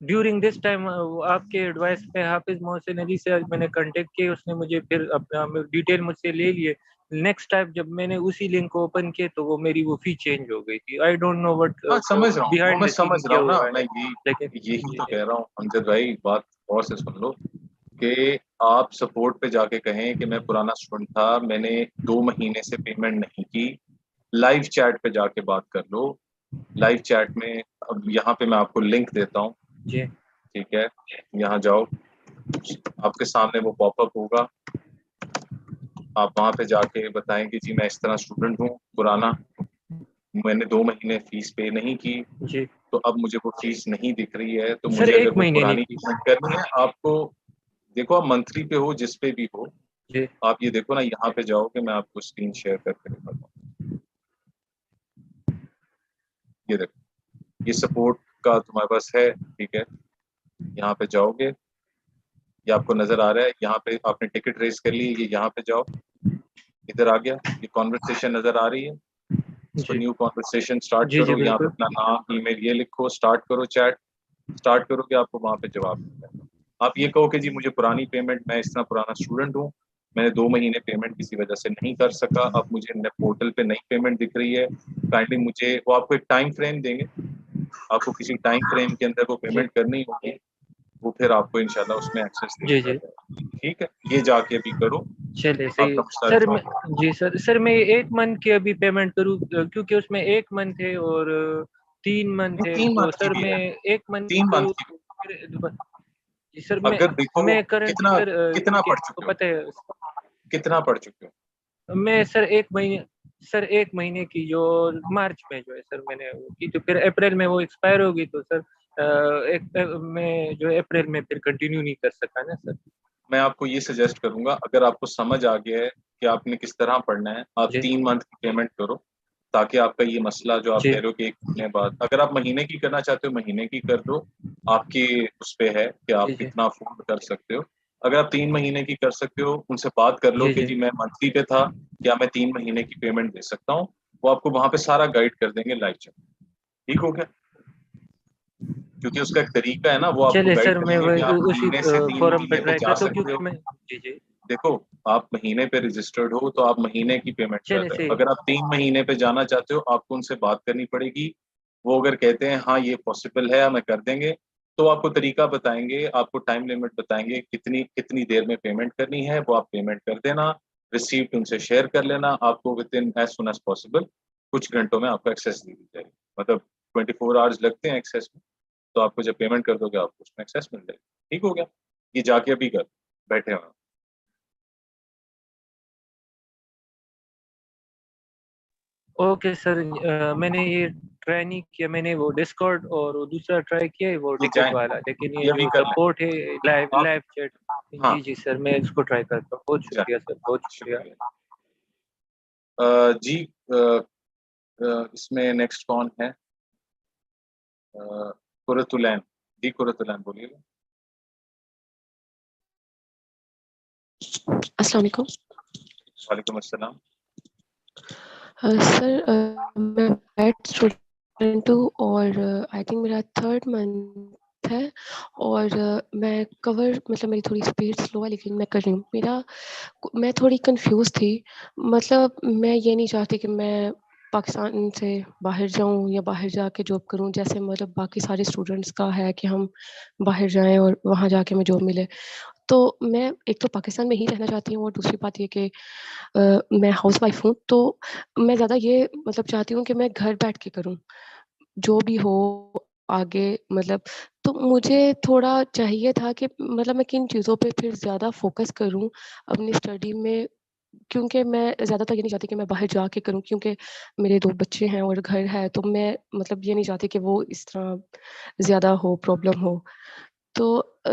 ड्यूरिंग दिस टाइम आपके एडवाइस पे हाफिज मोहसिन अली से आज मैंने कांटेक्ट किया, उसने मुझे फिर अपना डिटेल मुझसे ले लिए। नेक्स्ट टाइम जब मैंने उसी लिंक को ओपन किया तो वो मेरी वो फी चेंज हो गई थी, आई डोंट नो व्हाट हाँ समझ रहा हूँ, वो बिहाइंड मैं द समझ सीन रहा क्या हूँ ना, हुआ मैं है, लेकिन यही जी तो जी कह रहा हूँ अमजद भाई, बात और से सुन लो, कि आप सपोर्ट पे जाके कहें कि मैं पुराना स्टूडेंट था, मैंने 2 महीने से पेमेंट नहीं की, लाइव चैट पे जाके बात कर लो, लाइव चैट में, अब यहाँ पे मैं आपको लिंक देता हूँ, जी ठीक है, यहाँ जाओ, आपके सामने वो पॉपअप होगा, आप वहाँ पे जाके बताएं कि जी मैं इस तरह स्टूडेंट हूँ पुराना, मैंने 2 महीने फीस पे नहीं की, जी तो अब मुझे वो फीस नहीं दिख रही है, तो सर, मुझे अगर 1 वो महीने नहीं पुरानी की पेमेंट करनी है आपको, देखो आप मंथली पे हो जिस पे भी हो, जी आप ये देखो ना, यहाँ पे जाओगे, मैं आपको स्क्रीन शेयर करके दिखाता हूँ, ये देखो, ये सपोर्ट का तुम्हारे पास है, ठीक है, यहाँ पे जाओगे, ये आपको नजर आ रहा है, यहाँ पे आपने टिकट रेस कर ली, ये यहाँ पे जाओ, इधर आ गया, ये कॉन्वर्सेशन नजर आ रही है, इसको न्यू कॉन्वर्सेशन स्टार्ट जी करो, यहाँ पे बिल्कुल। अपना नाम ईमेल ये लिखो, स्टार्ट करो चैट, स्टार्ट करोगे आपको वहाँ पे जवाब मिलता है। आप ये कहो कि जी मुझे पुरानी पेमेंट, मैं इस तरह पुराना स्टूडेंट हूँ, मैंने 2 महीने पेमेंट किसी वजह से नहीं कर सका, अब मुझे पोर्टल पे नई पेमेंट दिख रही है, काइंडली मुझे, वो आपको एक टाइम फ्रेम देंगे, आपको किसी टाइम फ्रेम के अंदर वो पेमेंट करनी होगी, वो फिर आपको इंशाल्लाह उसमें एक्सेस दे दिया जाएगा। ठीक है, ये जाके अभी करो, चलिए सही आपका मसला सर। resolve होगा। जी सर मैं 1 मंथ की अभी पेमेंट करूँ, क्योंकि उसमें 1 मंथ है और 3 मंथ है, 3 तो मंथ की सर भी है, मैं 1 मंथ 3 मंथ करूँ की। तो फिर जी सर अगर देखो मैं करंटली कितना सर, कितना क्योंकि पढ़ आपको चुके हो, पता है कितना पढ़ चुके हो? मैं सर 1 महीने की जो मार्च में जो है सर मैंने वो की, तो फिर अप्रैल में वो एक्सपायर होगी, तो सर मैं जो अप्रैल में फिर कंटिन्यू नहीं कर सका ना सर। मैं आपको ये सजेस्ट करूंगा, अगर आपको समझ आ गया है कि आपने किस तरह पढ़ना है, आप जी 3 मंथ की पेमेंट करो, ताकि आपका ये मसला जो आप जी कह रहे हो कि 1 महीने बाद, अगर आप महीने की करना चाहते हो महीने की कर दो, आपकी उस पे है कि आप जी जी कितना अफोर्ड कर सकते हो। अगर आप 3 महीने की कर सकते हो, उनसे बात कर लो जी कि जी जी मैं मंथली पे था, क्या मैं 3 महीने की पेमेंट दे सकता हूँ, वो आपको वहां पे सारा गाइड कर देंगे लाइव चैट। ठीक हो गया? क्योंकि उसका एक तरीका है ना, वो आपको चलिए गाइड सर मैं करेंगे कि वही आप उसी महीने से 3 फोरम पे महीने पे ट्राई जा करता हूँ, सकते क्योंकि हो। मैं जी जी देखो, आप महीने पे रजिस्टर्ड हो तो आप महीने की पेमेंट कर चलिए रहे हो, सही। अगर आप 3 महीने पे जाना चाहते हो, आपको उनसे बात करनी पड़ेगी। वो अगर कहते हैं हाँ ये पॉसिबल है, हमें कर देंगे, तो आपको तरीका बताएंगे, आपको टाइम लिमिट बताएंगे, कितनी कितनी देर में पेमेंट करनी है, वो आप पेमेंट कर देना, रिसीप्ट उनसे शेयर कर लेना, आपको within as soon as possible कुछ घंटों में आपको एक्सेस दे दी जाएगी। मतलब 24 आवर्स लगते हैं एक्सेस में, तो आपको जब पेमेंट कर दोगे आपको उसमें एक्सेस मिल जाएगी। ठीक हो गया? ये जाके अभी कर बैठे हो। ओके सर, मैंने ये ट्राई नहीं किया, मैंने वो डिस्कॉर्ड और वो दूसरा ट्राई किया है वो ये टिकट जाए, वाला, लेकिन ये ये अभी जो कर सपोर्ट है लाइव लें आप। Live chat. हाँ, जी जी सर, मैं इसको ट्राई करता हूँ। बहुत जाए, शुक्रिया सर, बहुत शुक्रिया। शुक्रिया। जी, इसमें नेक्स्ट कौन है? कुरतुलैन, जी कुरतुलैन बोलिए। अस्सलाम वालेकुम। वालेकुम अस्सलाम। सर मैं बैट स्टूडेंट हूँ और आई थिंक मेरा 3rd मंथ है और मैं कवर मतलब मेरी थोड़ी स्पीड स्लो है लेकिन मैं कर रही हूँ। मैं थोड़ी कंफ्यूज थी, मतलब मैं ये नहीं चाहती कि मैं पाकिस्तान से बाहर जाऊं या बाहर जाके जॉब करूं, जैसे मतलब बाकी सारे स्टूडेंट्स का है कि हम बाहर जाएं और वहां जाके हमें जॉब मिले। तो मैं एक तो पाकिस्तान में ही रहना चाहती हूँ और दूसरी बात ये कि मैं हाउस वाइफ हूँ, तो मैं ज़्यादा ये मतलब चाहती हूँ कि मैं घर बैठ के करूँ जो भी हो आगे, मतलब तो मुझे थोड़ा चाहिए था कि मतलब मैं किन चीज़ों पे फिर ज़्यादा फोकस करूँ अपनी स्टडी में, क्योंकि मैं ज़्यादातर ये नहीं चाहती कि मैं बाहर जाके करूँ, क्योंकि मेरे 2 बच्चे हैं और घर है, तो मैं मतलब ये नहीं चाहती कि वो इस तरह ज़्यादा हो प्रॉब्लम हो। तो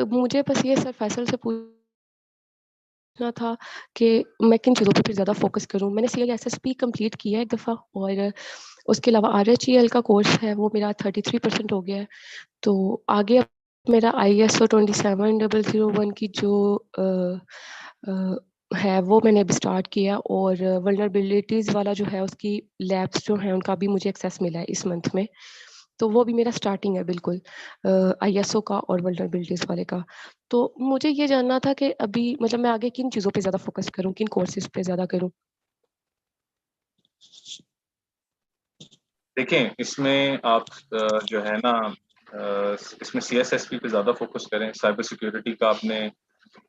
मुझे बस ये सर फैसल से पूछना था कि मैं किन चीज़ों पे फिर ज़्यादा फोकस करूँ। मैंने CISSP कंप्लीट किया है एक दफ़ा और उसके अलावा RHEL का कोर्स है वो मेरा 33% हो गया है। तो आगे अब मेरा ISO 27001 की जो है वो मैंने अभी स्टार्ट किया और वल्नरेबिलिटीज़ वाला जो है उसकी लैब्स जो हैं उनका भी मुझे एक्सेस मिला है इस मंथ में। तो वो भी मेरा स्टार्टिंग है बिल्कुल ISO का और वल्नरेबिलिटीज़ वाले का। तो मुझे ये जानना था कि अभी मतलब मैं आगे किन चीज़ों पे ज़्यादा फोकस करूँ, किन कोर्सेज़ पे ज़्यादा करूँ? देखें, इसमें आप जो है ना, इसमें CSSP पे ज़्यादा फोकस करें। साइबर सिक्योरिटी का आपने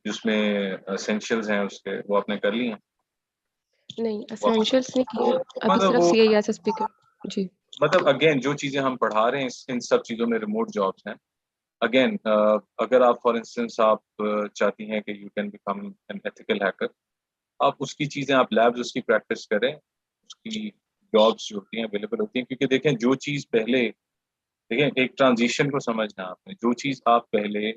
जिसमें एसेंशियल्स हैं उसके, वो आपने कर लिए हैं? नहीं, वो एसेंशियल्स नहीं किए, अभी मतलब सिर्फ वो CISSP के। जी। मतलब अगेन जो चीज़ें हम पढ़ा रहे हैं इन सब चीज़ों में रिमोट जॉब्स हैं। अगेन अगर आप फॉर इंस्टेंस आप चाहती हैं कि you can become an ethical hacker, आप उसकी चीज़ें, आप लैब्स उसकी प्रैक्टिस करें, उसकी जॉब्स जो होती हैं अवेलेबल होती हैं। क्योंकि देखें, जो चीज़ पहले, देखें एक ट्रांजिशन को समझना है आपने, जो चीज़ आप पहले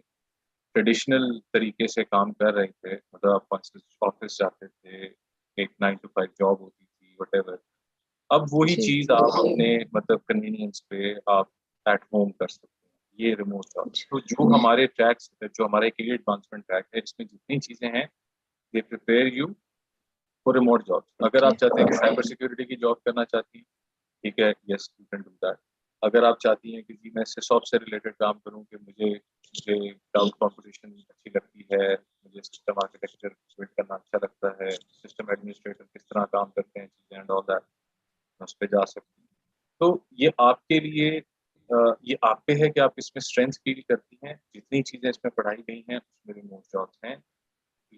ट्रेडिशनल तरीके से काम कर रहे थे, मतलब आप ऑफिस जाते थे, एक 9 to 5 जॉब होती थी, वटेवर, अब वही जी। चीज़ आप अपने मतलब कन्वीनियंस पे आप एट होम कर सकते हैं, ये रिमोट जॉब। जी। तो जो हमारे ट्रैक्स, जो हमारे करियर एडवांसमेंट ट्रैक है, इसमें जितनी चीज़ें हैं, they prepare you for remote job. अगर ओके। आप चाहते हैं कि साइबर सिक्योरिटी की जॉब करना चाहती हैं, ठीक है, yes you can do that. अगर आप चाहती हैं कि जी मैं सिसॉप से रिलेटेड काम करूं, कि मुझे क्लाउड कंपोजिशन अच्छी लगती है, मुझे सिस्टम आर्किटेक्चर बिल्ड करना अच्छा लगता है, सिस्टम एडमिनिस्ट्रेटर किस तरह काम करते हैं चीज़ें एंड ऑल दैट, उस पर जा सकती हैं। तो ये आपके लिए ये आप पे है कि आप इसमें स्ट्रेंथ फील करती हैं। जितनी चीज़ें इसमें पढ़ाई गई हैं उसमें रिमोट जॉब्स हैं।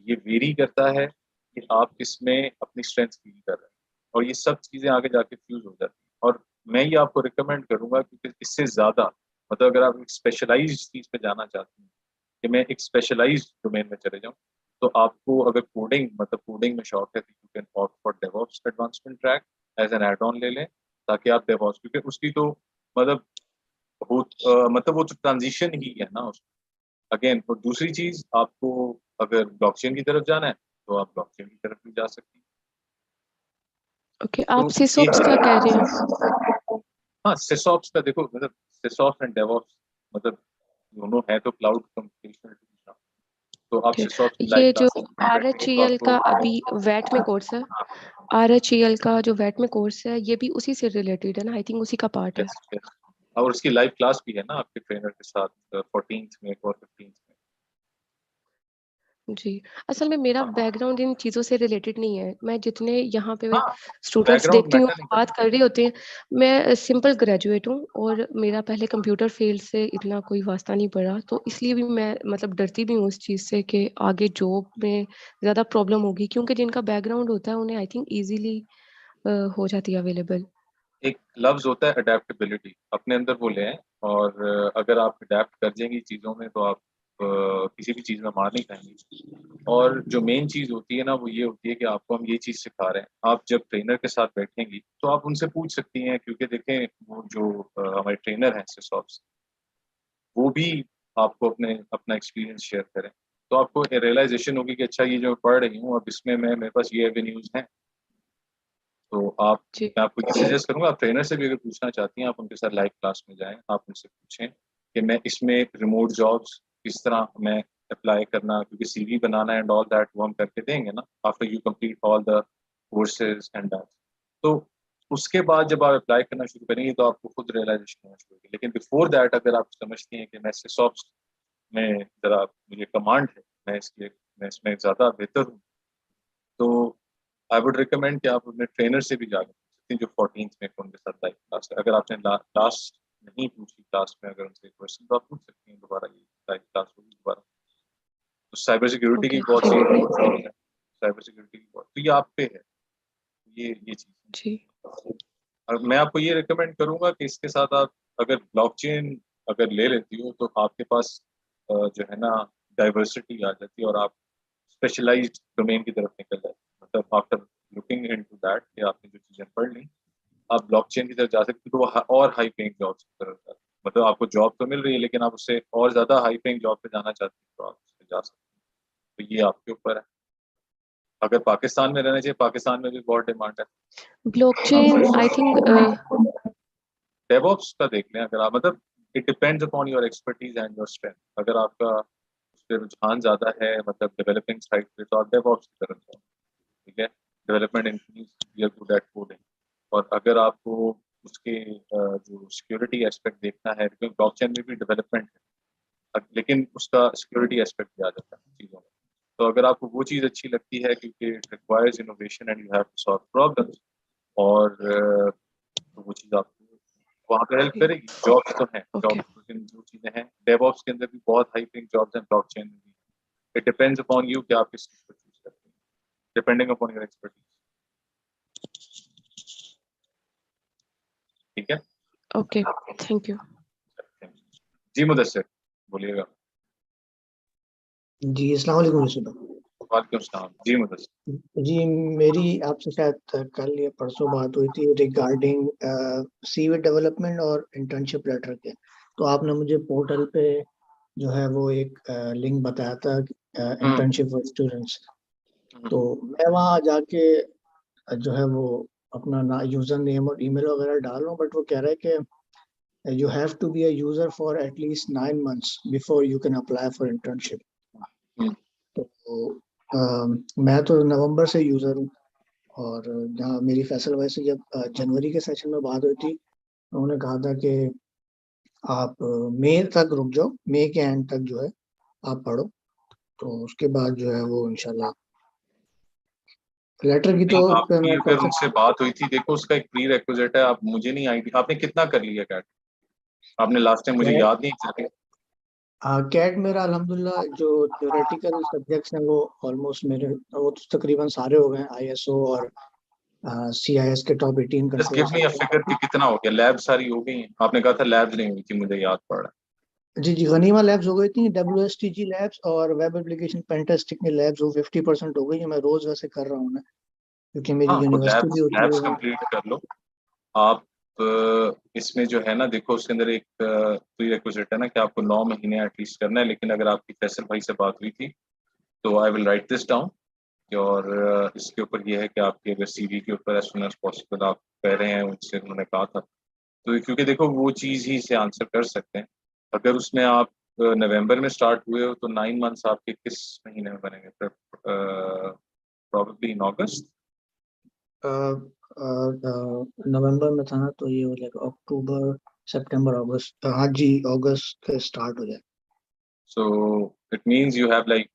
ये वेरी करता है कि आप किसमें अपनी स्ट्रेंथ फील कर रहे हैं, और ये सब चीज़ें आगे जाके फ्यूज हो जाती हैं। और मैं ये आपको रिकमेंड करूंगा क्योंकि इससे ज़्यादा मतलब अगर आप एक स्पेशलाइज्ड चीज़ पे जाना चाहते हैं कि मैं एक स्पेशलाइज्ड डोमेन में चले जाऊं, तो आपको अगर कोडिंग में शौक है तो you can opt for DevOps advancement track as an add on ले लें, ताकि आप डेवऑप्स, क्योंकि उसकी तो मतलब मतलब वो तो ट्रांजिशन ही है ना उसमें अगेन। और दूसरी चीज, आपको अगर ब्लॉकचेन की तरफ जाना है तो आप ब्लॉकचेन की तरफ भी जा सकती हैं। ओके, तो आप सिसोप्स क्या कह रहे हैं? हाँ, सिसॉप्स का देखो, मतलब सिसॉप्स एंड डेवऑप्स मतलब दोनों है तो क्लाउड कंप्यूटेशन, तो आप सिसॉप्स की लाइव ये जो क्लास RHEL का अभी वैट में कोर्स है, RHEL का जो वैट में कोर्स है, ये भी उसी से रिलेटेड है ना? आई थिंक उसी का पार्ट है। और उसकी लाइव क्लास भी है ना आपके ट्रेनर के साथ 14th में और 15th में। जी, असल में मेरा बैकग्राउंड इन चीज़ों से रिलेटेड नहीं है। मैं जितने यहाँ पे हाँ, स्टूडेंट्स बैकग्राउंड देखती हूँ मैटर नहीं बात कर रहे होते हैं, मैं सिंपल ग्रेजुएट हूँ और मेरा पहले कंप्यूटर फील्ड से इतना कोई वास्ता नहीं पड़ा, तो इसलिए भी मैं मतलब डरती भी हूँ उस चीज़ से कि आगे जॉब में ज़्यादा प्रॉब्लम होगी, क्योंकि जिनका बैकग्राउंड होता है उन्हें आई थिंक ईजिली हो जाती है अवेलेबल। एक लफ्ज होता है अडेप्टेबिलिटी, अपने अंदर वो ले आएं, और अगर आप अडेप्ट कर जाएंगी चीज़ों में तो आप किसी भी चीज़ में मार नहीं खाएंगे। और जो मेन चीज़ होती है ना वो ये होती है कि आपको हम ये चीज़ सिखा रहे हैं। आप जब ट्रेनर के साथ बैठेंगी तो आप उनसे पूछ सकती हैं, क्योंकि देखें वो जो हमारे ट्रेनर हैं सिसॉप्स, वो भी आपको अपना एक्सपीरियंस शेयर करें, तो आपको रियलाइजेशन होगी कि अच्छा ये जो पढ़ रही हूँ अब इसमें मेरे पास ये एवेन्यूज हैं। तो मैं आपको ये सजेस्ट करूंगा, आप ट्रेनर से भी अगर पूछना चाहती हैं आप उनके साथ लाइव क्लास में जाएं, आप उनसे पूछें कि मैं इसमें रिमोट जॉब्स किस तरह मैं अप्लाई करना, क्योंकि CV banana and all that वो हम करके देंगे ना after you complete all the courses and that. तो उसके बाद जब आप अप्लाई करना शुरू करेंगे तो आपको खुद रियलाइजेशन होना शुरू होगी। लेकिन बिफोर दैट अगर आप समझती हैं कि मैं सिसॉप्स में ज़रा मुझे कमांड है, मैं इसमें ज़्यादा बेहतर हूँ, तो आई वुड रिकमेंड कि आप अपने ट्रेनर से भी जाकर सकते हैं जो 14th में उनके साथ लाइव क्लास है। अगर आपने लास्ट नहीं पूछी क्लास में अगर उनसे क्वेश्चन, तो आप पूछ सकती हैं दोबारा, ये लाइव क्लास होगी दोबारा। तो साइबर सिक्योरिटी की बहुत सी है, साइबर सिक्योरिटी की बहुत, तो ये आप पे है ये चीज़। जी, और मैं आपको ये रिकमेंड करूंगा कि इसके साथ आप अगर ब्लॉकचेन अगर ले लेती हो तो आपके पास जो है ना डाइवर्सिटी आ जाती है और आप स्पेशलाइज्ड डोमेन की तरफ निकल जाते हैं। मतलब आफ्टर लुकिंग इनटू दैट कि आपने जो चीज़ें पढ़ ली, आप ब्लॉकचेन की तरफ जा सकते हो, तो वो और हाई पेइंग जॉब्स की तरफ जाते हैं। मतलब आपको जॉब तो मिल रही है लेकिन आप उससे और ज़्यादा हाई पेइंग जॉब पे जाना चाहते हैं तो आप उस पर जा सकते हैं। तो ये आपके ऊपर है। अगर पाकिस्तान में रहना चाहिए, पाकिस्तान में भी बहुत डिमांड है। ब्लॉकचेन आई थिंक डेवऑप्स का देख लें अगर आप, मतलब it depends upon your expertise and your strength. अगर आपका उस पर रुझान ज़्यादा है मतलब डेवलपिंग साइड पे, तो आप डेवऑप्स की तरफ जाओ, ठीक है। Development engineer good at coding. और अगर आपको उसके जो सिक्योरिटी एस्पेक्ट देखना है, क्योंकि ब्लॉकचेन में भी डेवलपमेंट है लेकिन उसका सिक्योरिटी एस्पेक्ट भी आ जाता है चीज़ों में, तो अगर आपको वो चीज़ अच्छी लगती है क्योंकि it requires innovation and you have to solve problems, और तो वो चीज़ आपको वहाँ पे हेल्प करेगी। जॉब्स तो हैं, ओके, जॉब्स जो चीज़ें हैं डेवऑप्स के अंदर भी बहुत हाई पेइंग जॉब्स हैं, ब्लॉकचेन में भी। इट डिपेंड्स अपॉन यू कि आप किस चीज़ को चूज करते हैं, डिपेंडिंग अपॉन योर एक्सपर्टीज। ठीक है, ओके, थैंक यू। जी मुदस्सिर बोलिएगा। जी अस्सलाम वालेकुम रसूल। वालेकुम सलाम। जी मुदस्सिर। जी मेरी आपसे शायद कल या परसों बात हुई थी रिगार्डिंग सीवी डेवलपमेंट और इंटर्नशिप लेटर के। तो आपने मुझे पोर्टल पे जो है वो एक लिंक बताया था इंटर्नशिप फॉर स्टूडेंट्स। तो मैं वहाँ जाके जो है वो अपना यूजर नेम और ईमेल वगैरह डाल रहा हूँ, बट वो कह रहा है कि you have to be a user for at least 9 months before you can apply for internship. तो मैं तो नवंबर से यूजर हूँ और जहाँ मेरी फैसल भाई से जब जनवरी के सेशन में बात हुई थी, उन्होंने कहा था कि आप मई तक रुक जाओ, मई के एंड तक जो है आप पढ़ो, तो उसके बाद जो है वो इंशाल्लाह लेटर की तो नहीं, मैं आपकी कर अगर उनसे बात हुई थी, देखो उसका एक प्री रिक्विजिट है, आप मुझे नहीं आईडी, आपने कितना कर लिया कैट? आपने लास्ट टाइम, मुझे सकता। याद नहीं एग्जैक्टली। कैट मेरा अल्हम्दुलिल्लाह जो थ्योरेटिकल सब्जेक्ट्स हैं वो ऑलमोस्ट मेरे वो तो तकरीबन सारे हो गए, आईएसओ और सीआईएस के top 18 just give controls me a figure कि कितना हो गया। लैब सारी हो गई हैं? आपने कहा था लैब्स नहीं हुई थी, मुझे याद पड़ रहा है। जी जी, गनीमा लैब्स हो गई थी, WSTG लैब्स और वेब एप्लीकेशन पेंटेस्टिंग में लैब्स वो 50% हो गई है। मैं रोज वैसे कर रहा हूँ ना, क्योंकि मेरी हाँ, तो यूनिवर्सिटी भी लैब्स होती लैब्स है। कंप्लीट कर लो आप। इसमें जो है ना, देखो उसके अंदर एक प्री रिक्विजिट है ना कि आपको 9 महीने एटलीस्ट करना है। लेकिन अगर आपकी फैसल भाई से बात हुई थी तो I will write this down. और इसके ऊपर ये है कि आपके अगर सीवी के ऊपर एज सुन एज पॉसिबल आप कह रहे हैं, उनसे उन्होंने कहा था, तो क्योंकि देखो वो चीज़ ही से आंसर कर सकते हैं। अगर उसमें आप नवंबर में स्टार्ट हुए हो तो 9 मंथ्स आपके किस महीने में बनेंगे? फिर प्रॉबेबली इन अगस्त। नवंबर में था ना, तो ये हो जाएगा अक्टूबर सितंबर अगस्त, हाँ जी अगस्त के स्टार्ट हो जाए। So it means you have like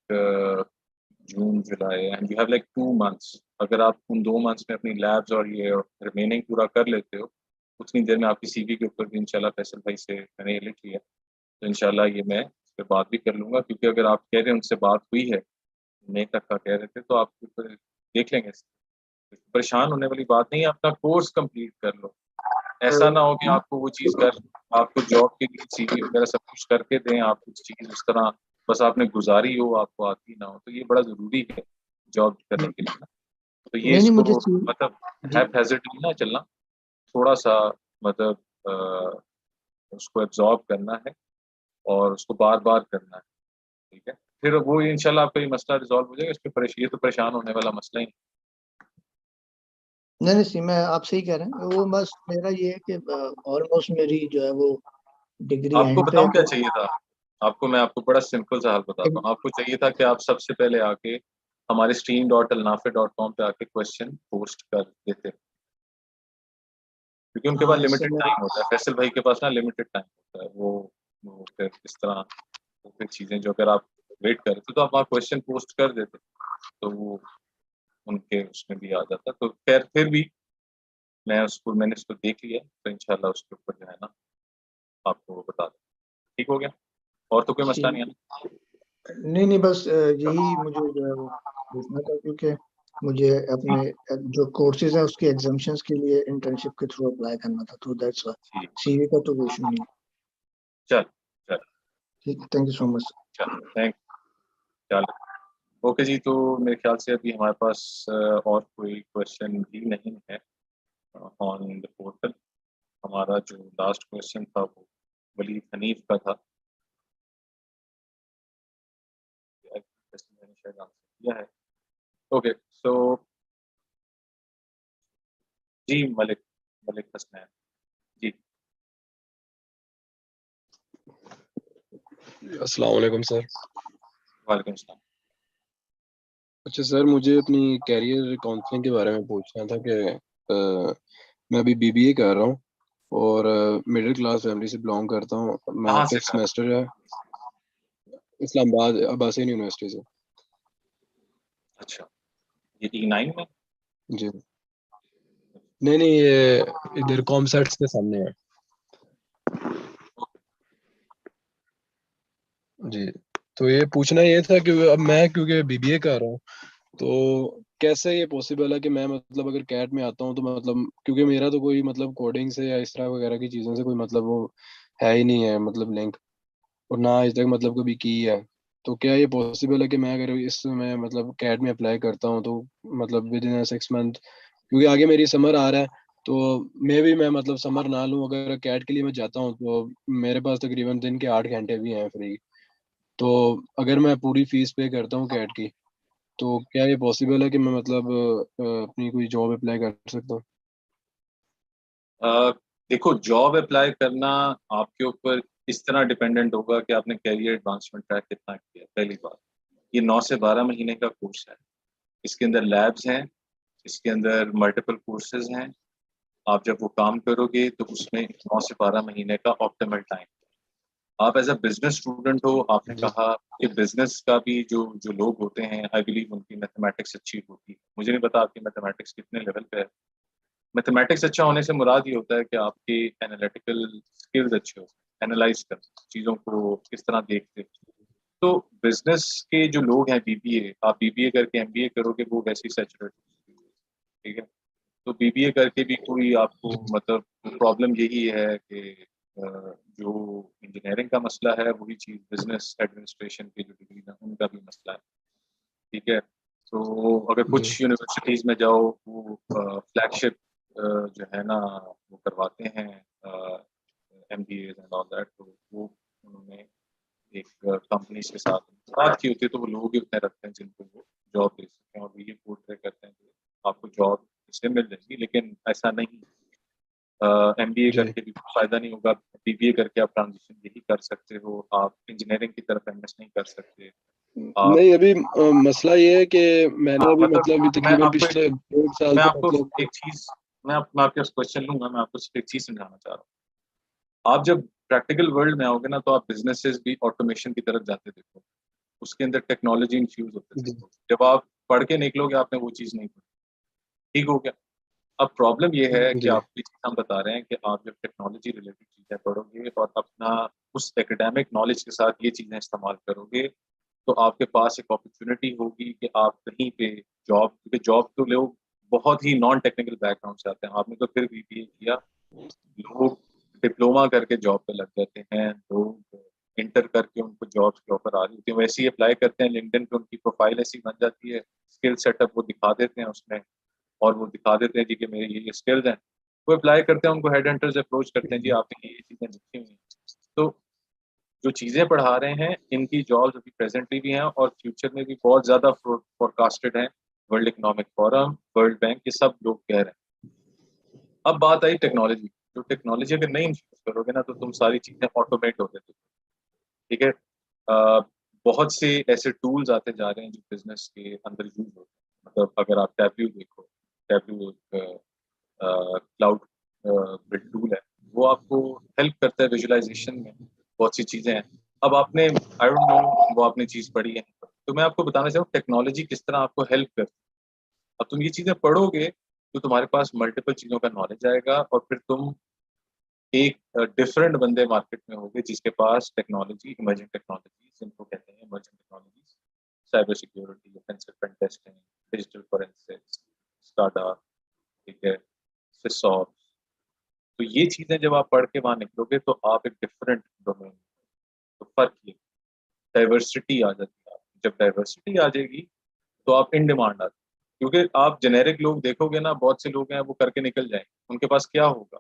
June July and you have like 2 months. अगर आप उन 2 मंथ्स में अपनी लैब्स और ये रिमेनिंग पूरा कर लेते हो, उतनी देर में आपकी सीवी के ऊपर भी इंशाल्लाह फैसल भाई से मैंने ये लिख लिया, तो इंशाल्लाह ये मैं इस पर बात भी कर लूंगा। क्योंकि अगर आप कह रहे हैं उनसे बात हुई है, मई तक का कह रहे थे, तो आप फिर देख लेंगे। परेशान होने वाली बात नहीं है, अपना कोर्स कंप्लीट कर लो। ऐसा ना हो कि आपको वो चीज़ कर, आपको जॉब के लिए सीवी वगैरह सब कुछ करके दें, आप कुछ चीज़ उस तरह बस आपने गुजारी हो, आपको आती ना हो, तो ये बड़ा ज़रूरी है जॉब करने के लिए ना। तो ये नहीं नहीं, मुझे इसको मतलब जी हैphazardly ना चलना, थोड़ा सा मतलब उसको एब्जॉर्ब करना है और उसको बार बार करना है। ठीक है, फिर वो इंशाल्लाह आपका ये मसला रिजॉल्व हो जाएगा। इस पे ये तो परेशान होने वाला मसला ही नहीं। नहीं नहीं, मैं आप सही कह रहे हैं। वो बस मेरा ये है कि ऑलमोस्ट मेरी जो है वो डिग्री आपको एंड पे है, बताऊं क्या तो चाहिए था? आपको मैं आपको बड़ा सिंपल सा हाल बताता हूँ। आपको चाहिए था कि आप सबसे पहले आके हमारे stream.alnafe.com पे आके क्वेश्चन पोस्ट कर देते, क्योंकि उनके पास हाँ इससे लिमिटेड मैं टाइम होता है। फैसल भाई के पास ना लिमिटेड टाइम होता है। वो फिर इस तरह वो फिर चीज़ें जो अगर आप वेट करते तो आप वहाँ क्वेश्चन पोस्ट कर देते, तो वो उनके उसमें भी आ जाता। तो खैर फिर भी मैंने उसको देख लिया, तो इंशाल्लाह उसके ऊपर जो है ना आपको बता दें। ठीक हो गया? और तो कोई मसला नहीं है ठीक। ना? नहीं नहीं, बस यही मुझे जो है वो पूछना था, क्योंकि मुझे अपने जो कोर्सेज है उसके एग्जाम्शंस के लिए इंटर्नशिप के थ्रू अप्लाई करना था, तो दैट्स व्हाई। ठीक। सीवी का तो कोई इशू नहीं है। चल चल ठीक, थैंक यू सो मच। चल, थैंक। चल, ओके जी। तो मेरे ख्याल से अभी हमारे पास और कोई क्वेश्चन भी नहीं है ऑन द पोर्टल। हमारा जो लास्ट क्वेश्चन था वो वलीद हनीफ का था। मैंने शायद आंसर किया है। ओके, सो जी मलिक मलिक हसनैन जी। अस्सलाम वालेकुम सर। वालेकुम सलाम। अच्छा सर, मुझे अपनी कैरियर काउंसलिंग के बारे में पूछना था कि मैं अभी बीबीए कर रहा हूँ और मिडिल क्लास फैमिली से बिलोंग करता हूँ। मैं कहाँ से 5th कर? सेमेस्टर है, इस्लामाबाद अब्बासियन यूनिवर्सिटी से। अच्छा, ये E9 में? जी नहीं नहीं, ये इधर कॉमसेट्स के सामने है जी। तो ये पूछना ये था कि अब मैं क्योंकि बीबीए कर रहा हूँ, तो कैसे ये पॉसिबल है कि मैं मतलब अगर कैट में आता हूँ तो मतलब क्योंकि मेरा तो कोई मतलब कोडिंग से या इस तरह वगैरह की चीज़ों से कोई मतलब वो है ही नहीं है मतलब लिंक, और ना आज तक मतलब कभी की है। तो क्या ये पॉसिबल है कि मैं अगर इस समय मतलब कैट में अप्लाई करता हूँ तो मतलब विद इन 6 मंथ, क्योंकि आगे मेरी समर आ रहा है, तो मैं मतलब समर ना लूँ, अगर कैट के लिए मैं जाता हूँ तो मेरे पास तकरीबन दिन के 8 घंटे भी हैं फ्री। तो अगर मैं पूरी फीस पे करता हूँ कैट की, तो क्या ये पॉसिबल है कि मैं मतलब अपनी कोई जॉब अप्लाई कर सकता हूँ? अ, देखो, जॉब अप्लाई करना आपके ऊपर इस तरह डिपेंडेंट होगा कि आपने कैरियर एडवांसमेंट ट्रैक कितना किया। पहली बात, ये 9 से 12 महीने का कोर्स है। इसके अंदर लैब्स हैं, इसके अंदर मल्टीपल कोर्सेज हैं। आप जब वो काम करोगे तो उसमें 9 से 12 महीने का ऑप्टिमल टाइम। आप एज अ बिजनेस स्टूडेंट हो, आपने कहा कि बिजनेस का भी जो लोग होते हैं, आई बिलीव उनकी मैथमेटिक्स अच्छी होती है। मुझे नहीं पता आपकी मैथमेटिक्स कितने लेवल पे है। मैथमेटिक्स अच्छा होने से मुराद ये होता है कि आपके एनालिटिकल स्किल्स अच्छे हो, एनालाइज कर चीज़ों को किस तरह देखते हो। तो बिजनेस के जो लोग हैं, बीबीए, आप बीबीए करके एमबीए करोगे, वो वैसे ही सैचुरेट, ठीक है। तो बीबीए करके भी कोई आपको मतलब प्रॉब्लम यही है कि जो इंजीनियरिंग का मसला है वही चीज़ बिजनेस एडमिनिस्ट्रेशन की जो डिग्री है उनका भी मसला है, ठीक है। तो अगर कुछ यूनिवर्सिटीज़ में जाओ, वो फ्लैगशिप जो है ना वो करवाते हैं एमबीएज एंड ऑल दैट, तो वो उन्होंने एक कंपनीज के साथ बात की होती है, तो वो लोग ही उतने रखते हैं जिनको वो जॉब दे सकते हैं, और वो ये पोर्ट्रे करते हैं कि आपको जॉब इससे मिल जाएगी। लेकिन ऐसा नहीं, एमबीए करके भी फायदा नहीं होगा। बीबीए करके आप ट्रांजिशन यही कर सकते हो, आप इंजीनियरिंग की तरफ एमएस नहीं कर सकते। नहीं, अभी मसला ये है कि मैंने अभी मतलब तकरीबन पिछले 1 साल मैं से आपको मतलब एक चीज, मैं आपके क्वेश्चन लूंगा, मैं आपको सिर्फ एक चीज समझाना चाह रहा हूँ। आप जब प्रैक्टिकल वर्ल्ड में आओगे ना, तो आप बिजनेसेस भी ऑटोमेशन की तरफ जाते देखो, उसके अंदर टेक्नोलॉजी इन्फ्यूज होते देखो। जब आप पढ़ के निकलोगे, आपने वो चीज नहीं पढ़ी, ठीक हो गया। अब प्रॉब्लम ये है कि आपकी चीज हम बता रहे हैं कि आप जब टेक्नोलॉजी रिलेटेड चीजें पढ़ोगे और अपना उस एकेडमिक नॉलेज के साथ ये चीजें इस्तेमाल करोगे, तो आपके पास एक अपॉर्चुनिटी होगी कि आप कहीं पे जॉब, क्योंकि जॉब तो लोग बहुत ही नॉन टेक्निकल बैकग्राउंड से आते हैं। आपने तो फिर बीबीए किया, लोग डिप्लोमा करके जॉब पे लग जाते हैं, लोग इंटर करके उनको जॉब्स के ऑफर आ रही होती है, वैसे ही अप्लाई करते हैं लिंक्डइन पे, उनकी प्रोफाइल ऐसी बन जाती है, स्किल सेटअप वो दिखा देते हैं उसमें, और वो दिखा देते हैं जी कि मेरे ये स्किल्स हैं। वो अप्लाई करते हैं, उनको हेड हंटर्स अप्रोच करते हैं, जी आपने ये चीज़ें लिखी हुई हैं। तो जो चीज़ें पढ़ा रहे हैं, इनकी जॉब्स अभी प्रेजेंटली भी हैं और फ्यूचर में भी बहुत ज़्यादा फोरकास्टेड हैं। World economic forum, world bank, ये सब लोग कह रहे हैं। अब बात आई टेक्नोलॉजी। जो टेक्नोलॉजी अगर नहीं यूज करोगे ना, तो तुम सारी चीज़ें ऑटोमेट होते थे, ठीक है। बहुत से ऐसे टूल्स आते जा रहे हैं जो बिजनेस के अंदर यूज होते हैं। मतलब अगर आप टैब्ल्यू देखो, टैब्ल्यू क्लाउड बिल्ड टूल है, वो आपको हेल्प करता है विजुअलाइजेशन में, बहुत सी चीज़ें हैं। अब आपने, आई डोंट नो, वो आपने चीज़ पढ़ी है, तो मैं आपको बताना चाहूँ टेक्नोलॉजी किस तरह आपको हेल्प करती है। अब तुम ये चीज़ें पढ़ोगे तो तुम्हारे पास मल्टीपल चीज़ों का नॉलेज आएगा, और फिर तुम एक डिफरेंट बंदे मार्केट में होंगे जिसके पास टेक्नोलॉजी, इमर्जिंग टेक्नोलॉजी जिनको कहते हैं emerging technologies, cyber security, offensive pen testing, digital forensics, SCADA, ठीक है, सिसॉप। तो ये चीजें जब आप पढ़ के वहां निकलोगे तो आप एक डिफरेंट डोमेन, तो फर्क ये, डाइवर्सिटी आ जाती है। जब डाइवर्सिटी आ जाएगी तो आप इन डिमांड आते, क्योंकि आप जेनेरिक लोग देखोगे ना, बहुत से लोग हैं वो करके निकल जाएंगे, उनके पास क्या होगा,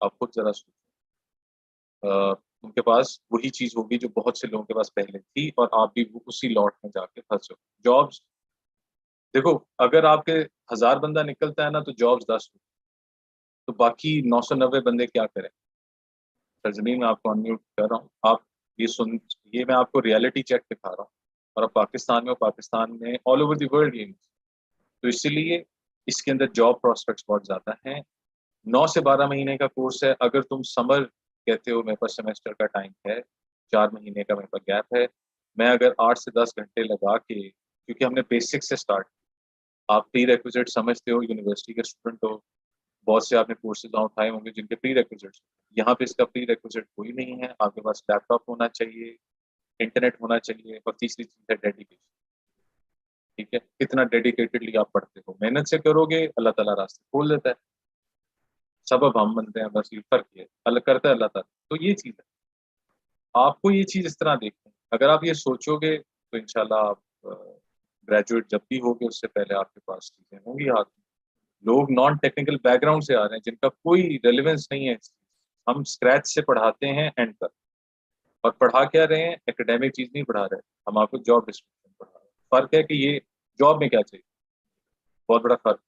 आप खुद जरा सोचो। उनके पास वही चीज होगी जो बहुत से लोगों के पास पहले थी, और आप भी उसी लॉट में जाके फंसो। जॉब्स देखो, अगर आपके 1000 बंदा निकलता है ना, तो जॉब्स 10 हो, तो बाकी 990 बंदे क्या करें। सरजमीन, मैं आपको अनम्यूट कर रहा हूँ, आप ये सुन, ये मैं आपको रियलिटी चेक दिखा रहा हूँ। और अब पाकिस्तान में, पाकिस्तान में all over the world games, तो इसीलिए इसके अंदर जॉब प्रोस्पेक्ट्स बहुत ज्यादा हैं। 9 से 12 महीने का कोर्स है। अगर तुम समर कहते हो मेरे पास सेमेस्टर का टाइम है, 4 महीने का मेरे पास गैप है, मैं अगर 8 से 10 घंटे लगा के, क्योंकि हमने बेसिक से स्टार्ट, आप प्री रेक्विजिट समझते हो, यूनिवर्सिटी के स्टूडेंट हो, बहुत से आपने कोर्सेज उठाए होंगे जिनके प्री रेक्विजिट, यहाँ पे इसका प्री रेक्विजिट कोई नहीं है। आपके पास लैपटॉप होना चाहिए, इंटरनेट होना चाहिए, और तीसरी चीज है डेडिकेशन, ठीक है। कितना डेडिकेटेडली आप पढ़ते हो, मेहनत से करोगे, अल्लाह ताला रास्ते खोल देता है। सबब हम बनते हैं, बस ये फर्क है, अलग करता है अल्लाह ताला। तो ये चीज है, आपको ये चीज इस तरह देखनी है। अगर आप ये सोचोगे तो इंशाल्लाह आप ग्रेजुएट जब भी होगे उससे पहले आपके पास चीजें होंगी हाथ में। लोग नॉन टेक्निकल बैकग्राउंड से आ रहे हैं जिनका कोई रेलेवेंस नहीं है, हम स्क्रैच से पढ़ाते हैं एंड तक। और पढ़ा क्या रहे हैं, एकेडमिक चीज नहीं पढ़ा रहे, हम आपको जॉब डिस्क्रिप्शन पढ़ा रहे हैं। फर्क है कि ये जॉब में क्या चाहिए, बहुत बड़ा फर्क,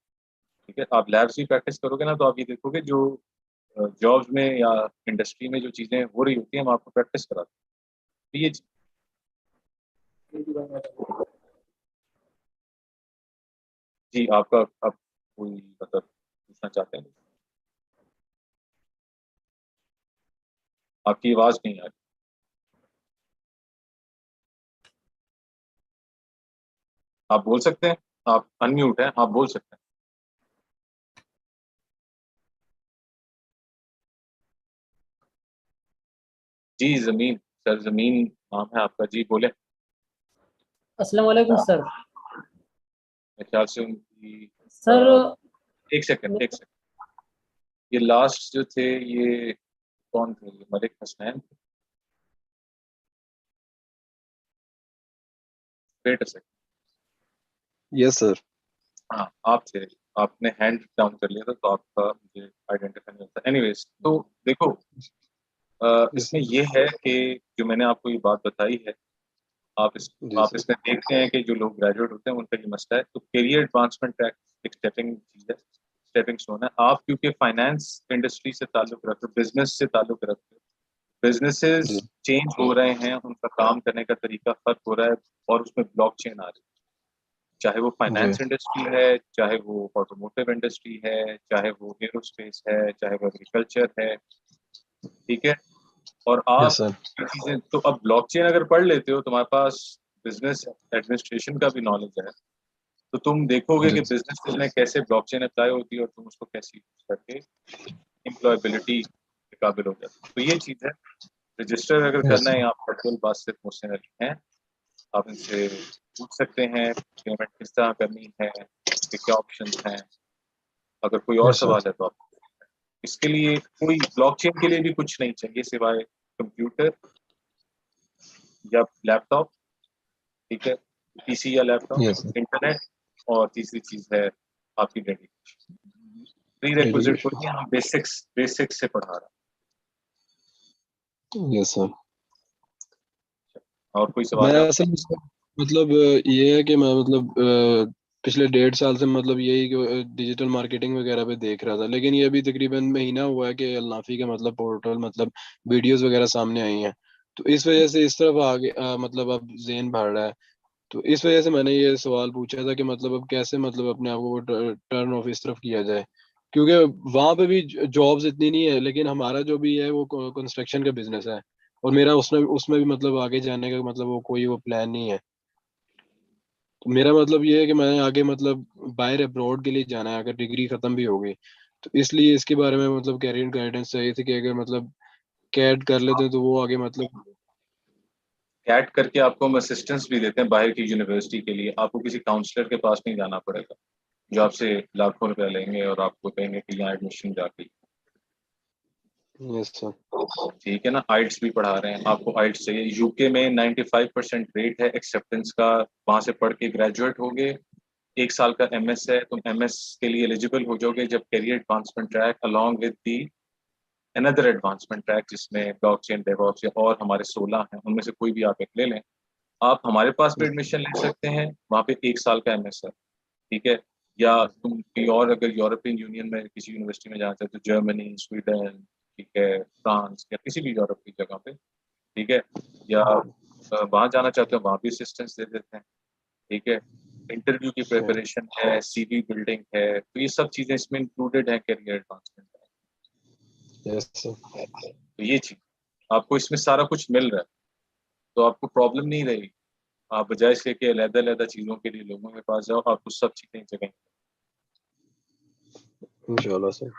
ठीक है। आप लैब्स भी प्रैक्टिस करोगे ना, तो आप ये देखोगे जो जॉब्स में या इंडस्ट्री में जो चीजें हो रही होती हैं, हम आपको प्रैक्टिस कराते हैं। तो ये जी आपका आप कोई मतलब पूछना चाहते हैं? आपकी आवाज नहीं आ रही। आप बोल सकते हैं, आप अनम्यूट हैं, आप बोल सकते हैं। जी जमीन, सर जमीन नाम है आपका, जी बोले। अस्सलाम वालेकुम सर। मेरे ख्याल से उनकी सर एक सेकंड, एक सेकंड। ये लास्ट जो थे ये कौन थे? ये Malik Hasnain. Wait a second. Yes sir. हाँ आप थे, आपने हैंड डाउन कर लिया था तो आपका मुझे आइडेंटिफाई नहीं होता। एनीवेज तो देखो, इसमें ये है कि जो मैंने आपको ये बात बताई है, आप इसमें देखते हैं कि जो लोग ग्रेजुएट होते हैं उनका ये मसला है। तो करियर एडवांसमेंट ट्रैक एक स्टेपिंग चीज है, स्टेपिंग स्टोन है। आप क्योंकि फाइनेंस इंडस्ट्री से ताल्लुक रखते हो, बिजनेस से ताल्लुक रखते हो, बिजनेसेस चेंज हो रहे हैं, उनका काम करने का तरीका फर्क हो रहा है और उसमें ब्लॉकचेन आ रही है। चाहे वो फाइनेंस इंडस्ट्री है, चाहे वो ऑटोमोटिव इंडस्ट्री है, चाहे वो एरोस्पेस है, चाहे वो एग्रीकल्चर है, ठीक है। और आप ये चीजें तो अब ब्लॉकचेन अगर पढ़ लेते हो, तुम्हारे पास बिजनेस एडमिनिस्ट्रेशन का भी नॉलेज है, तो तुम देखोगे कि बिजनेस में कैसे ब्लॉकचेन अप्लाई होती है और तुम उसको कैसे यूज करके एम्प्लॉयबिलिटी के काबिल हो जाते हो। तो ये चीज है। रजिस्टर अगर करना है, आप अब्दुल बासित मोहसिन अली हैं, आप इनसे पूछ सकते हैं पेमेंट किस तरह करनी है, इसके क्या ऑप्शन हैं। अगर कोई और सवाल है तो आप, इसके लिए कोई ब्लॉकचेन के लिए भी कुछ नहीं चाहिए सिवाय कंप्यूटर या लैपटॉप, ठीक है, पीसी या लैपटॉप, इंटरनेट, और तीसरी चीज है आपकी डेडिकेशन। प्री रिक्विजिट को ही हम बेसिक्स से पढ़ा रहे हैं। Yes sir. और कोई सवाल मैं है? असल में मतलब ये है कि मैं मतलब पिछले 1.5 साल से मतलब यही डिजिटल मार्केटिंग वगैरह पे देख रहा था, लेकिन ये अभी तकरीबन महीना हुआ है कि अल्नाफी का मतलब पोर्टल मतलब वीडियोस वगैरह सामने आई हैं, तो इस वजह से इस तरफ आगे मतलब अब ज़हन भर रहा है। तो इस वजह से मैंने ये सवाल पूछा था कि मतलब अब कैसे मतलब अपने आप को टर्न ऑफ इस तरफ किया जाए, क्योंकि वहां पे भी जॉब्स इतनी नहीं है, लेकिन हमारा जो भी है वो कंस्ट्रक्शन का बिजनेस है, और मेरा उसमें उसमें भी मतलब आगे जाने का मतलब वो कोई वो प्लान नहीं है। तो मेरा मतलब ये है कि मैंने आगे मतलब बाहर अब्रॉड के लिए जाना है अगर डिग्री खत्म भी हो गई, तो इसलिए इसके बारे में मतलब कैरियर गाइडेंस चाहिए थी कि अगर मतलब कैड कर लेते हैं तो वो आगे मतलब। कैट करके आपको हम असिस्टेंस भी देते हैं बाहर की यूनिवर्सिटी के लिए। आपको किसी काउंसलर के पास नहीं जाना पड़ेगा जो आपसे लाखों रुपया लेंगे और आपको कहेंगे कि यहाँ एडमिशन जाके। Yes sir. ठीक है ना, आइट्स भी पढ़ा रहे हैं। आपको आइट्स चाहिए, यूके में 95% रेट है एक्सेप्टेंस का। वहां से पढ़ के ग्रेजुएट हो गए, 1 साल का एमएस है, तुम एमएस के लिए एलिजिबल हो जाओगे जब career advancement track along with the another advancement track जिसमें ब्लॉकचेन, डेवऑप्स या और हमारे 16 हैं, उनमें से कोई भी आप एक ले लें। आप हमारे पास भी एडमिशन ले सकते हैं, वहाँ पे 1 साल का एमएस है, ठीक है। या तुम कोई और अगर यूरोपियन यूनियन में किसी यूनिवर्सिटी में जाना चाहते हो, जर्मनी, स्वीडन, ठीक है, फ्रांस या किसी भी यूरोप की जगह पे, ठीक है, या वहाँ जाना चाहते हो, वहाँ भी असिस्टेंस दे देते हैं, ठीक है। इंटरव्यू की प्रिपरेशन है, सीवी बिल्डिंग है, तो ये सब चीजें इसमें इंक्लूडेड है करियर एडवांसमेंट में। Yes sir. तो ये चीज आपको इसमें सारा कुछ मिल रहा है, तो आपको प्रॉब्लम नहीं रहेगी। आप बजाय इसके कि अलग-अलग चीजों के लिए लोगों के पास जाओ, आपको सब चीजें एक जगह। इंशाल्लाह सर।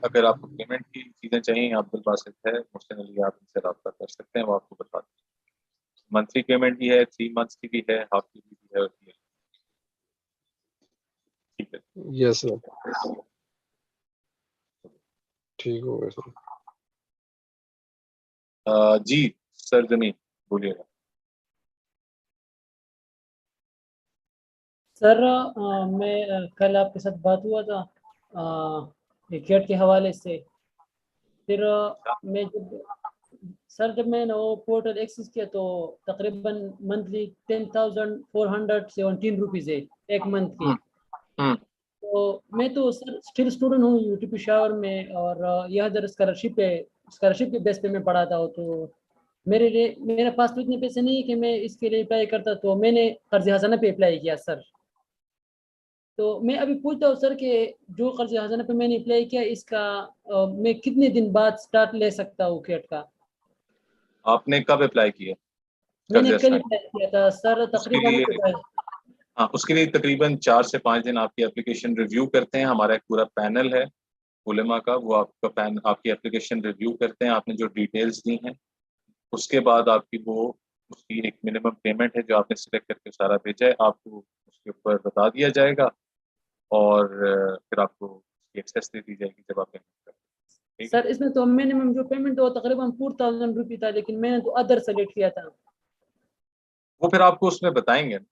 अगर आपको पेमेंट की चीजें चाहिए, अब्दुल बासित है मुझसे लिए आप इनसे रब्ता कर सकते हैं, वो आपको बता दें। मंथली पेमेंट भी है, 3 मंथ्स की भी है, हाफ की भी है, और ठीक है। Yes sir. ठीक हो गया सर। जी सर जमीन बोलिएगा। सर मैं कल आपके साथ बात हुआ था क्रिकेट के हवाले से। फिर मैं जब मैंने वो पोर्टल एक्सेस किया तो तकरीबन मंथली 10,417 रुपीज़ है एक मंथ के। तो मैं तो सर स्टिल स्टूडेंट हूँ यूटी पिशावर में, और यह इधर स्कॉलरशिप के बेस पे मैं पढ़ाता हूँ। तो मेरे पास तो इतने पैसे नहीं है कि मैं इसके लिए अप्लाई करता, तो मैंने कर्ज हसाना पे अप्लाई किया सर। तो मैं अभी पूछता हूँ सर कि जो कर्ज खजाना पे मैंने अप्लाई किया इसका मैं कितने दिन बाद स्टार्ट ले सकता हूँ कैट का? आपने कब अप्लाई किया? मैंने कर्ज कल असाइन अप्लाई किया था सर, उसके तकरीबन लिए हाँ, उसके लिए तकरीबन 4 से 5 दिन आपकी एप्लीकेशन रिव्यू करते हैं। हमारा एक पूरा पैनल है उलेमा का, वो आपकी एप्लीकेशन रिव्यू करते हैं। आपने जो डिटेल्स दी हैं उसके बाद आपकी वो उसकी एक मिनिमम पेमेंट है जो आपने सिलेक्ट करके सारा भेजा है, आपको उसके ऊपर बता दिया जाएगा और फिर आपको उसकी एक्सेस दे दी जाएगी जब आप पेमेंट करें। ठीक है? सर इसमें तो मिनिमम जो पेमेंट हो तकरीबन 4000 रुपये था, लेकिन मैंने तो अदर सेलेक्ट किया था। वो फिर आपको उसमें बताएंगे ना,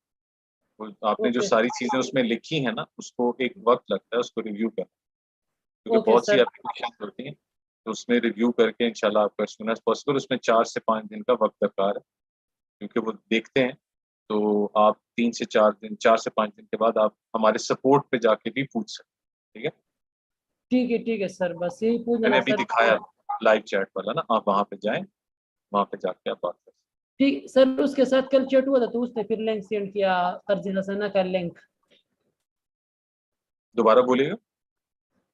आपने जो ओके सारी चीजें उसमें लिखी है ना, उसको एक वक्त लगता है उसको रिव्यू करना, क्योंकि ओके बहुत सी सर। एप्लीकेशन होती हैं, तो उसमें रिव्यू करके इंशाल्लाह आपका एज सून एज पॉसिबल, उसमें 4 से 5 दिन का वक्त दरकार है, क्योंकि वो देखते हैं। तो आप 4 से 5 दिन के बाद आप हमारे सपोर्ट पे जाके भी पूछ सकते हैं। ठीक है सर, बस यही पूछना मैंने था अभी सर। दिखाया लाइव चैट वाला ना, आप वहां पे जाएं, वहां पे जाके आप बात कर सकते ठीक सर, उसके साथ कल चैट हुआ था तो उसने फिर लिंक सेंड किया, कर्ज खजाना का लिंक। हैं। दोबारा बोलिएगा।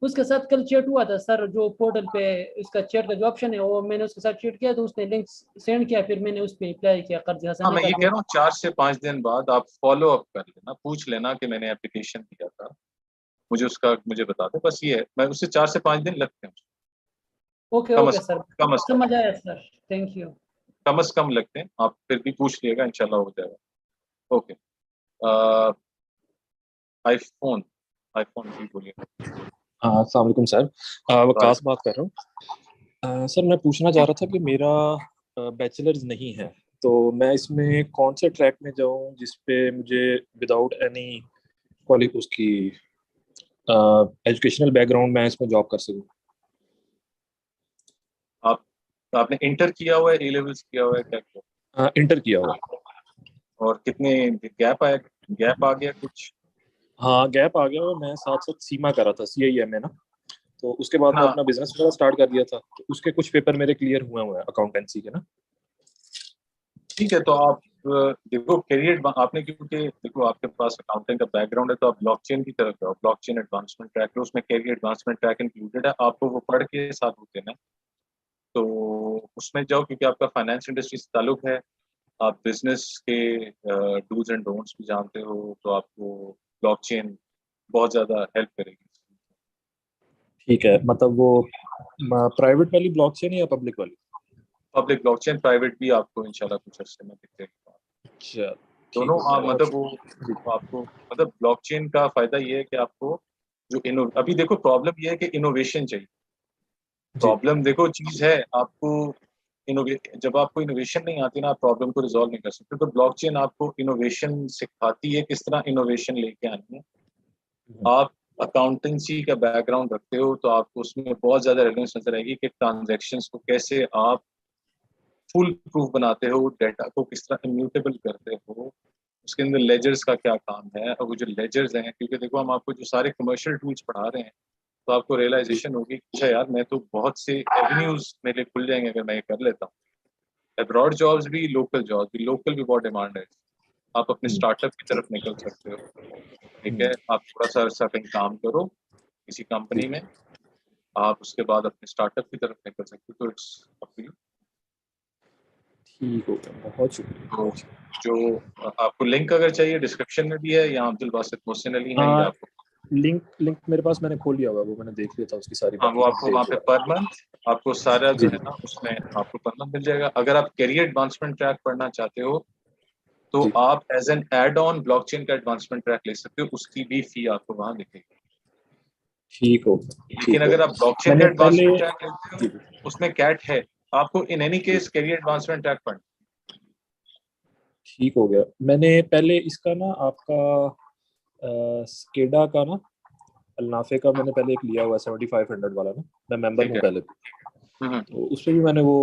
उसके साथ कल चैट हुआ था सर, जो पोर्टल पे इसका चैट का जो ऑप्शन है वो मैंने उसके साथ चैट किया तो उसने लिंक सेंड किया, फिर मैंने उस पर अप्लाई किया कर्ज हाँ, खजाना मैं का ये जो। कह रहा हूँ 4 से 5 दिन बाद आप फॉलो अप कर लेना, पूछ लेना कि मैंने एप्लीकेशन दिया था, मुझे बता दे, बस ये है। मैं उससे 4 से 5 दिन लगते हैं, ओके कम ओके अज सर, कम अज कम समझ आया सर, थैंक यू। कम अज कम लगते हैं। आप फिर भी पूछ लिएगा, इंशाल्लाह हो जाएगा। ओके। आईफोन आईफोन भी बोलिए। अस्सलाम वालेकुम सर, वकास बात कर रहा हूँ। सर मैं पूछना चाह रहा था कि मेरा बैचलर्स नहीं है, तो मैं इसमें कौन से ट्रैक में जाऊँ जिस पे मुझे विदाउट एनी उसकी एजुकेशनल बैकग्राउंड मैं इसमें जॉब कर सकूँ। आपने इंटर किया हुआ है, ए लेवल्स किया हुआ है, क्या किया? इंटर किया हुआ है। और कितने गैप आ गया कुछ? हाँ गैप आ गया, और मैं साथ साथ सीमा कर रहा था CIM में ना, तो उसके बाद मैं हाँ अपना बिजनेस वगैरह स्टार्ट कर दिया था, तो उसके कुछ पेपर मेरे क्लियर हुए हैं अकाउंटेंसी के ना। ठीक है, तो आप देखो करियर आपने, क्योंकि देखो आपके पास अकाउंटिंग का बैकग्राउंड है, तो आप ब्लॉकचेन की तरफ जाओ, ब्लॉकचेन एडवांसमेंट ट्रैक है, उसमें करियर एडवांसमेंट ट्रैक इंक्लूडेड है, आपको वो पढ़ के साथ होते हैं। तो उसमें जाओ, क्योंकि आपका फाइनेंस इंडस्ट्री से ताल्लुक है, आप बिजनेस के डूज एंड डोंट्स भी जानते हो, तो आपको ब्लॉकचेन बहुत ज़्यादा हेल्प करेगी। ठीक है, मतलब वो प्राइवेट वाली ब्लॉकचेन या पब्लिक वाली? पब्लिक ब्लॉकचेन, प्राइवेट भी आपको इंशाल्लाह कुछ अर्से में दिख जाएगी। अच्छा दोनों ठीक है, बहुत मतलब वो आपको, मतलब ब्लॉकचेन का फायदा ये है कि आपको जो अभी देखो प्रॉब्लम ये है कि इनोवेशन चाहिए। जी प्रॉब्लम देखो चीज है, आपको जब आपको इनोवेशन नहीं आती ना, आप प्रॉब्लम को रिजॉल्व नहीं कर सकते। तो ब्लॉकचेन आपको इनोवेशन सिखाती है, किस तरह इनोवेशन लेके आनी है। आप अकाउंटेंसी का बैकग्राउंड रखते हो तो आपको उसमें बहुत ज्यादा रेलेवेंस नजर आएगी कि ट्रांजैक्शंस को कैसे आप फुल प्रूफ बनाते हो, डेटा को किस तरह इम्यूटेबल करते हो, उसके अंदर लेजर्स का क्या काम है। और वो जो लेजर्स हैं, क्योंकि देखो हम आपको जो सारे कमर्शियल टूल्स पढ़ा रहे हैं, तो आपको रियलाइजेशन होगी अच्छा यार, मैं तो बहुत से एवेन्यूज मेरे खुल जाएंगे अगर मैं ये कर लेता हूँ। अब्रॉड जॉब्स भी, लोकल जॉब्स भी, लोकल भी बहुत डिमांड है। आप अपने स्टार्टअप की तरफ निकल सकते हो। ठीक है, आप थोड़ा सा अर्सा कहीं काम करो किसी कंपनी में, आप उसके बाद अपने स्टार्टअप की तरफ निकल सकते हो। तो इट्स अप टू यू। ठीक हो गया, बहुत शुक्रिया। तो जो आपको लिंक अगर चाहिए, डिस्क्रिप्शन में भी है, या अब्दुल बासित मोहसिन अली हैं, या आपको लिंक मेरे पास मैंने खोल लिया हुआ, वो मैंने देख लिया था उसकी सारी हाँ, वो बातें आपको वहाँ पे पर मंथ आपको सारा जी जो है ना, उसमें आपको पर मंथ मिल जाएगा। अगर आप करियर एडवांसमेंट ट्रैक पढ़ना चाहते हो तो जी आप as an add on blockchain का एडवांसमेंट ट्रैक ले सकते हो, उसकी भी फी आपको वहाँ दिखेगी। ठीक हो लेकिन अगर आप ब्लॉकचेन का मैंने पहले एडवांसमेंट ट्रैक लेते जी हो, उसमें कैट है, आपको in any case career advancement track पढ़ना। ठीक हो गया। मैंने पहले इसका ना आपका स्केडा का ना, अल्नाफे का मैंने पहले एक लिया हुआ है 7500 वाला ना, मैं मेंबर ठीक हूँ है। पहले भी। तो उस पर भी मैंने वो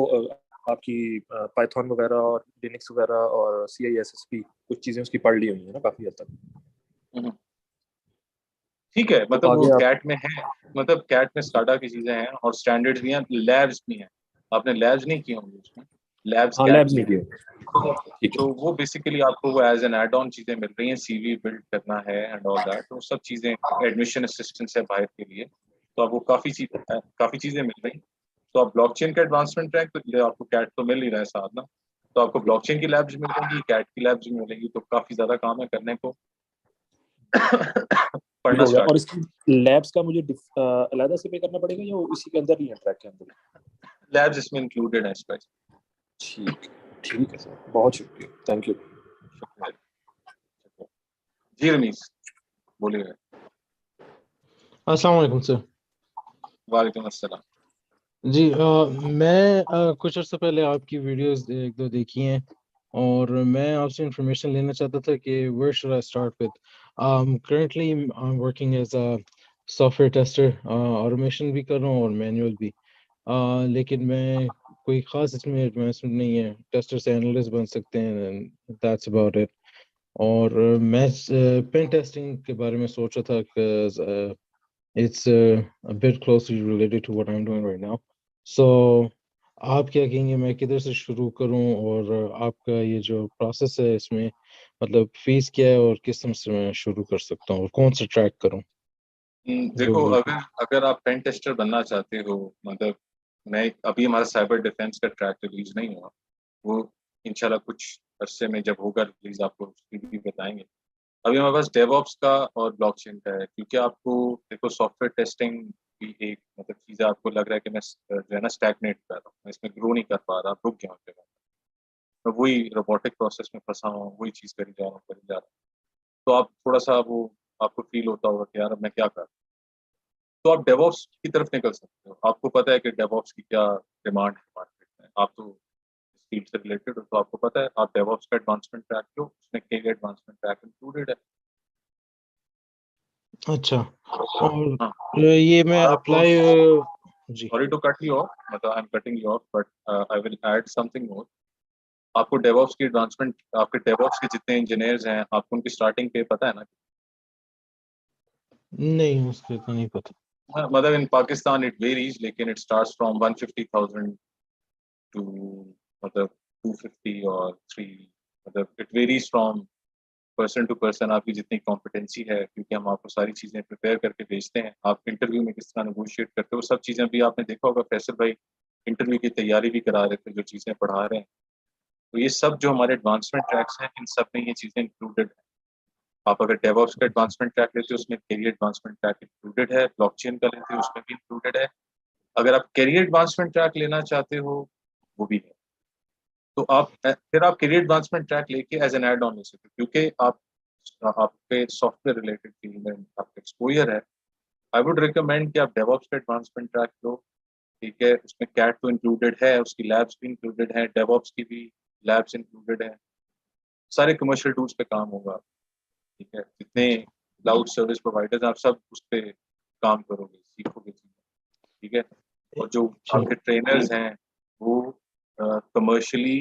आपकी पाइथन वगैरह और लिनक्स वगैरह और CISSP कुछ चीज़ें उसकी पढ़ ली हुई है ना काफ़ी हद तक। ठीक है, तो मतलब वो आगे आप कैट में है, मतलब कैट में स्काडा की चीजें हैं और स्टैंडर्ड्स भी हैं, लैब्स भी हैं। आपने लैब्स नहीं किए होंगे उसमें, लैब्स हाँ कैट लैब्स नहीं किए। ठीक तो है। वो बेसिकली आपको वो एज एन एड ऑन चीजें मिल रही हैं, सीवी बिल्ड करना है एंड ऑल दैट, तो सब चीजें एडमिशन असिस्टेंस है बाहर के लिए, तो आपको काफी चीजें मिल रही। तो आप ब्लॉकचेन का एडवांसमेंट ट्रैक तो आपको कैट तो मिल ही रहा है साथ ना, तो आपको ब्लॉकचेन की लैब्स मिलेंगी, कैट की लैब्स भी मिलेंगी, तो काफी ज्यादा काम है करने को। ठीक पढ़ना हो गया। और स्टार्ट। इसकी लैब्स का मुझे अलग से पे करना पड़ेगा या इसी के अंदर ही है, ट्रैक के अंदर? लैब्स इसमें इंक्लूडेड है इसका। ठीक है सर, बहुत शुक्रिया, थैंक यू। जी रमीज बोलिए। अस्सलाम वालेकुम सर। वालेकुम अस्सलाम। जी मैं कुछ अर्से पहले आपकी वीडियोस एक दो देखी हैं और मैं आपसे इंफॉर्मेशन लेना चाहता था कि where should I start with. Currently I am working as a software tester, automation भी कर रहा हूँ और मैनुअल भी। लेकिन मैं कोई ख़ास इसमें एडवांसमेंट नहीं है, टेस्टर से एनालिस्ट बन सकते हैं, दैट्स अबाउट इट। और मैं पेन टेस्टिंग के बारे में सोच रहा था, it's a bit closely related to what I'm doing right now. So आप क्या कहेंगे मैं किधर से शुरू करूं, और आपका ये जो प्रोसेस है इसमें मतलब फीस क्या है और किस तरह से मैं शुरू कर सकता हूँ और कौन सा ट्रैक करूं? देखो अगर आप पेन टेस्टर बनना चाहते हो, मतलब मैं अभी हमारा साइबर डिफेंस का ट्रैक रिलीज नहीं हुआ, वो इंशाल्लाह कुछ अरसे में जब होगा रिलीज आपको उसकी भी बताएंगे। अभी हमारे पास डेवऑप्स का और ब्लॉकचेन का है, क्योंकि आपको देखो सॉफ्टवेयर टेस्टिंग की एक मतलब चीज़ आपको लग रहा है कि मैं जो है ना स्टैग्नेट कर रहा हूँ, मैं इसमें ग्रो नहीं कर पा रहा, रुक गया हूँ, मैं वही रोबोटिक प्रोसेस में फंसा हूँ, वही चीज़ करी जा रहा हूँ करी जा रहा हूँ। तो आप थोड़ा सा वो आपको फील होता होगा कि यार अब मैं क्या कर, तो आप डेवऑप्स की तरफ निकल सकते हो। आपको पता है कि डेवऑप्स की क्या डिमांड है मार्केट में, आप तो इस फील्ड से रिलेटेड हो, तो आपको पता है आप डेवऑप्स का एडवांसमेंट ट्रैक लो, उसमें कई एडवांसमेंट ट्रैक इंक्लूडेड है। अच्छा, और हाँ, ये मैं और अप्लाई आपको जी sorry to cut you off, मतलब I am cutting you off, but I will add something more. आपको डेवऑप्स की एडवांसमेंट, आपके डेवऑप्स के जितने इंजीनियर्स हैं, आपको उनकी स्टार्टिंग पे पता है ना? नहीं, उसके तो नहीं पता। मतलब इन पाकिस्तान इट वेरीज, लेकिन इट स्टार्ट्स फ्रॉम 150,000 टू मतलब 250 और 3, मतलब it varies from person to person, आपकी जितनी कॉम्पिटेंसी है, क्योंकि हम आपको सारी चीज़ें प्रिपेयर करके भेजते हैं। आप इंटरव्यू में किस तरह नेगोशिएट करते हो, सब चीज़ें भी आपने देखा होगा। फैसल भाई इंटरव्यू की तैयारी भी करा रहे थे, जो चीज़ें पढ़ा रहे हैं, तो ये सब जो हमारे एडवांसमेंट ट्रैक्स हैं, इन सब में ये चीज़ें इंक्लूडेड है। आप अगर डेवऑप्स का एडवांसमेंट ट्रैक लेते हो, उसमें कैरियर एडवांसमेंट ट्रैक इंक्लूडेड है, ब्लॉकचेन का लेते हो उसमें भी इंक्लूडेड है। अगर आप कैरियर एडवांसमेंट ट्रैक लेना चाहते हो वो भी है, तो आप फिर आप कैरियर एडवांसमेंट ट्रैक लेके एज एन एड ऑन ले सकते हो, क्योंकि आपके सॉफ्टवेयर रिलेटेड फील्ड में आपका एक्सपोजर है। आई वुड रिकमेंड कि आप डेवऑप्स का एडवांसमेंट ट्रैक लो, ठीक है। उसमें कैट तो इंक्लूडेड है, उसकी लैब्स भी इंक्लूडेड है, डेवऑप्स की भी लैब्स इंक्लूडेड है, सारे कमर्शियल टूल्स पे काम होगा, ठीक है। जितने क्लाउड सर्विस प्रोवाइडर्स आप सब उस पर काम करोगे, सीखोगे, ठीक है। और जो आपके ट्रेनर्स हैं वो कमर्शियली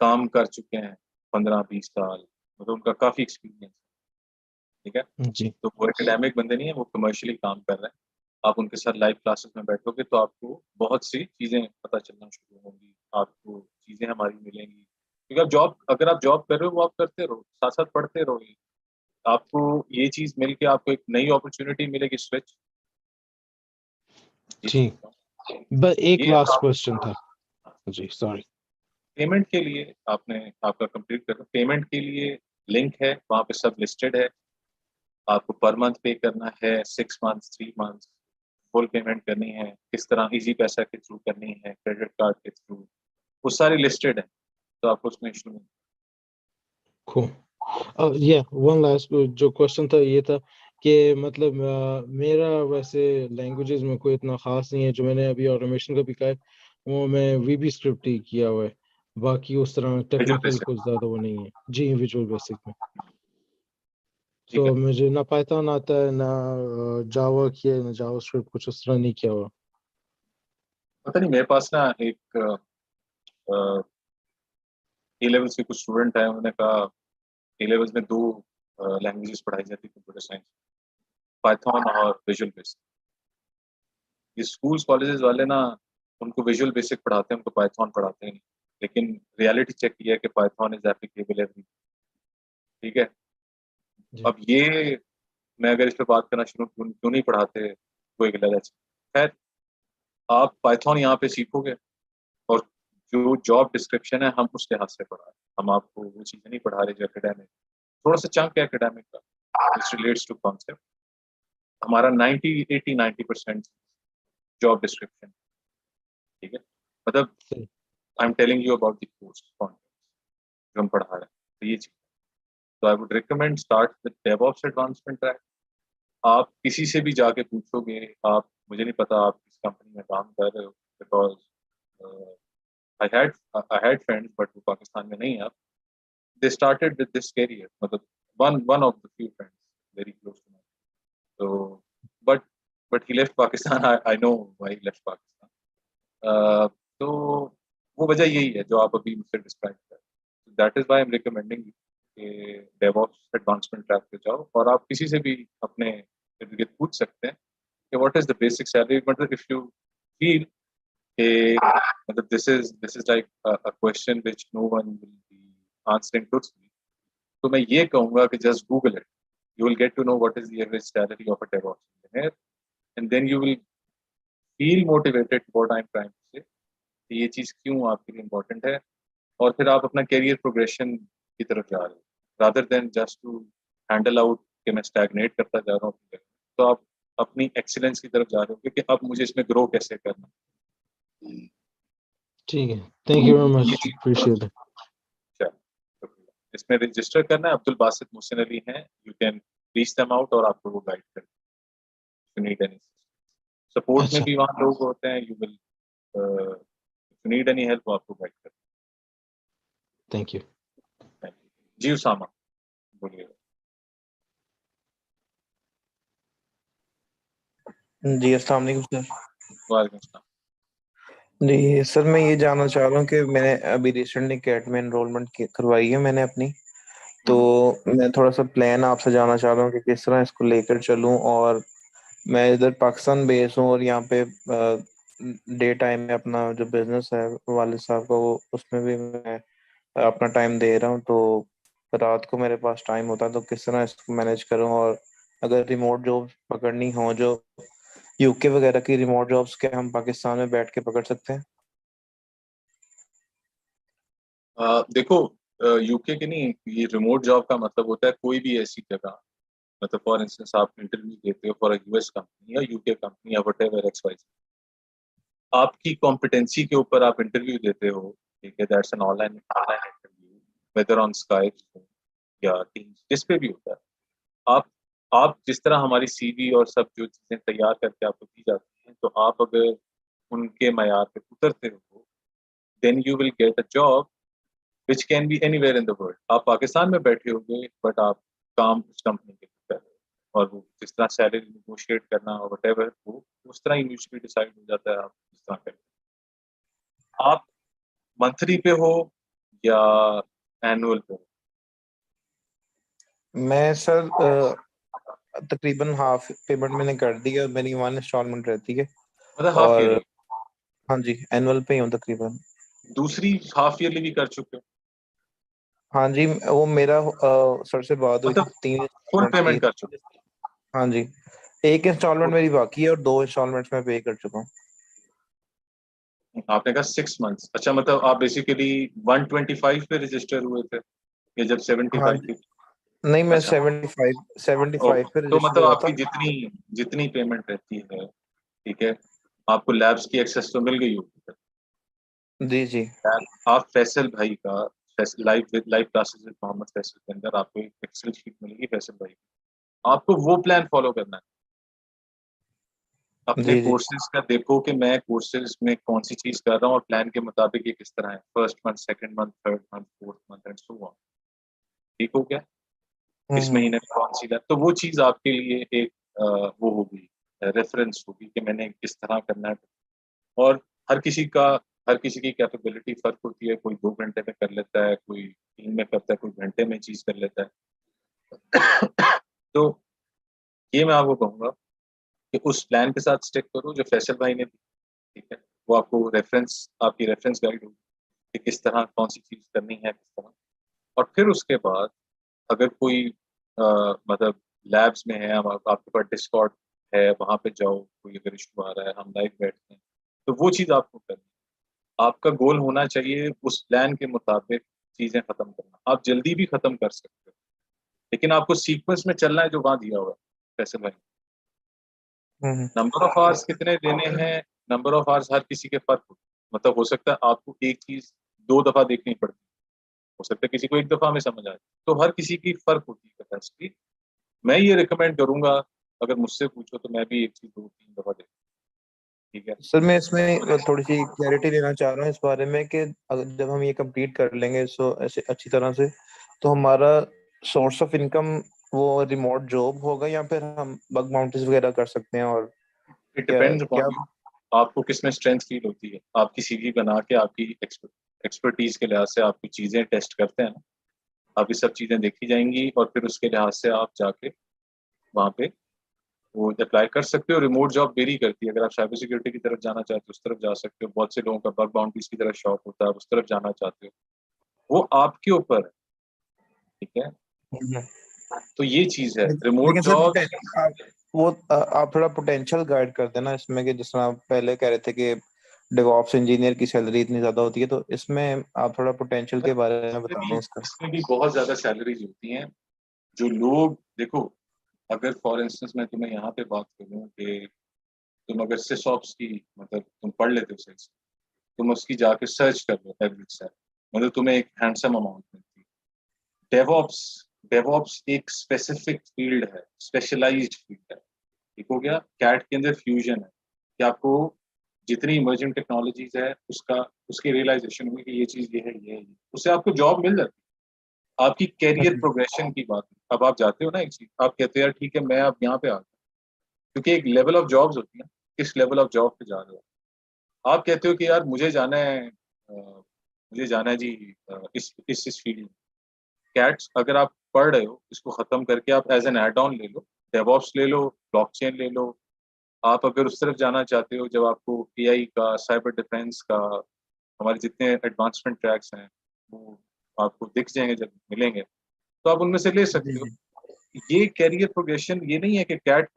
काम कर चुके हैं 15-20 साल, मतलब उनका काफ़ी एक्सपीरियंस, ठीक है। जी तो वो एकेडमिक बंदे नहीं है, वो कमर्शियली काम कर रहे हैं। आप उनके साथ लाइव क्लासेस में बैठोगे तो आपको बहुत सी चीज़ें पता चलना शुरू होंगी, आपको चीज़ें हमारी मिलेंगी, क्योंकि अगर आप जॉब कर रहे हो वो आप करते रहो, साथ साथ पढ़ते रहो, आपको ये चीज़ मिल के आपको एक नई अपॉर्चुनिटी मिलेगी स्विच। ठीक, बस एक ये लास्ट क्वेश्चन था जी, सॉरी। पेमेंट के लिए आपने आपका कंप्लीट कर, पेमेंट के लिए लिंक है, वहाँ पे सब लिस्टेड है। आपको पर मंथ पे करना है, 6 मंथ, 3 मंथ, फुल पेमेंट करनी है, किस तरह इजी पैसा के थ्रू करनी है, क्रेडिट कार्ड के थ्रू, वो सारी लिस्टेड है, तो आपको उसमें इशू नहीं। cool yeah, one last जो क्वेश्चन था ये था कि मतलब मेरा वैसे लैंग्वेजेस में कोई इतना खास नहीं है, जो मैंने अभी ऑटोमेशन का भी कहा है वो मैं वीबी स्क्रिप्ट ही किया हुआ है, बाकी उस तरह टेक्निकल कुछ ज़्यादा वो नहीं है जी, विजुअल बेसिक में। तो मुझे ना पाइथन आता है, ना जावा किया है, ना जावा स्क्रिप्ट, कुछ उस तरह नहीं किया हुआ। पता नहीं, मेरे पास ना एक ए लेवल्स के कुछ स्टूडेंट हैं, उन्होंने कहा ए लेवल्स में 2 लैंग्वेजेस पढ़ाई जाती है कंप्यूटर साइंस, पाइथन और विजुअल बेसिक। ये स्कूल्स कॉलेजेस वाले ना उनको विजुअल बेसिक पढ़ाते हैं, उनको पाइथन पढ़ाते हैं नहीं। लेकिन रियलिटी चेक ये है कि पाइथन इज एप्लीकेबल एवरी, ठीक है। अब ये मैं अगर इस पे बात करना शुरू क्यों नहीं पढ़ाते कोई गलत है। खैर, आप पाइथन यहाँ पे सीखोगे और जो जॉब डिस्क्रिप्शन है हम उसके हाथ से पढ़ा रहे हैं, हम आपको वो चीज़ें नहीं पढ़ा रहे जो एकेडमिक, थोड़ा सा चंक है एकेडमिक का विच रिलेट्स टू कॉन्सेप्ट। हमारा 90-80-90% जॉब डिस्क्रिप्शन, ठीक है। मतलब I am telling you about the course जो हम पढ़ा रहे हैं, तो ये चीज़। तो I would recommend start with DevOps advancement track. आप किसी से भी जाके पूछोगे, आप मुझे नहीं पता आप किस कंपनी में काम कर रहे हो, because I had friends but वो पाकिस्तान में नहीं है अब। They started with this career, मतलब one of the few friends very close to me. So but he left Pakistan. I know why he left Pakistan. तो वो वजह यही है जो आप अभी मुझसे डिस्क्राइब कर रहे हैं। That is why I'm recommending you कि DevOps एडवांसमेंट ट्रैक पे जाओ और आप किसी से भी अपने इर्द-गिर्द पूछ सकते हैं कि what is the basic salary, मतलब if you feel मतलब this is like a question which no one will be answering truthfully, तो मैं ये कहूँगा कि just Google it. You will get to know what is the average salary of a DevOps engineer, and then you will feel motivated what I'm trying to say कि ये चीज़ क्यों आपके लिए इम्पोर्टेंट है, और फिर आप अपना करियर प्रोग्रेशन की तरफ जा रहे हो rather than just to handle out कि मैं स्टैग्नेट करता जा रहा हूँ, तो आप अपनी एक्सीलेंस की तरफ जा रहे हो कि अब मुझे इसमें ग्रो कैसे करना। ठीक है, thank you very much, appreciate it. इसमें रजिस्टर करना है, अब्दुल बासित मोहसिन अली हैं, you can reach them out और आपको वो गाइड करें। यू नीड एनी सपोर्ट में भी वहाँ लोग होते हैं, you will you need any help वो आपको गाइड करें। थैंक यू जी उसामा बोलिएगा। जी अस्सलाम वालेकुम सर। वालेकुम सलाम। जी सर, मैं ये जानना चाह रहा हूँ कि मैंने अभी रिसेंटली कैट में एनरोलमेंट करवाई है मैंने अपनी, तो मैं थोड़ा सा प्लान आपसे जानना चाह रहा हूँ कि किस तरह इसको लेकर चलूँ। और मैं इधर पाकिस्तान बेस हूँ और यहाँ पे डे टाइम में अपना जो बिजनेस है वालिद साहब का, वो उसमें भी मैं अपना टाइम दे रहा हूँ, तो रात को मेरे पास टाइम होता है, तो किस तरह इसको मैनेज करूँ। और अगर रिमोट जॉब पकड़नी हो, जो यूके वगैरह की रिमोट जॉब्स, क्या हम पाकिस्तान में बैठ के पकड़ सकते हैं? देखो यूके के नहीं, ये रिमोट जॉब का मतलब होता है कोई भी ऐसी जगह, मतलब फॉर इंस्टेंस आप इंटरव्यू देते हो फॉर यूएस कंपनी या यूके कंपनी या व्हाटएवर एक्सवाइज, आपकी कॉम्पिटेंसी के ऊपर आप इंटरव्यू देते हो, ठीक है। That's an online interview, whether on Skype या टीम्स, जिस पे भी होता है। आप जिस तरह हमारी सीवी और सब जो चीज़ें तैयार करके आपको दी जाती हैं, तो आप अगर उनके मयार पे उतरते हो, then you will get a job which can be anywhere in the world. आप पाकिस्तान में बैठे होंगे बट आप काम उस कंपनी के कर रहे हो, और वो जिस तरह सैलरी निगोशिएट करना और व्हाटएवर, वो उस तरह यूजुअली डिसाइड हो जाता है आप जिस तरह करें। आप मंथली पे हो या एनुअल पे हो? मैं सर तकरीबन हाफ पेमेंट मैंने कर दी है, मेरी 1 इंस्टॉलमेंट रहती है। मतलब हाफ और ईयरली? हाँ जी, एनुअल पे ही हूँ तकरीबन। दूसरी हाफ ईयरली भी कर चुके हो? हाँ जी, वो मेरा सर से बात हुई थी, मतलब 3 फुल इंस्टॉलमेंट्स पेमेंट की। कर चुके हो? हाँ जी, 1 इंस्टॉलमेंट मेरी बाकी है और 2 इंस्टॉलमेंट्स मैं पे कर चुका हूँ। आपने कहा 6 मंथ्स, अच्छा मतलब आप बेसिकली 125 पे रजिस्टर हुए थे या जब हाँ 75 जी, थी? नहीं मैं अच्छा 75 पे तो रजिस्टर मतलब हुआ आपकी था। जितनी जितनी पेमेंट रहती है, ठीक है, आपको लैब्स की एक्सेस तो मिल गई होगी। जी जी। आप फैसल भाई का live classes with Mohammad Faisal के अंदर आपको एक एक्सेल शीट मिलेगी फैसल भाई, आपको वो प्लान फॉलो करना है। अपने जी जी। कोर्सेज का देखो कि मैं कोर्सेज में कौन सी चीज कर रहा हूँ और प्लान के मुताबिक ये किस तरह है, first month, second month, third month, fourth month and so on. ठीक हो गया? इस महीने में कौन सी लैब, तो वो चीज आपके लिए एक वो होगी, रेफरेंस होगी कि मैंने किस तरह करना है। और हर किसी का हर किसी की कैपेबिलिटी फर्क होती है, कोई 2 घंटे में कर लेता है, कोई 3 में करता है, कोई घंटे में चीज कर लेता है। तो ये मैं आपको कहूँगा कि उस प्लान के साथ स्टिक करो जो फैसल भाई ने दी, ठीक है। वो आपको रेफरेंस, आपकी रेफरेंस गाइड होगी। कि किस तरह कौन सी चीज़ करनी है किस तरह। और फिर उसके बाद अगर कोई मतलब लैब्स में है, आपके पास डिस्कॉर्ड है, वहाँ पे जाओ, कोई अगर इशू आ रहा है हम लाइव बैठते हैं, तो वो चीज़ आपको करनी है। आपका गोल होना चाहिए उस प्लान के मुताबिक चीज़ें ख़त्म करना। आप जल्दी भी ख़त्म कर सकते हो, लेकिन आपको सीक्वेंस में चलना है जो वहाँ दिया हुआ है। फैसल भाई, नंबर ऑफ आवर्स कितने देने हैं, नंबर ऑफ आवर्स हर किसी के फर्क होते हैं। मतलब हो सकता है आपको एक चीज़ 2 दफ़ा देखनी पड़ती है, हो सकता है किसी को 1 दफ़ा में समझ आए, तो हर किसी की फर्क होती है कैपेसिटी। मैं ये रिकमेंड करूंगा, अगर मुझसे पूछो तो मैं भी एक चीज 2-3 दफा देखूं। ठीक है सर मैं इसमें थोड़ी सी क्लैरिटी लेना चाह रहा हूँ इस बारे में कि अगर जब हम ये कंप्लीट कर लेंगे सो ऐसे अच्छी तरह से, तो हमारा सोर्स ऑफ इनकम वो रिमोट जॉब होगा या फिर हम बग माउंटेज वगैरह कर सकते हैं? और इट क्या डिपेंड्स क्या अपॉन आपको किस में स्ट्रेंथ फील होती है। आपकी सीवी बना के आपकी एक्सपर्टीज के लिहाज से आपकी चीजें टेस्ट करते हैं ना, आपकी सब चीजें देखी जाएंगी और फिर उसके लिहाज से आप जाके वहाँ पे वो अप्लाई कर सकते हो। रिमोट जॉब वेरी करती है, अगर आप साइबर सिक्योरिटी की तरफ जाना चाहते हो उस तरफ जा सकते हो। बहुत से लोगों का बग बाउंड्रीज की तरफ शौक होता है, उस तरफ जाना चाहते हो, वो आपके ऊपर है। ठीक है, तो ये चीज है रिमोट लेकिन सर जॉब। आप थोड़ा पोटेंशियल गाइड कर देना इसमें कि जिस तरह आप पहले कह रहे थे कि डेवऑप्स इंजीनियर की सैलरी इतनी ज्यादा होती है, तो इसमें आप थोड़ा पोटेंशियल के बारे में बता दें इसका। इसमें भी बहुत ज्यादा सैलरीज होती हैं। जो लोग देखो, अगर फॉर इंस्टेंस मैं तुम्हें यहाँ पे बात करूँ कि तुम अगर सिसऑप्स की मतलब तुम पढ़ लेते हो सिस, तुम उसकी जाके सर्च कर लो एवरेज सैलरी, मतलब तुम्हें एक हैंडसम अमाउंट मिलती है। डेवऑप्स डेवऑप्स एक स्पेसिफिक फील्ड है, स्पेशलाइज्ड फील्ड है। ठीक हो गया, कैट के अंदर फ्यूजन है कि आपको जितनी इमर्जिंग टेक्नोलॉजीज है उसका उसकी रियलाइजेशन हुई कि ये चीज ये है ये है, उससे आपको जॉब मिल जाती है। आपकी कैरियर प्रोग्रेशन की बात है। अब आप जाते हो ना एक चीज, आप कहते हो यार ठीक है मैं अब यहाँ पे आ गया, क्योंकि एक लेवल ऑफ जॉब्स होती है, किस लेवल ऑफ जॉब पे जा रहे हो। आप कहते हो कि यार मुझे जाना है जी इस फील्ड में। कैट्स अगर आप पढ़ रहे हो इसको खत्म करके आप एज एन एड ऑन ले लो, डेवऑप्स ले लो, ब्लॉकचेन ले लो। आप अगर उस तरफ जाना चाहते हो जब आपको एआई का, साइबर डिफेंस का, हमारे जितने एडवांसमेंट ट्रैक्स हैं वो आपको दिख जाएंगे जब मिलेंगे, तो आप उनमें से ले सकते हो। ये कैरियर प्रोग्रेशन ये नहीं है कि कैट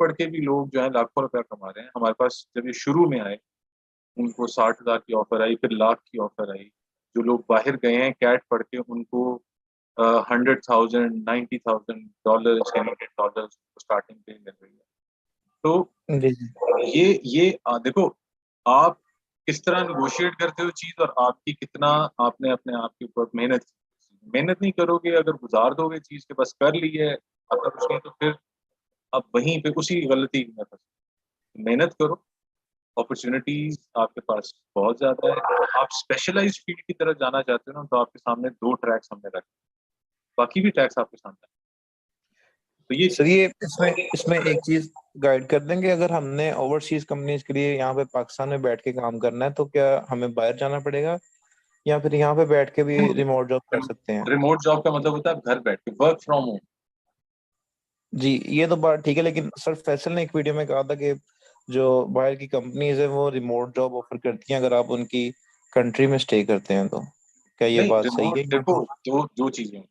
पढ़ के भी लोग जो है लाखों रुपया कमा रहे हैं। हमारे पास जब ये शुरू में आए उनको 60,000 की ऑफर आई, फिर लाख की ऑफर आई। जो लोग बाहर गए हैं कैट पढ़ के उनको 100,000 $90,000 कैनेडियन डॉलर्स स्टार्टिंग पे मिल रही है। तो देखो आप किस तरह निगोशिएट करते हो चीज, और आपकी कितना आपने अपने आप के ऊपर मेहनत नहीं करोगे, अगर गुजार दोगे चीज के बस कर ली है अगर उसने, तो फिर आप वहीं पे उसी गलती में फंसे। मेहनत करो, अपॉर्चुनिटीज आपके पास बहुत ज्यादा है। आप स्पेशलाइज्ड फील्ड की तरफ जाना चाहते हो ना, तो आपके सामने 2 ट्रैक्स हमने रखे, बाकी भी ट्रैक्स आपके सामने। तो ये सर ये इसमें एक चीज गाइड कर देंगे, अगर हमने ओवरसीज कंपनीज के लिए यहाँ पे पाकिस्तान में बैठ के काम करना है तो क्या हमें बाहर जाना पड़ेगा या फिर यहाँ पे बैठ के भी रिमोट जॉब कर सकते हैं? रिमोट जॉब का मतलब होता है घर बैठ के वर्क फ्रॉम होम। जी ये तो बात ठीक है, लेकिन सर फैसल ने एक वीडियो में कहा था कि जो बाहर की कंपनीज है वो रिमोट जॉब ऑफर करती हैं अगर आप उनकी कंट्री में स्टे करते हैं तो। क्या ये नहीं, बात सही रिमोट है? देखो दो चीजें होती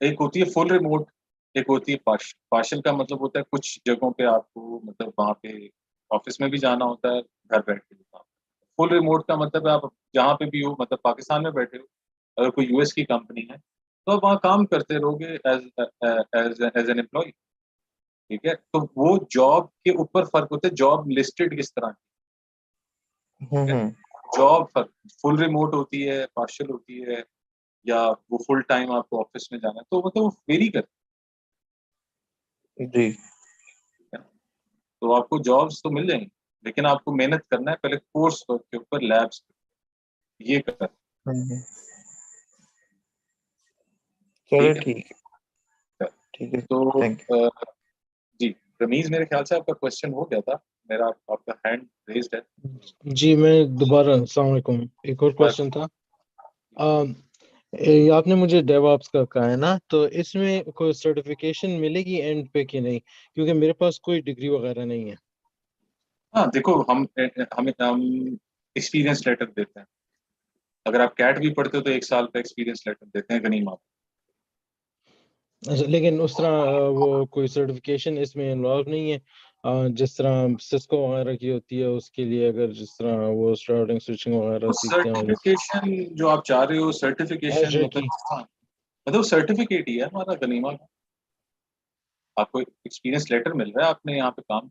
है, एक होती है फुल रिमोट, एक होती है पार्शल। पार्शल का मतलब होता है कुछ जगहों पे आपको मतलब वहाँ पे ऑफिस में भी जाना होता है, घर बैठ के भी काम। फुल रिमोट का मतलब है आप जहाँ पे भी हो, मतलब पाकिस्तान में बैठे हो, अगर कोई यूएस की कंपनी है तो आप वहाँ काम करते रहोगे एज एज एन एम्प्लॉय। ठीक है, तो वो जॉब के ऊपर फर्क होता है, जॉब लिस्टेड किस तरह की है। जॉब फुल रिमोट होती है, पार्शियल होती है, या वो फुल टाइम आपको ऑफिस में जाना है, तो मतलब वो वेरी करता जी। है। तो आपको जॉब्स तो मिल जाएंगी, लेकिन आपको मेहनत करना है पहले कोर्स वर्क के ऊपर, लैब्स ये कर। चलो ठीक ठीक है, है तो थैंक यू। जी रमीज, मेरे ख्याल से आपका क्वेश्चन हो गया था, मेरा आपका हैंड रेज्ड है। जी मैं दोबारा, अस्सलाम वालेकुम, एक और क्वेश्चन था। ये आपने मुझे डेवऑप्स का कहा है ना, तो इसमें कोई सर्टिफिकेशन मिलेगी एंड पे कि नहीं, क्योंकि मेरे पास कोई डिग्री वगैरह नहीं है। हाँ देखो, हम एक्सपीरियंस लेटर देते हैं। अगर आप कैट भी पढ़ते हो तो 1 साल का एक्सपीरियंस लेटर देते हैं गनीमा। अच्छा, लेकिन उस तरह वो कोई सर्टिफिकेशन इसमें इन्वॉल्व नहीं है जिस तरह सिस्को वगैरह की होती है उसके लिए, अगर जिस तरह वो स्टार्टिंग स्विचिंग वगैरह सीखते हैं सर्टिफिकेशन जो आप चाह रहे हो, सर्टिफिकेशन एजर की। मतलब सर्टिफिकेट ही है हमारा गनीमा का। आपको एक्सपीरियंस लेटर मिल रहा है, आपने यहाँ पे काम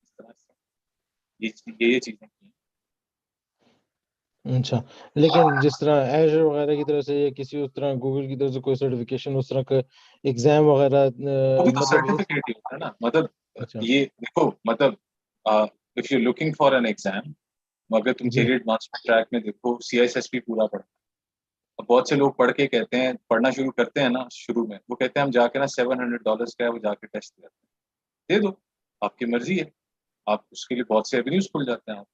इस तरह से ये चीजें की। अच्छा, लेकिन जिस तरह एजर वगैरह की तरफ से या किसी उस तरह गूगल की तरफ से कोई सर्टिफिकेशन उस तरह का एग्जाम वगैरह वो भी तो मतलब सर्टिफिकेट ही होता है ना। मतलब अच्छा ये देखो, मतलब if you looking for an exam, अगर तुम जी कैरियर एडवांसमेंट ट्रैक में देखो, CISSP पूरा पढ़ा। अब बहुत से लोग पढ़ के कहते हैं, पढ़ना शुरू करते हैं ना शुरू में, वो कहते हैं हम जाके ना $700 का है वो जाके टेस्ट देते हैं। दे दो, आपकी मर्जी है। आप उसके लिए बहुत से एवेन्यूज खुल जाते हैं। आप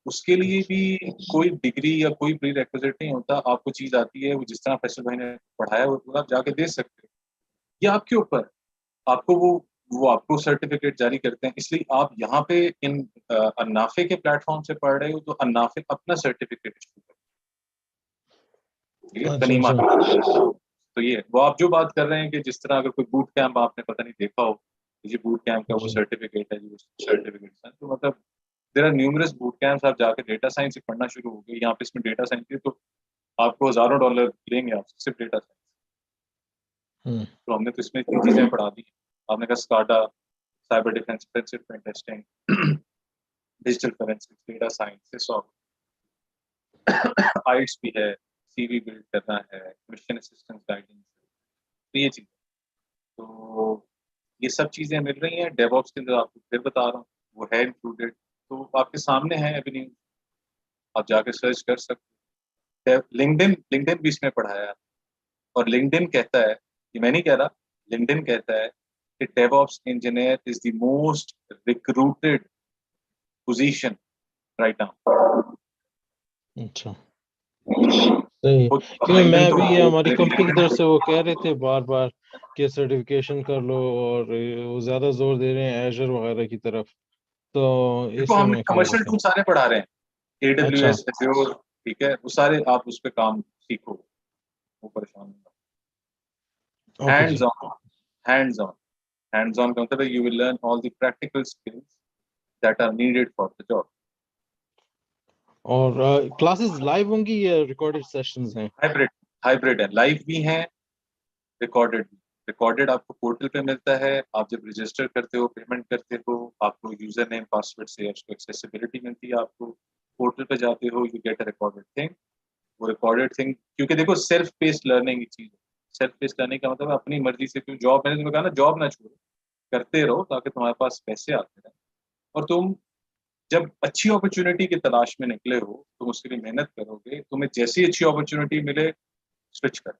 उसके लिए भी कोई डिग्री या कोई प्री रेक्विजिट नहीं होता। आपको चीज आती है, वो जिस तरह फैसल भाई ने पढ़ाया वो आप जाके दे सकते हो। ये आपके ऊपर, आपको वो आपको सर्टिफिकेट जारी करते हैं। इसलिए आप यहाँ पे इन अन्नाफे के प्लेटफॉर्म से पढ़ रहे हो तो अन्नाफे अपना सर्टिफिकेट इशू करते हैं, ठीक है, अच्छा गनीमा अच्छा का। तो ये वो आप जो बात कर रहे हैं कि जिस तरह अगर कोई बूट कैंप आपने पता नहीं देखा हो, ये बूट कैंप का वो जी सर्टिफिकेट है, जो सर्टिफिकेट है, तो मतलब there are numerous boot camps. आप जाके डेटा साइंस से पढ़ना शुरू हो गए, यहाँ पे इसमें डेटा साइंस की तो आपको हज़ारों डॉलर देंगे आपसे सिर्फ डेटा साइंस। तो हमने तो इसमें इतनी चीजें पढ़ा दी। आपने कहा SCADA, cyber defense, pen testing, digital forensics, data science, सिसॉक, आइट्स भी है, CV बिल्ड करना है, मिशन असिस्टेंस गाइडेंस, तो ये चीज। तो ये सब चीजें मिल रही हैं डेवऑप्स के अंदर। आपको फिर बता रहा हूँ वो है इंक्लूडेड। तो आपके सामने है एवेन्यू, आप जाके सर्च कर सकते हैं। लिंक्डइन लिंक्डइन भी इसमें पढ़ाया है। और लिंक्डइन कहता है, ये मैं नहीं कह रहा, लिंक्डइन कहता है कि DevOps engineer is the most recruited position right now. अच्छा सही है। क्योंकि मैं लिंक्डइन तो अभी ये हमारी कंपनी की तरफ लिंक्डइन से वो कह रहे थे बार बार कि सर्टिफिकेशन कर लो, और वो ज्यादा जोर दे रहे हैं एजर वगैरह की तरफ, तो देखो इसलिए हम मैं कह रहा कमर्शियल था। टूल सारे पढ़ा रहे हैं, अच्छा AWS, Azure, ठीक है, वो सारे आप उस पर काम सीखो, वो परेशान ओके जी। Hands on. Hands on hands on का मतलब है you will learn all the practical skills that are needed for the job. और क्लासेस लाइव होंगी या रिकॉर्डेड सेशंस हैं? हाइब्रिड हाइब्रिड है, लाइव भी हैं, रिकॉर्डेड भी। रिकॉर्डेड आपको पोर्टल पे मिलता है, आप जब रजिस्टर करते हो, पेमेंट करते हो, आपको यूजर नेम पासवर्ड से उसको एक्सेसिबिलिटी मिलती है। आपको पोर्टल पे जाते हो, you get a recorded thing. वो रिकॉर्डेड थिंग, क्योंकि देखो सेल्फ पेस्ड लर्निंग की चीज है। सेल्फ पेस्ड लर्निंग का मतलब अपनी मर्जी से, क्यों जॉब, मैंने तुम्हें कहा ना जॉब ना छोड़ो, करते रहो ताकि तुम्हारे पास पैसे आते रहें। और तुम जब अच्छी अपॉर्चुनिटी की तलाश में निकले हो, तुम उसके लिए मेहनत करोगे, तुम्हें जैसी अच्छी अपॉर्चुनिटी मिले स्विच कर।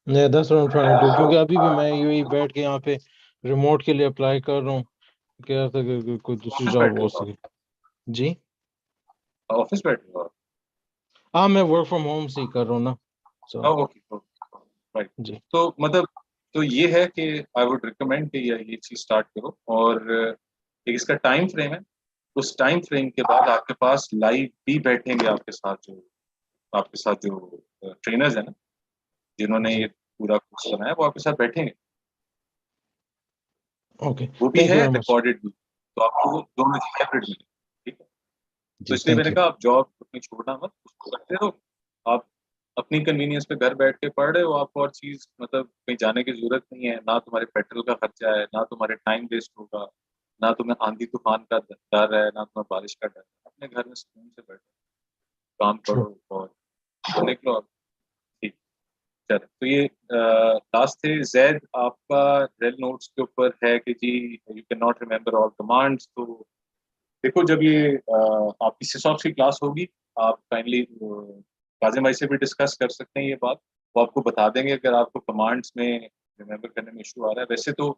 नहीं, that's what I am trying to do, क्योंकि अभी भी मैं यूं बैठ के यहाँ पे रिमोट के लिए अप्लाई कर रहा हूँ, क्या था कि कोई दूसरी ऑफिस जॉब बैठे हो हो, सके। जी ऑफिस बैठे हो। हाँ, मैं वर्क फ्रॉम होम से ही कर रहा हूँ ना, सो ओके, राइट। जी तो मतलब तो ये है कि आई वुड रिकमेंड कि ये चीज स्टार्ट करो। और एक इसका टाइम फ्रेम है। उस टाइम फ्रेम के बाद आपके पास लाइव भी बैठेंगे आपके साथ जो ट्रेनर्स है ना, जिन्होंने जी ये पूरा कोर्स बनाया, वो आपके साथ बैठेंगे। ओके, वो भी थैंक है, यू वेरी मच रिकॉर्डेड भी। तो आपको वो दोनों हाइब्रिड मिले, ठीक है। तो जी, इसलिए थैंक मैंने यू। कहा आप जॉब अपनी छोड़ना मत, उसको करते रहो। आप अपनी कन्वीनियंस पे घर बैठ के पढ़ रहे हो, आपको और चीज मतलब कहीं जाने की जरूरत नहीं है। ना तुम्हारे पेट्रोल का खर्चा है, ना तुम्हारे टाइम वेस्ट होगा, ना तुम्हें आंधी तूफान का डर है, ना तुम्हें बारिश का डर है। अपने घर में सुकून से बैठो, काम ट्रू। करो और देख लो आप। ठीक, चलो। तो ये लास्ट थे जैद, आपका रेल नोट्स के ऊपर है कि जी you can not remember all commands. तो देखो, जब ये आपकी सिसॉप्स की क्लास होगी, आप काइंडली काजिम भाई से भी डिस्कस कर सकते हैं ये बात। वो आपको बता देंगे अगर आपको कमांड्स में रिमेम्बर करने में इशू आ रहा है। वैसे तो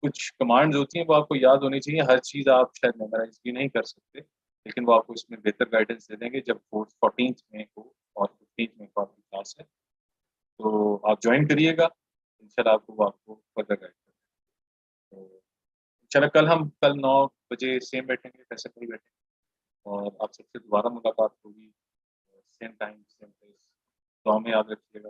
कुछ कमांड्स होती हैं वो आपको याद होनी चाहिए, हर चीज़ आप शायद मेमोराइज भी नहीं कर सकते, लेकिन वो आपको इसमें बेहतर गाइडेंस दे देंगे जब 14th में हो और 15th में को आपकी क्लास है। तो आप ज्वाइन करिएगा, इंशाल्लाह आपको फर्दर गाइड करेंगे। तो चलो, कल 9 बजे सेम बैठेंगे, वैसे नहीं बैठेंगे, और आप सबसे दोबारा मुलाकात होगी सेम टाइम सेम प्लेस। तो हमें याद रखिएगा।